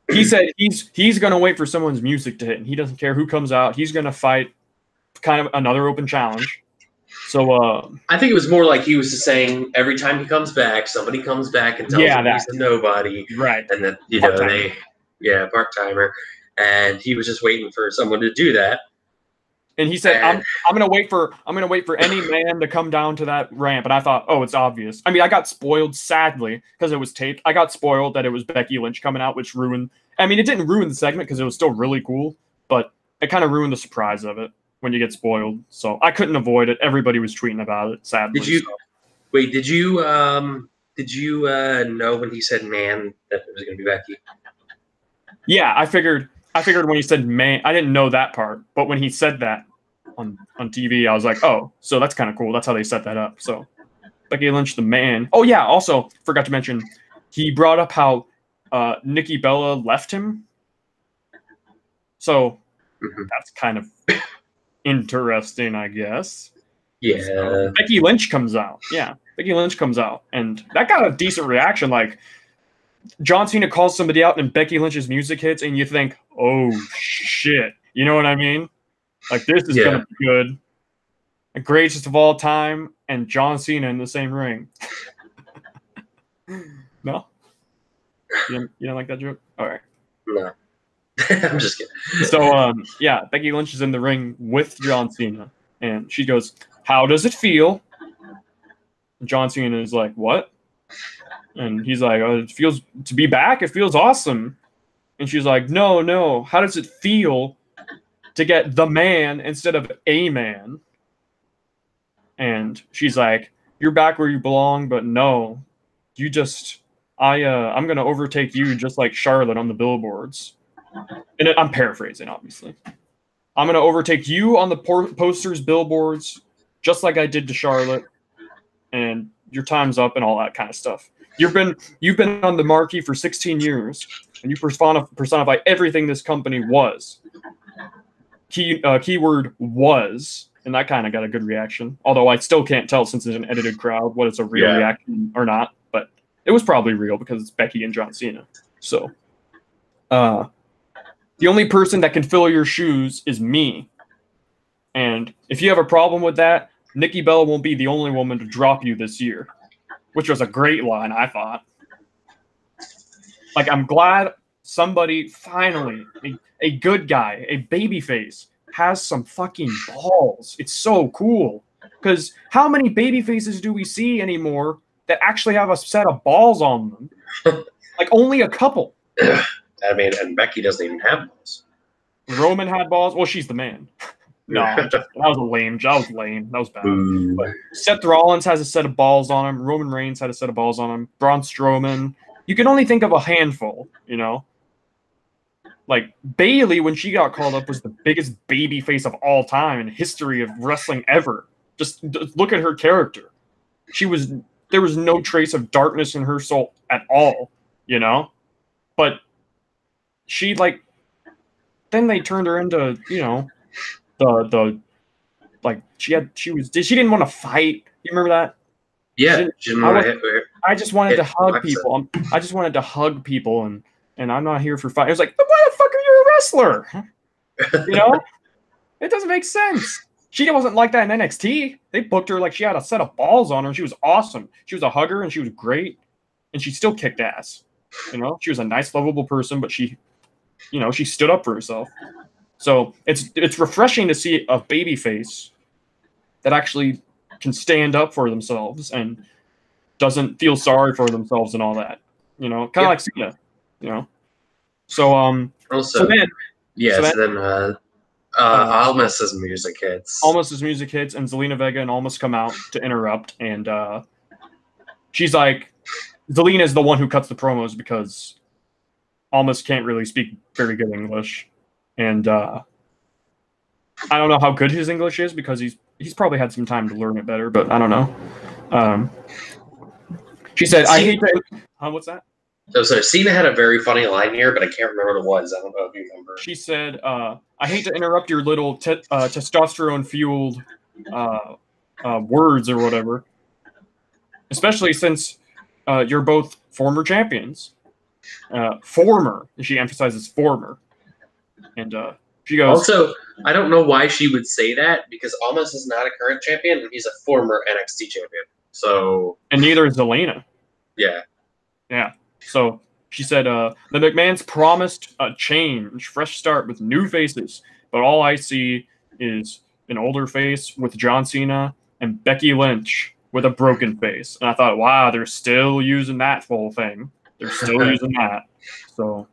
he said he's going to wait for someone's music to hit, and he doesn't care who comes out. He's going to fight kind of another open challenge. So I think it was more like he was just saying every time he comes back, somebody comes back and tells him he's a nobody. Right. And that, part-timer. And he was just waiting for someone to do that. And he said, I'm gonna wait for any man to come down to that ramp. And I thought, oh, it's obvious. I mean, I got spoiled, sadly, because it was taped. I got spoiled that it was Becky Lynch coming out, which ruined. I mean, it didn't ruin the segment because it was still really cool, but it kind of ruined the surprise of it when you get spoiled. So I couldn't avoid it. Everybody was tweeting about it, sadly. Did you know when he said man that it was gonna be Becky? Yeah, I figured when he said man, I didn't know that part, but when he said that on TV, I was like, oh, so that's kind of cool. That's how they set that up. So Becky Lynch, the man. Oh yeah, also forgot to mention, he brought up how Nikki Bella left him. So that's kind of interesting, I guess. Yeah. So Becky Lynch comes out. Yeah, Becky Lynch comes out, and that got a decent reaction. Like, John Cena calls somebody out, and Becky Lynch's music hits, and you think, oh shit, you know what I mean? Like, this is gonna be good. The greatest of all time, and John Cena in the same ring. No, you don't like that joke? All right. No. I'm just kidding. So, yeah, Becky Lynch is in the ring with John Cena, and she goes, how does it feel? And John Cena is like, what? And he's like, oh, it feels to be back. It feels awesome. And she's like, no. How does it feel to get the man instead of a man? And she's like, you're back where you belong, but no, you just, I'm going to overtake you just like Charlotte on the billboards. And I'm paraphrasing, obviously. I'm going to overtake you on the posters, billboards, just like I did to Charlotte. And your time's up and all that kind of stuff. You've been on the marquee for 16 years, and you personify everything this company was. Keyword was, and that kind of got a good reaction. Although I still can't tell, since it's an edited crowd, what it's a real reaction or not. But it was probably real because it's Becky and John Cena. So, the only person that can fill your shoes is me. And if you have a problem with that, Nikki Bella won't be the only woman to drop you this year. Which was a great line, I thought. Like, I'm glad somebody finally, a good guy, a babyface, has some fucking balls. It's so cool. Because how many babyfaces do we see anymore that actually have a set of balls on them? Like only a couple. I mean, and Becky doesn't even have balls. Roman had balls. Well, she's the man. No, that was lame. That was lame. That was bad. But Seth Rollins has a set of balls on him. Roman Reigns had a set of balls on him. Braun Strowman. You can only think of a handful, you know? Like, Bayley, when she got called up, was the biggest baby face of all time in history of wrestling ever. Just look at her character. There was no trace of darkness in her soul at all, you know? But she, like, then they turned her into, you know, she didn't want to fight. You remember that? Yeah, I just wanted to hug people. I just wanted to hug people, and I'm not here for fight. It was like, why the fuck are you a wrestler? You know, it doesn't make sense. She wasn't like that in NXT. They booked her like she had a set of balls on her, and she was awesome. She was a hugger, and she was great, and she still kicked ass. You know, she was a nice, lovable person, but she stood up for herself. So it's refreshing to see a babyface that actually can stand up for themselves and doesn't feel sorry for themselves and all that. You know, kind of like Cena. You know. So Almas's music hits. Almas's music hits, and Zelina Vega and Almas come out to interrupt, and she's like, Zelina is the one who cuts the promos because Almas can't really speak very good English. And I don't know how good his English is because he's probably had some time to learn it better, but I don't know. She said, "I hate to." What's that? So Cena had a very funny line here, but I can't remember what it was. I don't know if you remember. She said, "I hate to interrupt your little testosterone-fueled words or whatever, especially since you're both former champions." Former. She emphasizes former. And she goes. Also, I don't know why she would say that because Almas is not a current champion and he's a former NXT champion. So. And neither is Zelina. Yeah. Yeah. So she said, the McMahons promised a change, fresh start with new faces, but all I see is an older face with John Cena and Becky Lynch with a broken face. And I thought, wow, they're still using that full thing. They're still using that. So.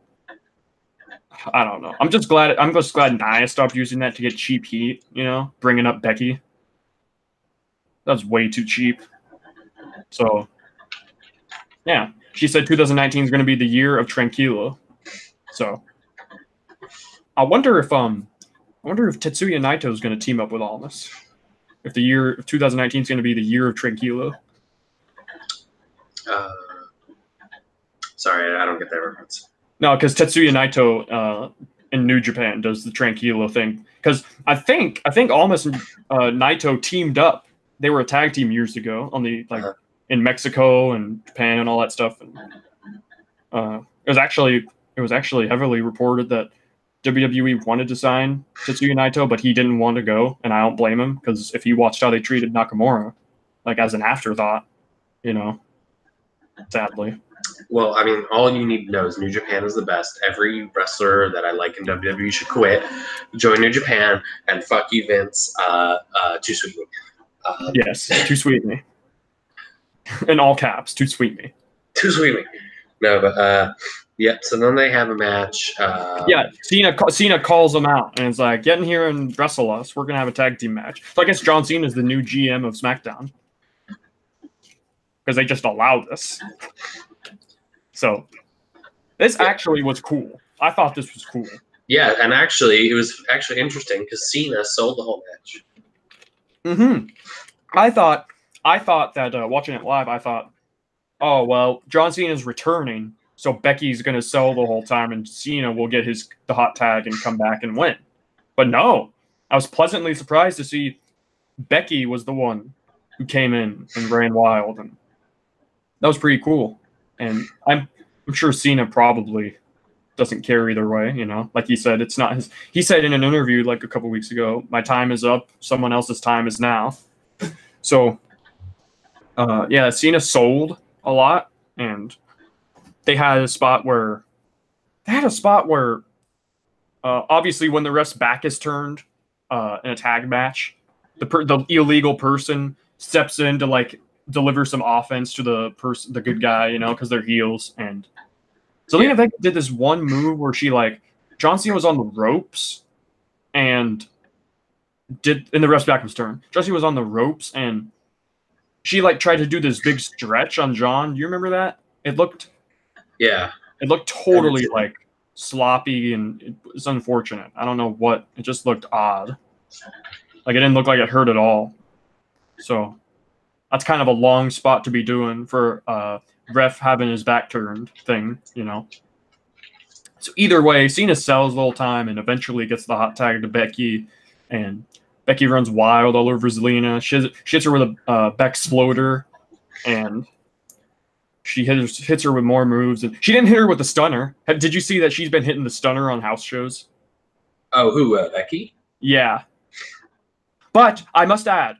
I don't know. I'm just glad Nia stopped using that to get cheap heat, you know, bringing up Becky. That was way too cheap. So, yeah. She said 2019 is going to be the year of Tranquilo. So, I wonder if Tetsuya Naito is going to team up with Almas. If the year of 2019 is going to be the year of Tranquilo. Sorry, I don't get that reference. No, because Tetsuya Naito in New Japan does the Tranquilo thing. Because I think Almas and Naito teamed up. They were a tag team years ago on the in Mexico and Japan and all that stuff. And it was actually heavily reported that WWE wanted to sign Tetsuya Naito, but he didn't want to go, and I don't blame him because if you watched how they treated Nakamura, like as an afterthought, you know, sadly. Well, I mean, all you need to know is New Japan is the best. Every wrestler that I like in WWE should quit, join New Japan, and fuck you, Vince. Too sweet me. Yes, too sweet me. In all caps, too sweet me. Too sweet me. No, but yeah. So then they have a match. Cena calls them out and it's like, get in here and wrestle us. We're gonna have a tag team match. So I guess John Cena is the new GM of SmackDown because they just allowed this. So, this actually was cool. I thought this was cool. Yeah, and actually, it was actually interesting because Cena sold the whole match. Mm-hmm. I thought that watching it live, I thought, oh well, John Cena's returning, so Becky's gonna sell the whole time, and Cena will get the hot tag and come back and win. But no, I was pleasantly surprised to see Becky was the one who came in and ran wild, and that was pretty cool. And I'm sure Cena probably doesn't care either way, you know. Like he said, it's not his. He said in an interview like a couple weeks ago, "My time is up. Someone else's time is now." So, Cena sold a lot, and they had a spot where, obviously when the ref's back is turned in a tag match, the illegal person steps in to like deliver some offense to the good guy, you know, because they're heels, and Zelina Vega did this one move where she John Cena was on the ropes and in the ref's backwards turn. John Cena was on the ropes and she tried to do this big stretch on John. Do you remember that? It looked totally sloppy and it was unfortunate. I don't know what. It just looked odd. It didn't look like it hurt at all. So that's kind of a long spot to be doing for ref having his back turned thing, So either way, Cena sells the whole time and eventually gets the hot tag to Becky, and Becky runs wild all over Zelina. She hits her with a Bex floater, and she hits her with more moves. And she didn't hit her with the stunner. Did you see that she's been hitting the stunner on house shows? Oh, who, Becky? Yeah. But I must add,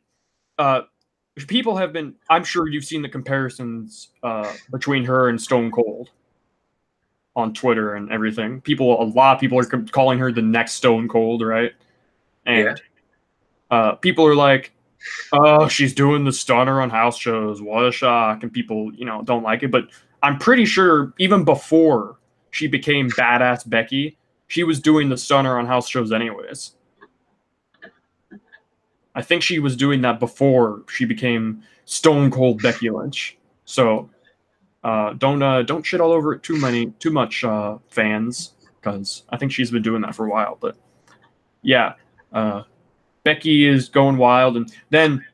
people have been. I'm sure you've seen the comparisons between her and Stone Cold on Twitter and everything. A lot of people are calling her the next Stone Cold, right? And people are like, "Oh, she's doing the stunner on house shows. What a shock!" And people, don't like it. But I'm pretty sure even before she became badass Becky, she was doing the stunner on house shows anyways. I think she was doing that before she became Stone Cold Becky Lynch. So don't shit all over it too much, fans, because I think she's been doing that for a while. But yeah, Becky is going wild, and then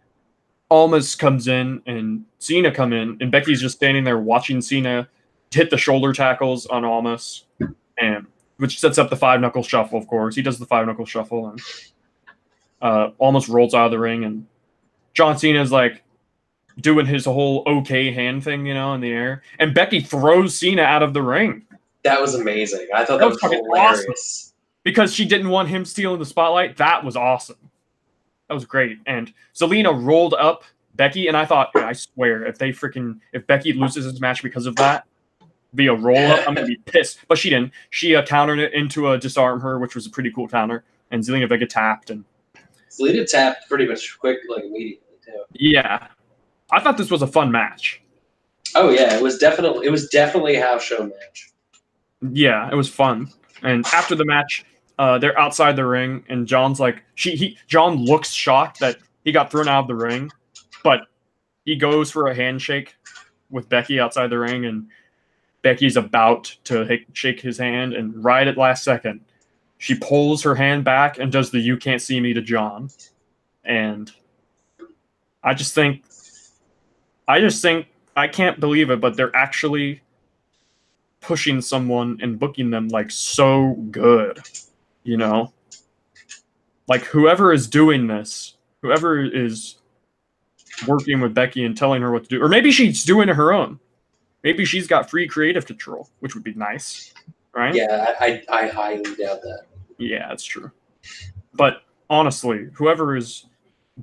Almas comes in and Cena come in, and Becky's just standing there watching Cena hit the shoulder tackles on Almas, and which sets up the 5-knuckle shuffle. Of course, he does the 5-knuckle shuffle and. Almost rolls out of the ring, and John Cena's doing his whole okay hand thing, in the air, and Becky throws Cena out of the ring. That was amazing. I thought that was hilarious. Awesome. Because she didn't want him stealing the spotlight. That was awesome. That was great. And Zelina rolled up Becky, and I thought, I swear, if Becky loses this match because of that, via roll up, I'm gonna be pissed. But she didn't. She countered it into a disarm her, which was a pretty cool counter, and Zelina Vega tapped and. Zelina tapped pretty much quick, immediately too. Yeah, I thought this was a fun match. Oh yeah, it was definitely a house show match. Yeah, it was fun. And after the match, they're outside the ring, and John's John looks shocked that he got thrown out of the ring, but he goes for a handshake with Becky outside the ring, and Becky's about to shake his hand, and right at last second. She pulls her hand back and does the "you can't see me" to John. And I just think I can't believe it, but they're actually pushing someone and booking them so good, whoever is doing this, whoever is working with Becky and telling her what to do, or maybe she's doing it her own. Maybe she's got free creative control, which would be nice. Right? Yeah, I highly doubt that. Yeah, that's true. But honestly, whoever is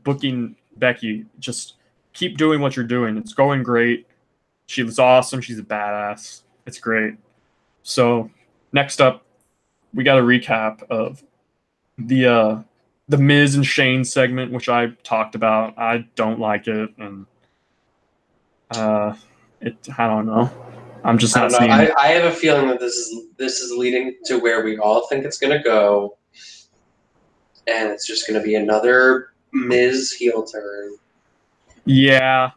booking Becky, just keep doing what you're doing. It's going great. She was awesome. She's a badass. It's great. So next up, we got a recap of the Miz and Shane segment, which I talked about. I don't like it, and I don't know. I'm just not seeing it. I have a feeling that this is leading to where we all think it's going to go, and it's just going to be another Miz heel turn. Yeah,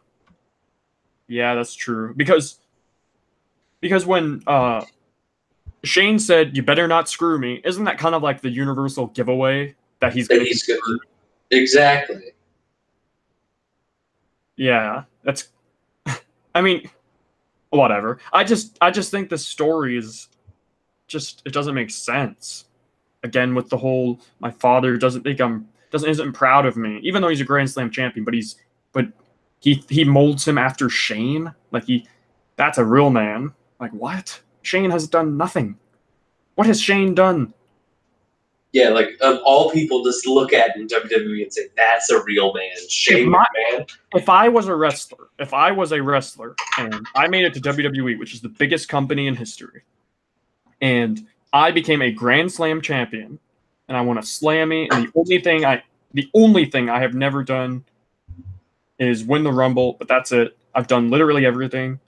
that's true. Because when Shane said, "You better not screw me," isn't that kind of like the universal giveaway that he's going to get screwed? Exactly. Yeah, that's. I mean. Whatever. I just think the story is it doesn't make sense. Again, with the whole my father isn't proud of me, even though he's a Grand Slam champion, but he molds him after Shane. That's a real man. What? Shane has done nothing. What has Shane done? Yeah, of all people just look at in WWE and say, that's a real man. Shane McMahon. If I was a wrestler and I made it to WWE, which is the biggest company in history, and I became a Grand Slam champion, and I won a Slammy, and the only thing I have never done is win the Rumble, but that's it. I've done literally everything.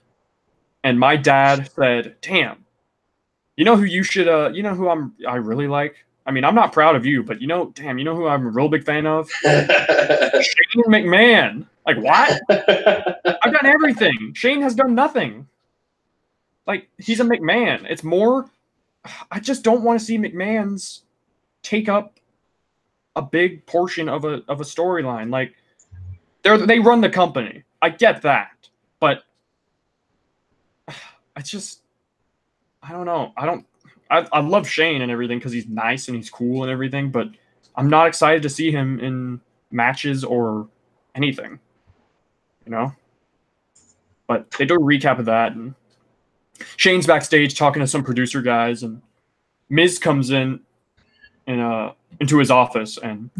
And my dad said, damn, You know who you should you know who I really like? I mean, I'm not proud of you, but you know who I'm a real big fan of? Shane McMahon. Like, what? I've done everything. Shane has done nothing. Like, he's a McMahon. It's more I just don't want to see McMahon's take up a big portion of a storyline. Like, they run the company. I get that. But I don't know. I love Shane and everything because he's nice and he's cool and everything, but I'm not excited to see him in matches or anything, you know? But they do a recap of that, and Shane's backstage talking to some producer guys, and Miz comes in into his office, and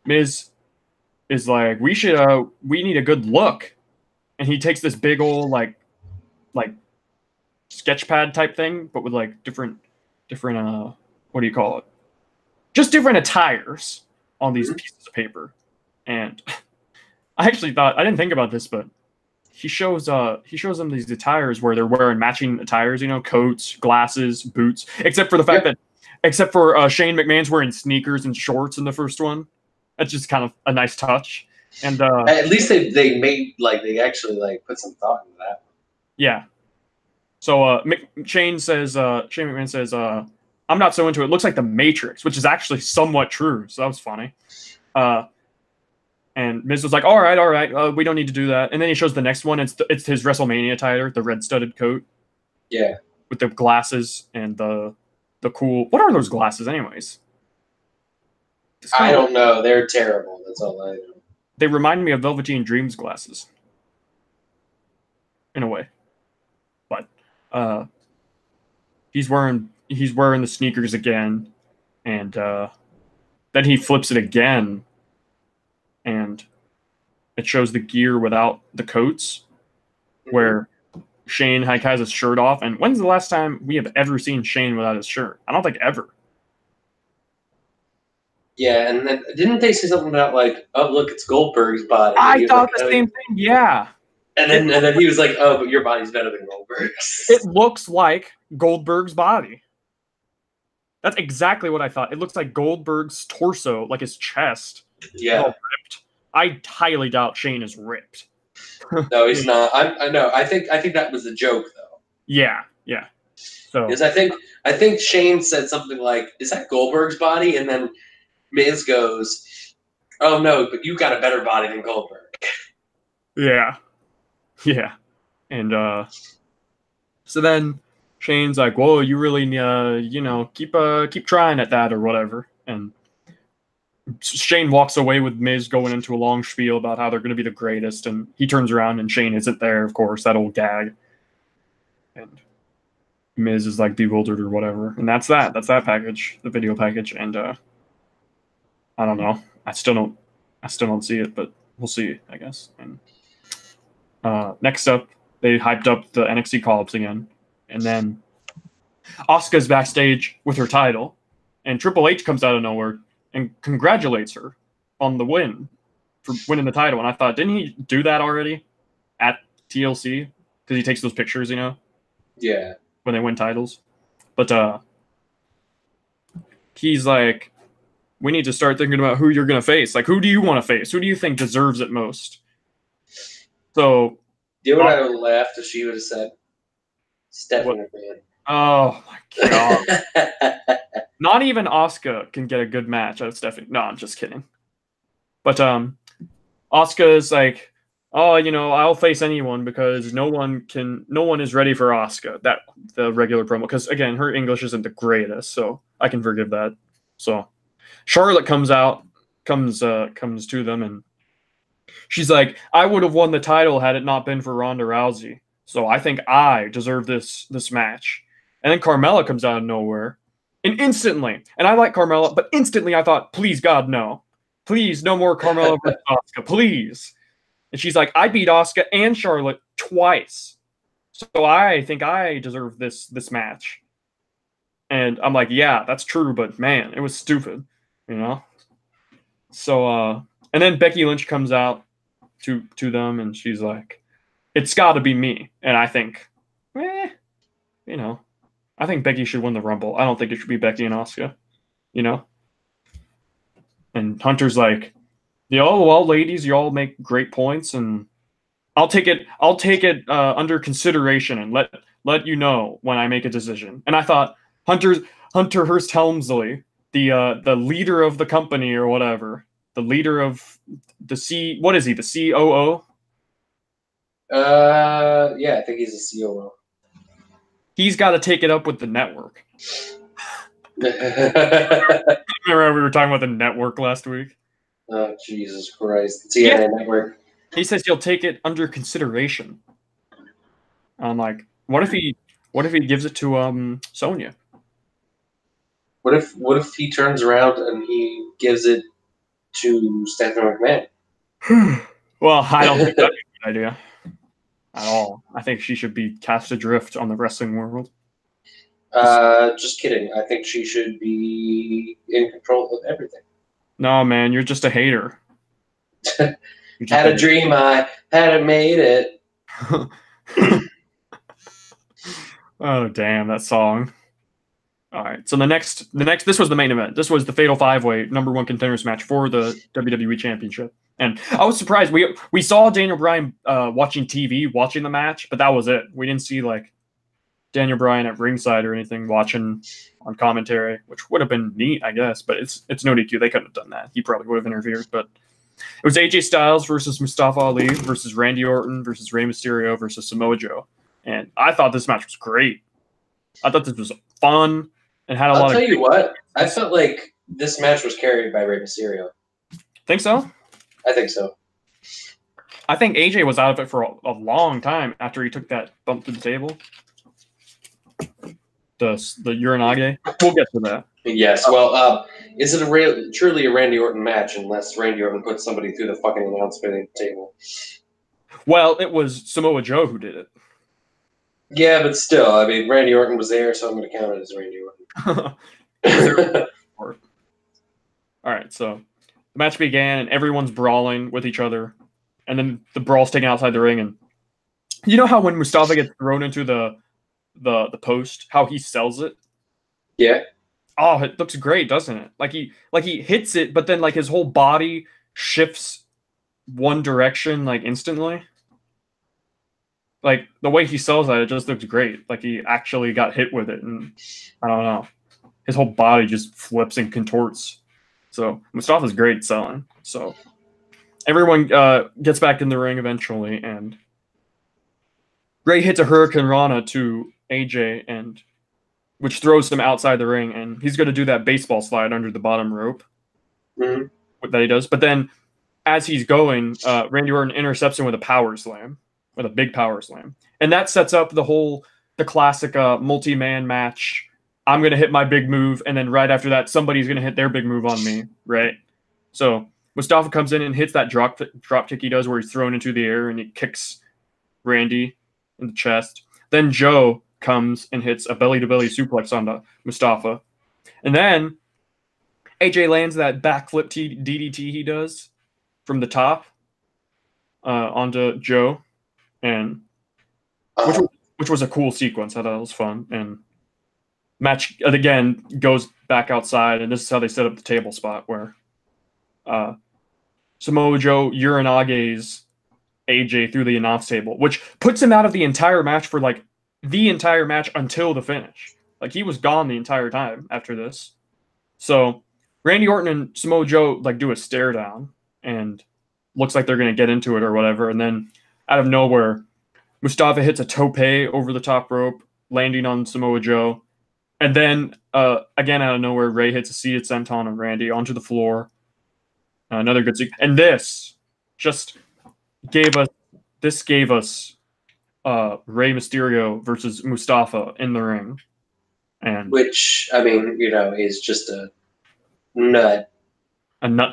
Miz is like, we need a good look. And he takes this big old like sketch pad type thing, but with like different what do you call it? Just different attires on these pieces of paper. And I actually thought, I didn't think about this, but he shows them these attires where they're wearing matching attires, you know, coats, glasses, boots, except for the fact that Shane McMahon's wearing sneakers and shorts in the first one. That's just kind of a nice touch. And at least they made they actually put some thought into that. Yeah. So Shane McMahon says, I'm not so into it. It looks like the Matrix, which is actually somewhat true. So that was funny. And Miz was like, all right, we don't need to do that. And then he shows the next one. It's his WrestleMania attire, the red studded coat. Yeah. With the glasses and the cool. What are those glasses, anyways? I don't know. They're terrible. That's all I know. They remind me of Velveteen Dream's glasses. In a way. But he's wearing the sneakers again, and then he flips it again, and it shows the gear without the coats, where Shane has his shirt off. And when's the last time we have ever seen Shane without his shirt? I don't think ever. Yeah, and then didn't they say something about oh look, it's Goldberg's body? I thought the same thing. Yeah. And then he was like, oh, but your body's better than Goldberg's. It looks like Goldberg's body. That's exactly what I thought. It looks like Goldberg's torso, like his chest. Yeah. All ripped. I highly doubt Shane is ripped. No, he's not. I know. I think that was a joke, though. Yeah. So because I think Shane said something like, "Is that Goldberg's body?" And then Miz goes, "Oh no, but you got a better body than Goldberg." Yeah. And so then Shane's like, "Whoa, you really keep trying at that or whatever." And Shane walks away with Miz going into a long spiel about how they're going to be the greatest, and he turns around and Shane isn't there, of course, that old gag. And Miz is bewildered or whatever. And that's that package, the video package. And I don't know. I still don't see it, but we'll see, I guess. And next up, they hyped up the NXT call-ups again. And then Asuka's backstage with her title, and Triple H comes out of nowhere and congratulates her on the win for winning the title. And I thought, didn't he do that already at TLC? Because he takes those pictures, Yeah. When they win titles. But he's like, we need to start thinking about who you're going to face. Who do you want to face? Who do you think deserves it most? So. Do you know what I would laugh if she would have said? Stephanie McMahon. Oh, my God. Not even Asuka can get a good match out of Stephanie. No, I'm just kidding. But Asuka is like, oh, I'll face anyone because no one is ready for Asuka. That the regular promo, because again, her English isn't the greatest, so I can forgive that. So Charlotte comes to them, and she's like, I would have won the title had it not been for Ronda Rousey. So I think I deserve this match. And then Carmella comes out of nowhere. And instantly, and I like Carmella, but instantly I thought, please, God, no. Please, no more Carmella versus Asuka, please. And she's like, I beat Asuka and Charlotte twice. So I think I deserve this match. And I'm like, yeah, that's true, but man, it was stupid, So, and then Becky Lynch comes out to them, and she's like, it's got to be me. And I think, I I think Becky should win the Rumble. I don't think it should be Becky and Asuka. You know? And Hunter's like, well, ladies, you all make great points, and I'll take it under consideration and let you know when I make a decision. And I thought Hunter Hearst Helmsley, the leader of the company or whatever, the leader of what is he, the COO? Yeah, I think he's a COO. He's got to take it up with the network. Remember we were talking about the network last week? Oh, Jesus Christ. The TNA network. He says he'll take it under consideration. I'm like, what if he gives it to Sonya? What if he turns around and he gives it to Stephanie McMahon? Well, I don't think that'd be a good idea at all. I think she should be cast adrift on the wrestling world. Just kidding. I think she should be in control of everything. No, man, you're just a hater. Had a dream, I hadn't made it. Oh, damn, that song. All right, so the next, this was the main event. This was the Fatal 5-Way #1 contenders match for the WWE Championship. And I was surprised. We saw Daniel Bryan watching TV, watching the match, but that was it. We didn't see, like, Daniel Bryan at ringside or anything watching on commentary, which would have been neat, I guess. But it's no DQ. They couldn't have done that. He probably would have interfered. But it was AJ Styles versus Mustafa Ali versus Randy Orton versus Rey Mysterio versus Samoa Joe. And I thought this match was great. I thought this was fun and had a lot of... I'll tell you what. I felt like this match was carried by Rey Mysterio. Think so? I think so. I think AJ was out of it for a long time after he took that bump to the table. The Uranage. We'll get to that. Yes. Well, is it truly a Randy Orton match unless Randy Orton puts somebody through the fucking announcement table? Well, it was Samoa Joe who did it. Yeah, but still, I mean, Randy Orton was there, so I'm going to count it as Randy Orton. All right, so the match began, and everyone's brawling with each other, and then the brawl's taken outside the ring, and you know how when Mustafa gets thrown into the post, how he sells it? Yeah. Oh, it looks great, doesn't it? Like he hits it, but then like his whole body shifts one direction like instantly. Like the way he sells that, it just looks great. Like he actually got hit with it, and I don't know, his whole body just flips and contorts. So Mustafa's great at selling. So everyone gets back in the ring eventually, and Ray hits a Hurricane Rana to AJ, and which throws him outside the ring, and he's going to do that baseball slide under the bottom rope that he does. But then, as he's going, Randy Orton intercepts him with a power slam, with a big power slam, and that sets up the classic multi-man match. I'm going to hit my big move, and then right after that, somebody's going to hit their big move on me, right? So Mustafa comes in and hits that drop kick he does, where he's thrown into the air and he kicks Randy in the chest. Then Joe comes and hits a belly-to-belly suplex onto Mustafa. And then AJ lands that backflip DDT he does from the top onto Joe, and which was a cool sequence. I thought it was fun. And match again goes back outside, and this is how they set up the table spot where Samoa Joe Uranage's AJ through the announce table, which puts him out of the entire match for like the entire match until the finish. Like he was gone the entire time after this. So Randy Orton and Samoa Joe like do a stare down, and looks like they're gonna get into it or whatever. And then out of nowhere, Mustafa hits a tope over the top rope, landing on Samoa Joe. And then again out of nowhere, Ray hits a seated senton on Randy onto the floor. Another good sequence. And this just gave us Rey Mysterio versus Mustafa in the ring, and which I mean, you know, is just a nut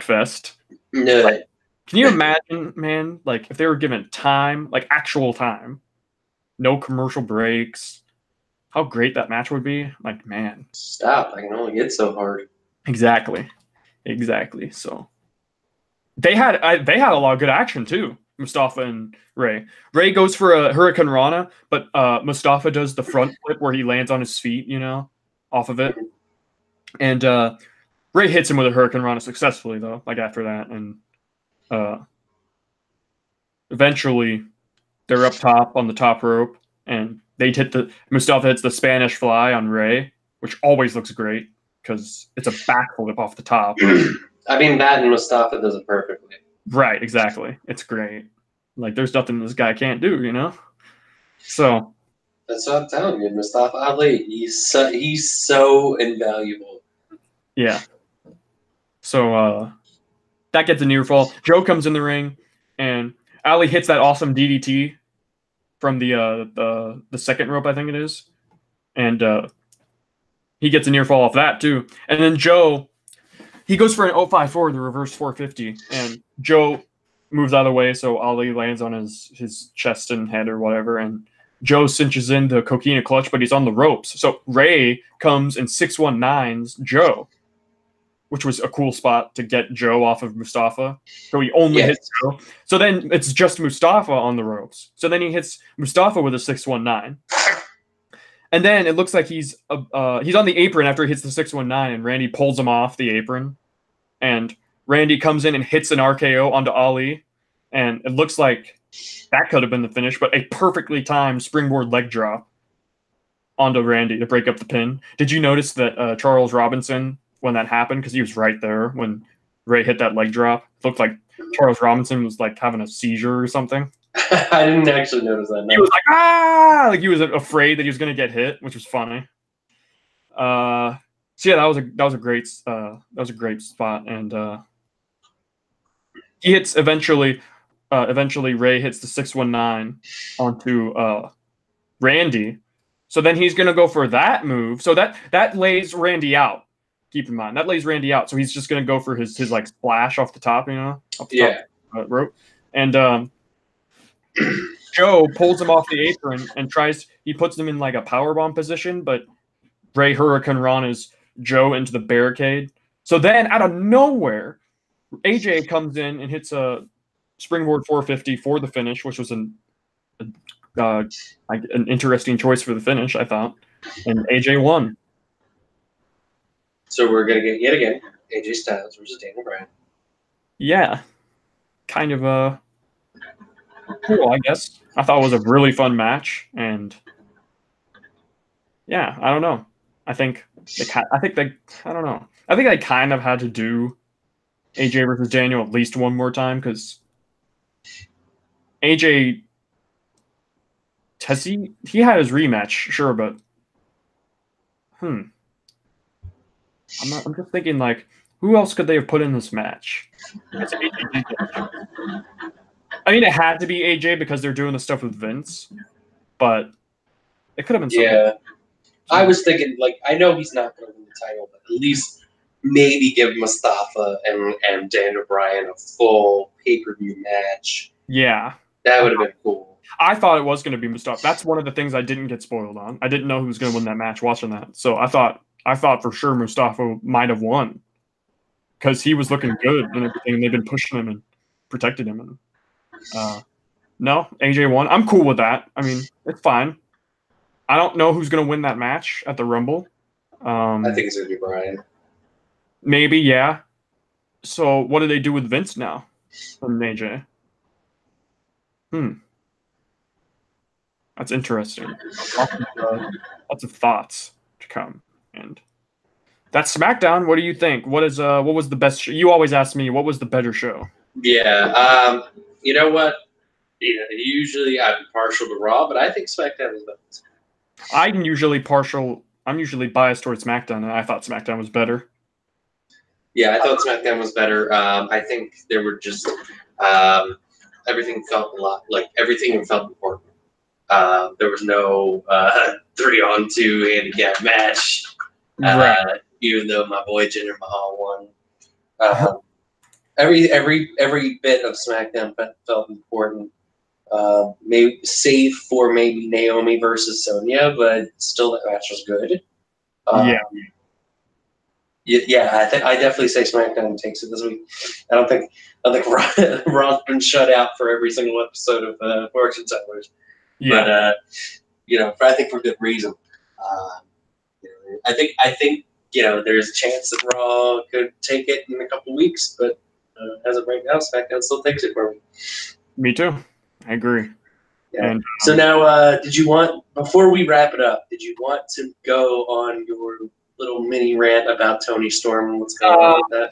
fest. Nut. Like, can you imagine, man? Like if they were given time, like actual time, no commercial breaks, how great that match would be. Like, man, stop! I can only get so hard. Exactly. So they had a lot of good action too. Mustafa and Ray. Ray goes for a Hurricane Rana, but Mustafa does the front flip where he lands on his feet, off of it. And Ray hits him with a Hurricane Rana successfully, though, like after that. And eventually they're up top on the top rope, and Mustafa hits the Spanish Fly on Ray, which always looks great because it's a backflip off the top. I mean, that and Mustafa does it perfectly. Right, exactly. It's great. Like, there's nothing this guy can't do, So that's what I'm telling you, Mustafa Ali. He's so invaluable. Yeah. So that gets a near fall. Joe comes in the ring, and Ali hits that awesome DDT from the second rope, I think it is, and he gets a near fall off that too. And then Joe, he goes for an 054, the reverse 450, and Joe moves out of the way, so Ali lands on his chest and head or whatever, and Joe cinches in the coquina clutch, but he's on the ropes. So Ray comes and 619s Joe, which was a cool spot to get Joe off of Mustafa. So he only hits Joe. So then it's just Mustafa on the ropes. So then he hits Mustafa with a 619. And then it looks like he's on the apron after he hits the 619, and Randy pulls him off the apron. And Randy comes in and hits an RKO onto Ali. And it looks like that could have been the finish, but a perfectly timed springboard leg drop onto Randy to break up the pin. Did you notice that Charles Robinson, when that happened, because he was right there when Ray hit that leg drop, it looked like Charles Robinson was like having a seizure or something? I didn't actually notice that. No. He was like, ah! Like he was afraid that he was going to get hit, which was funny. So yeah, that was a great spot, and he hits eventually Ray hits the 619 onto Randy. So then he's going to go for that move. So that lays Randy out. Keep in mind that lays Randy out. So he's just going to go for his like splash off the top, off the top rope. And Joe pulls him off the apron and he puts him in like a powerbomb position, but Ray Hurricane Rana's Joe into the barricade. So then out of nowhere, AJ comes in and hits a springboard 450 for the finish, which was an interesting choice for the finish, I thought. And AJ won. So we're going to get, yet again, AJ Styles versus Daniel Bryan. Yeah. Kind of cool, I guess. I thought it was a really fun match. And yeah, I don't know. I think they kind of had to do AJ versus Daniel at least one more time, because AJ he had his rematch, sure, but I'm just thinking, like, who else could they have put in this match? I mean, it had to be AJ because they're doing the stuff with Vince, but it could have been something. Yeah, I was thinking, like, I know he's not going to win the title, but at least maybe give Mustafa and Daniel Bryan a full pay-per-view match. Yeah. That would have been cool. I thought it was going to be Mustafa. That's one of the things I didn't get spoiled on. I didn't know who was going to win that match watching that. So I thought for sure Mustafa might have won because he was looking good and everything. And they've been pushing him and protected him. And no, AJ won. I'm cool with that. I mean, it's fine. I don't know who's going to win that match at the Rumble. I think it's going to be Bryan. Maybe, yeah. So what do they do with Vince now and AJ? That's interesting. Lots of thoughts to come. And that's Smackdown. What do you think? What was the best show? You always ask me, what was the better show? Yeah. You know what? Yeah, usually I'm partial to Raw, but I think SmackDown was better. I'm usually biased towards SmackDown, and I thought SmackDown was better. Yeah, I thought SmackDown was better. I think there were just everything felt everything felt important. There was no 3-on-2 handicap match, right. Even though my boy Jinder Mahal won. Every bit of SmackDown felt important. Maybe save for maybe Naomi versus Sonya, but still that match was good. Yeah, I definitely say SmackDown takes it this week. I don't think Raw's been shut out for every single episode of Fortune Tellers. Yeah. But I think for good reason. I think there's a chance that Raw could take it in a couple weeks, but as of right now, SmackDown still takes it for me. Me too. I agree. Yeah. And So now, before we wrap it up, did you want to go on your little mini rant about Tony Storm and what's going on with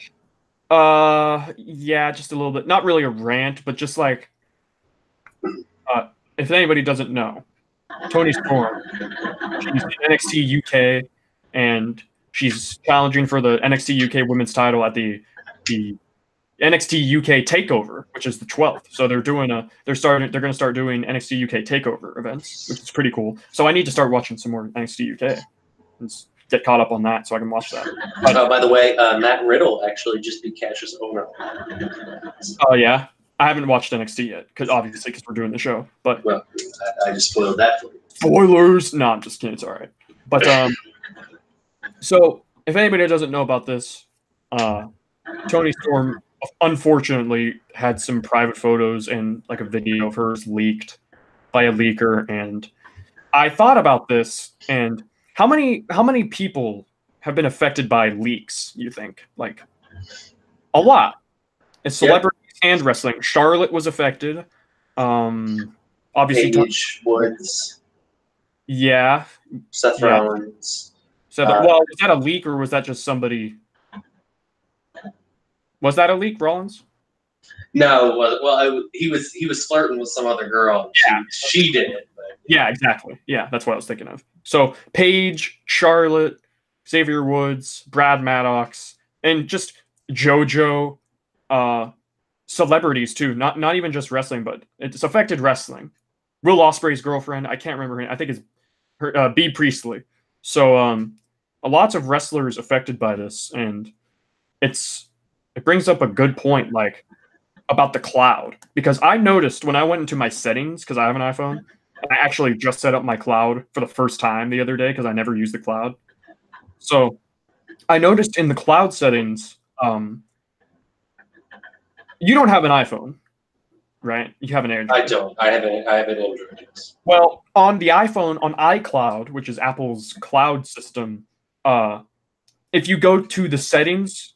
that? Yeah, just a little bit. Not really a rant, but just like, if anybody doesn't know, Tony Storm, she's in NXT UK, and she's challenging for the NXT UK Women's Title at the NXT UK Takeover, which is the 12th. So they're going to start doing NXT UK Takeover events, which is pretty cool. So I need to start watching some more NXT UK and get caught up on that so I can watch that. By the way, Matt Riddle actually just beat Cash's owner. Oh yeah, I haven't watched NXT yet because we're doing the show. But well, I just spoiled that for you. Spoilers! No, I'm just kidding. It's all right. But so if anybody doesn't know about this, Tony Storm unfortunately had some private photos and like a video of hers leaked by a leaker, and I thought about this and how many people have been affected by leaks, you think? Like a lot. It's celebrities and wrestling. Charlotte was affected. Obviously Paige Woods. Yeah. Seth Rollins. So was that a leak or was that just somebody? Was that a leak, Rollins? No, he was flirting with some other girl. Yeah, she did it. But, yeah, exactly. Yeah, that's what I was thinking of. So Paige, Charlotte, Xavier Woods, Brad Maddox, and just JoJo, celebrities too. Not even just wrestling, but it's affected wrestling. Will Ospreay's girlfriend, I can't remember her name. I think it's her, Bea Priestley. So lots of wrestlers affected by this, and it brings up a good point, like about the cloud, because I noticed when I went into my settings, because I have an iPhone, I actually just set up my cloud for the first time the other day because I never use the cloud. So I noticed in the cloud settings, you don't have an iPhone, right? You have an Android. I don't. I have an Android. Well, on the iPhone, on iCloud, which is Apple's cloud system, if you go to the settings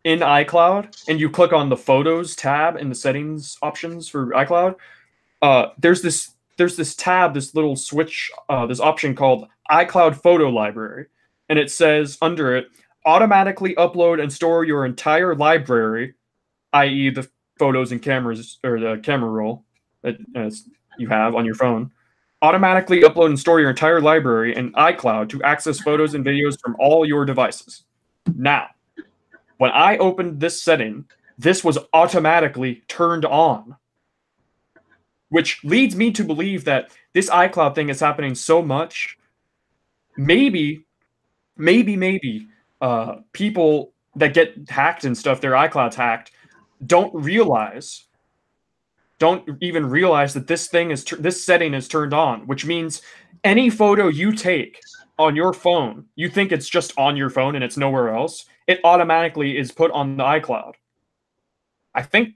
in iCloud and you click on the Photos tab in the settings options for iCloud, there's this tab, this little switch, this option called iCloud Photo Library, and it says under it, automatically upload and store your entire library, i.e. the photos and cameras, or the camera roll that you have on your phone. Automatically upload and store your entire library in iCloud to access photos and videos from all your devices. Now, when I opened this setting, this was automatically turned on, which leads me to believe that this iCloud thing is happening so much. Maybe people that get hacked and stuff, their iCloud's hacked, don't even realize that this setting is turned on, which means any photo you take on your phone, you think it's just on your phone and it's nowhere else, it automatically is put on the iCloud. I think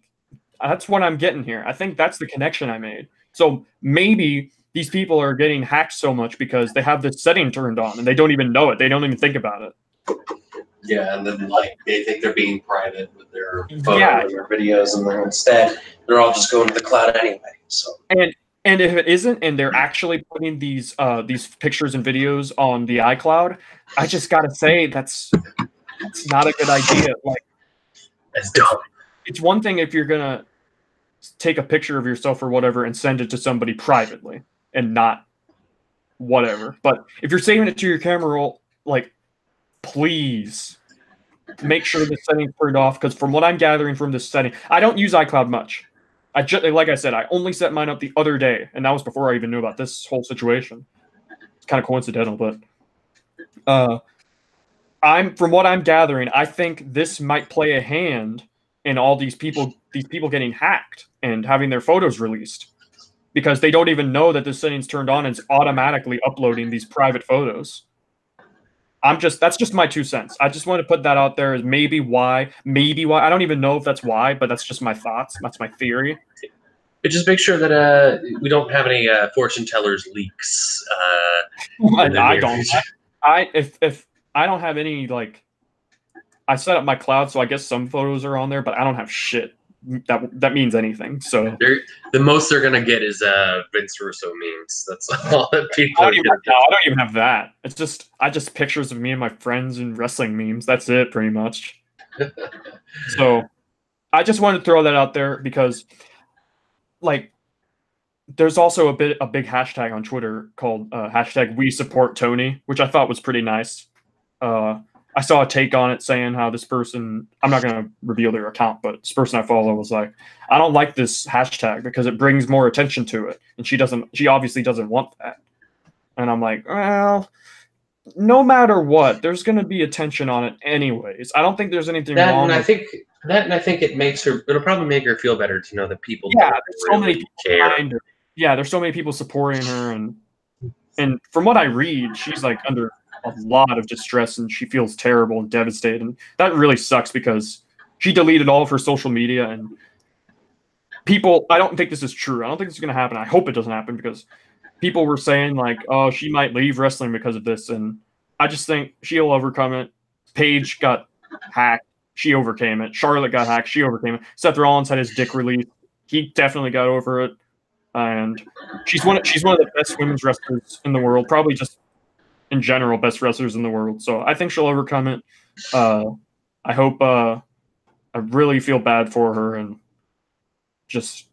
that's what I'm getting here. I think that's the connection I made. So maybe these people are getting hacked so much because they have this setting turned on and they don't even know it. They don't even think about it. Yeah, and then they think they're being private with their photos or videos, and then instead they're all just going to the cloud anyway. So and if it isn't, and they're actually putting these pictures and videos on the iCloud, I just gotta say it's not a good idea. Like, that's dumb. It's one thing if you're gonna take a picture of yourself or whatever and send it to somebody privately and not whatever. But if you're saving it to your camera roll, like, please make sure the setting's turned off, because from what I'm gathering from this setting, I don't use iCloud much. Like I said, I only set mine up the other day, and that was before I even knew about this whole situation. It's kind of coincidental, but from what I'm gathering, I think this might play a hand in all these people getting hacked and having their photos released, because they don't even know that this setting's turned on and it's automatically uploading these private photos. That's just my 2 cents. I just want to put that out there as maybe why. I don't even know if that's why, but that's just my thoughts. That's my theory. But just make sure that we don't have any fortune tellers leaks. I don't. If I don't have any, like, I set up my cloud, so I guess some photos are on there, but I don't have shit that means anything. So the most they're gonna get is Vince Russo memes. That's all that people. I don't even have that. It's just pictures of me and my friends and wrestling memes. That's it, pretty much. So I just wanted to throw that out there because, like, there's also a big hashtag on Twitter called hashtag We Support Tony, which I thought was pretty nice. I saw a take on it saying how this person, I'm not going to reveal their account, but this person I follow was like, I don't like this hashtag because it brings more attention to it. And she obviously doesn't want that. And I'm like, well, no matter what, there's going to be attention on it anyways. I don't think there's anything wrong with I think it'll probably make her feel better to know that people there's really so many people care. there's so many people supporting her, and from what I read, she's like under a lot of distress and she feels terrible and devastated. And that really sucks because she deleted all of her social media, and people, I don't think this is true. I don't think this is going to happen. I hope it doesn't happen because people were saying like, oh, she might leave wrestling because of this. And I just think she'll overcome it. Paige got hacked. She overcame it. Charlotte got hacked. She overcame it. Seth Rollins had his dick released. He definitely got over it. And she's one of the best women's wrestlers in the world, probably just in general, best wrestlers in the world. So I think she'll overcome it. I hope. I really feel bad for her, and just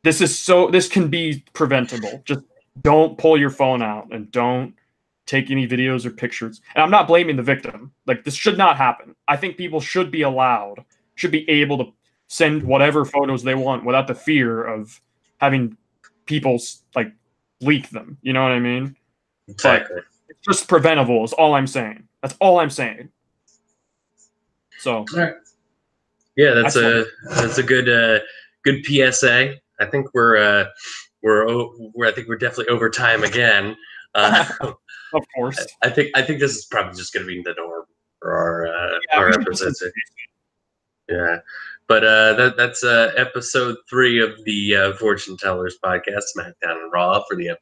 this can be preventable. Just don't pull your phone out and don't take any videos or pictures. And I'm not blaming the victim. Like, this should not happen. I think people should be able to send whatever photos they want without the fear of having people like leak them. You know what I mean? Exactly. But it's just preventable is all I'm saying. That's all I'm saying. So yeah, that's a good PSA. I think we're definitely over time again. Of course. I think this is probably just going to be the norm for our episodes. Yeah, but that's episode 3 of the Fortune Tellers podcast, SmackDown and Raw, for the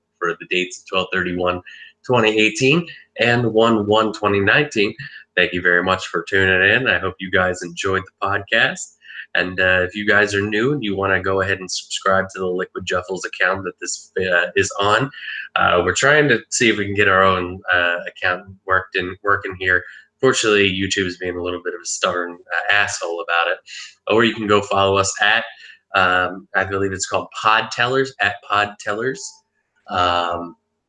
dates of 12/31/2018 and 1/1/2019. Thank you very much for tuning in. I hope you guys enjoyed the podcast. And if you guys are new and you want to go ahead and subscribe to the Liquid Juffles account that this is on, we're trying to see if we can get our own account working here. Fortunately, YouTube is being a little bit of a stubborn asshole about it. Or you can go follow us at, I believe it's called Podtellers, at Podtellers,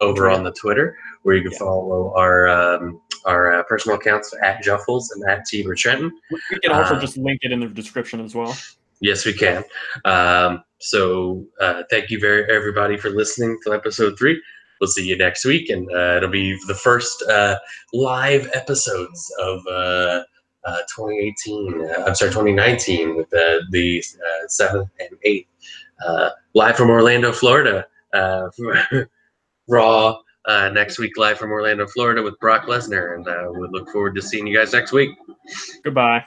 over on the Twitter, where you can follow our personal accounts at Juffles and at Tiber Trenton. We can also just link it in the description as well. Yes, we can. So thank you everybody for listening to episode 3. We'll see you next week, and it'll be the first live episodes of 2019 with the 7th and 8th. Live from Orlando, Florida. Raw next week, live from Orlando, Florida with Brock Lesnar, and we look forward to seeing you guys next week. Goodbye.